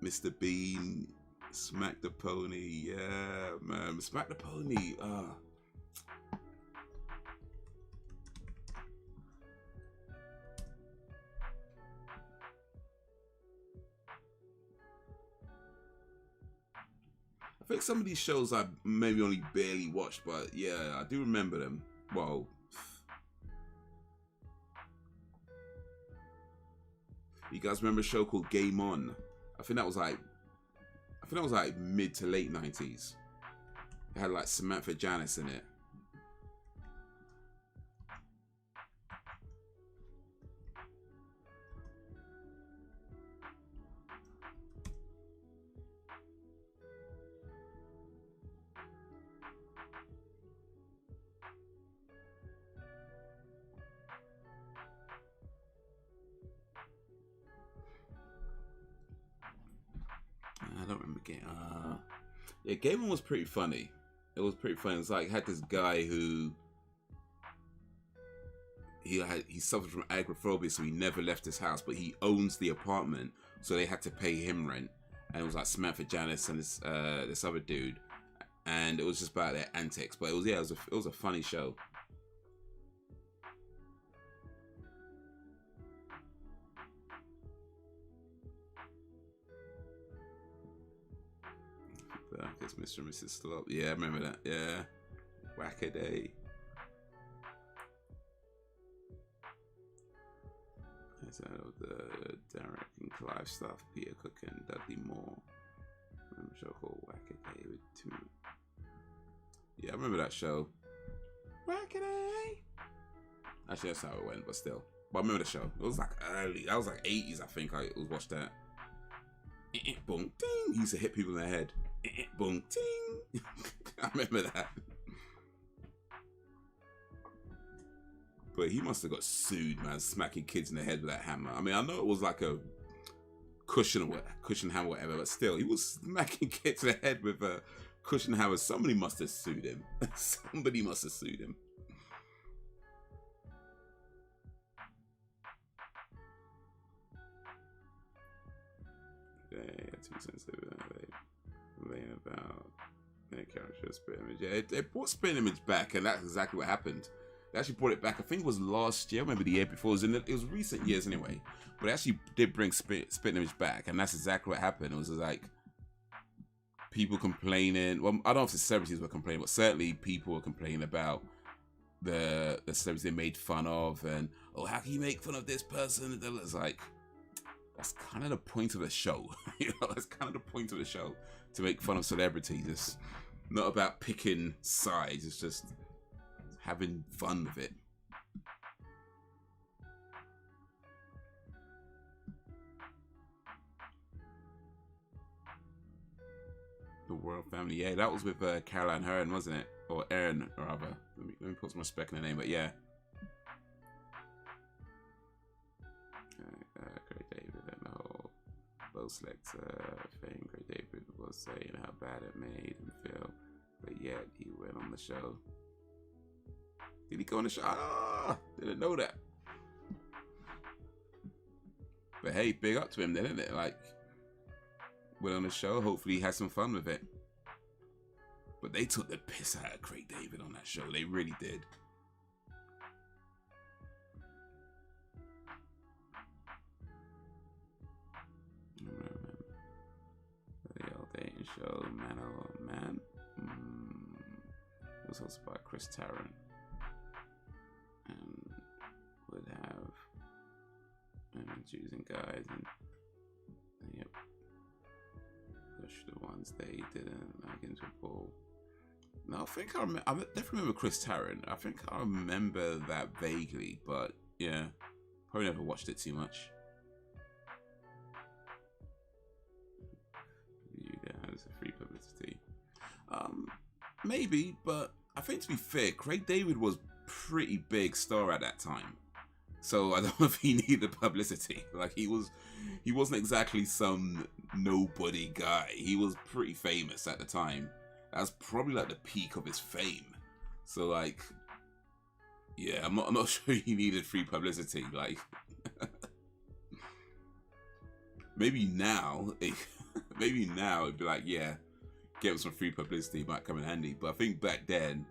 Mr. Bean, Smack the Pony, yeah, man. Smack the Pony, I think some of these shows I maybe only barely watched, but yeah, I do remember them. Well, you guys remember a show called Game On? I think that was like mid to late 90s. It had like Samantha Janice in it. I don't remember Game. Yeah, Game On was pretty funny. It was pretty funny. It was like had this guy who he suffered from agoraphobia, so he never left his house, but he owns the apartment, so they had to pay him rent. And it was like Samantha Janice and this other dude, and it was just about their antics. But it was a funny show. There's Mr. and Mrs. still up. Yeah, I remember that. Yeah. Whack-a-day. That's out of the Derek and Clive stuff. Peter Cook and Dudley Moore. I remember a show called Whack-a-day with two. Yeah, I remember that show. Whack-a-day. Actually, that's how it went, but still. But I remember the show. It was like early. That was like 80s, I think. I watched that. Boom, ding. He used to hit people in the head. Boom, ding. I remember that. But he must have got sued, man, smacking kids in the head with that hammer. I mean, I know it was like a cushion hammer, whatever, but still, he was smacking kids in the head with a cushion hammer. Somebody must have sued him. Somebody must have sued him. They had 2 cents over there. They laying about their character split image. Yeah, they brought split image back, and that's exactly what happened. They actually brought it back. I think it was last year, maybe the year before. It was recent years anyway. But they actually did bring split image back, and that's exactly what happened. It was like people complaining. Well, I don't know if the celebrities were complaining, but certainly people were complaining about the celebrities they made fun of, and oh, how can you make fun of this person? It's like, that's kind of the point of the show. You know, that's kind of the point of the show, to make fun of celebrities. It's not about picking sides. It's just having fun with it. The Royal Family, yeah, that was with Caroline Hearn, wasn't it? Or Erin, rather. Let me put some respect in her name, but yeah. Great David and the whole Bo Select thing. Great David was saying how bad it made him feel, but yet he went on the show. Did he go on the show? Ah, didn't know that. But hey, big up to him then, isn't it? Like, went on the show. Hopefully he had some fun with it. But they took the piss out of Craig David on that show. They really did. The old dating show, Man Oh Man. It was hosted by Chris Tarrant. And would have choosing guys and yep, push the ones they didn't like into a ball. No, I think I definitely remember Chris Tarrant. I think I remember that vaguely, but yeah, probably never watched it too much. Yeah, it's a free publicity. Maybe, but I think to be fair, Craig David was pretty big star at that time, so I don't know if he needed publicity. Like, he wasn't exactly some nobody guy. He was pretty famous at the time. That's probably like the peak of his fame. So like, yeah, I'm not sure he needed free publicity. Like, maybe now it'd be like, yeah, get him some free publicity, it might come in handy. But I think back then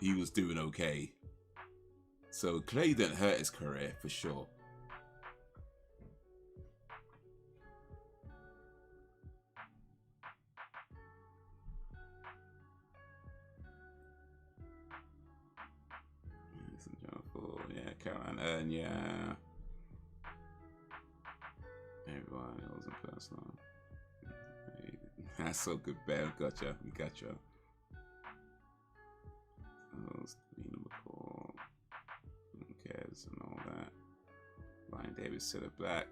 he was doing okay. So Clay didn't hurt his career for sure. Yeah, Caroline Earn, yeah. Everyone, it wasn't personal. That's so good, Ben. Gotcha. We gotcha. McCall, Kez, and all that. Ryan Davis, Cedar Black.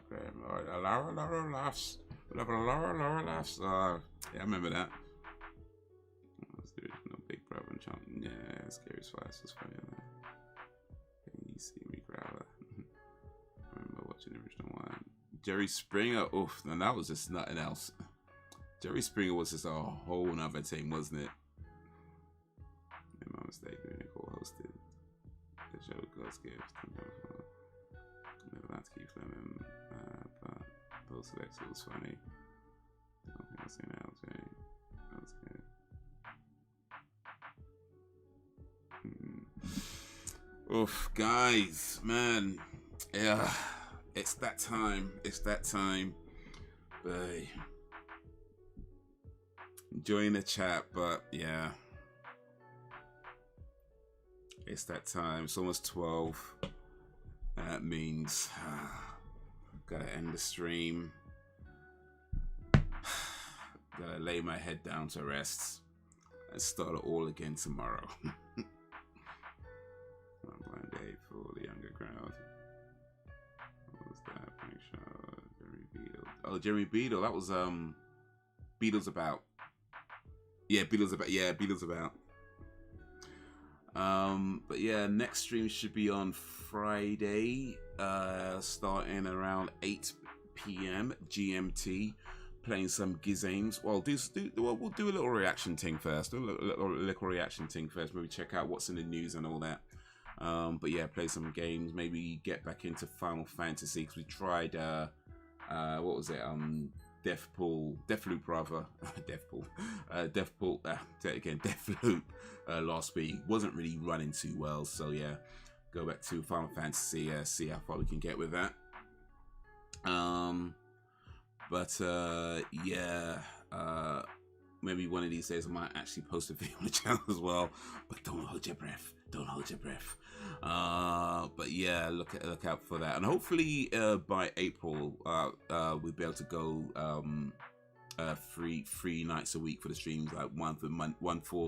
Graham. Laura laughs. Laura laughs. Yeah, I remember that. That's the original Big Brother and Chunk. Yeah, Scary Slice was funny. Can you see me, Growler? I remember watching the original one. Jerry Springer. Oof, and that was just nothing else. Jerry Springer was just a whole nother thing, wasn't it? Made my mistake when Nicole hosted the show Ghost Gifts. Never not to keep filming, but Post Select was funny. I don't think I've seen LJ. That was good. Oof, guys, man. Yeah, it's that time. It's that time. But enjoying the chat, but yeah. It's that time. It's almost 12. That means gotta end the stream. Gotta lay my head down to rest and start it all again tomorrow. Blind day for the younger crowd. What was that? Jeremy Beadle. Oh, Jeremy Beadle. That was Beatles About. Yeah, Beatles About. Yeah, Beatles About. But yeah, next stream should be on Friday, starting around 8 p.m. GMT, playing some Gizames. Well, we'll do a little reaction thing first. Do a little reaction thing first. Maybe check out what's in the news and all that. But yeah, play some games. Maybe get back into Final Fantasy because we tried. What was it? Deathloop rather. Deathloop last week wasn't really running too well, so yeah, go back to Final Fantasy, see how far we can get with that. Maybe one of these days I might actually post a video on the channel as well, but don't hold your breath. But yeah, look out for that, and hopefully by April we'll be able to go 3 nights a week for the streams, like one for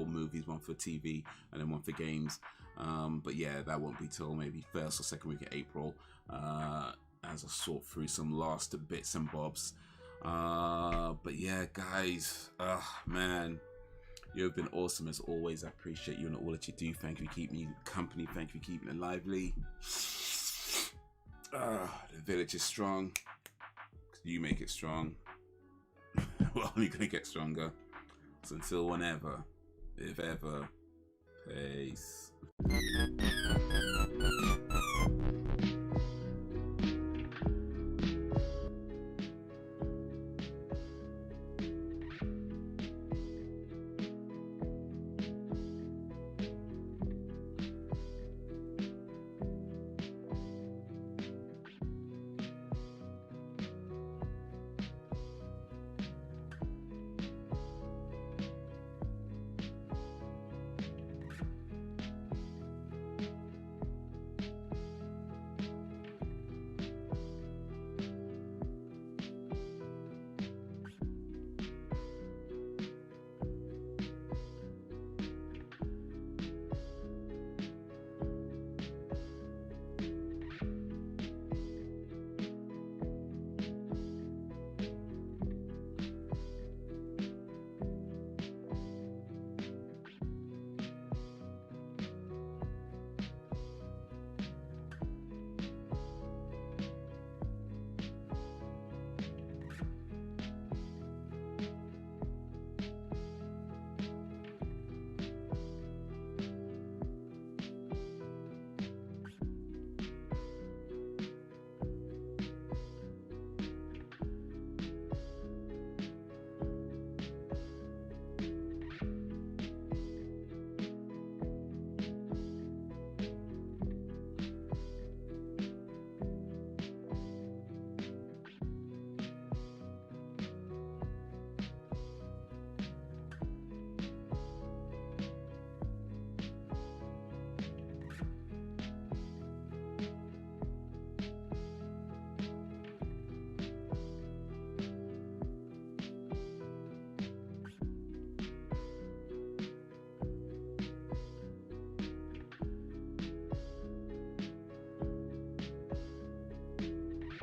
movies, one for TV, and then one for games. But yeah, that won't be till maybe first or second week of April, as I sort through some last bits and bobs. But yeah, guys, man, you've been awesome as always. I appreciate you and all that you do. Thank you for keeping me company. Thank you for keeping it lively. The village is strong. You make it strong. We're only gonna get stronger. So until whenever, if ever, peace.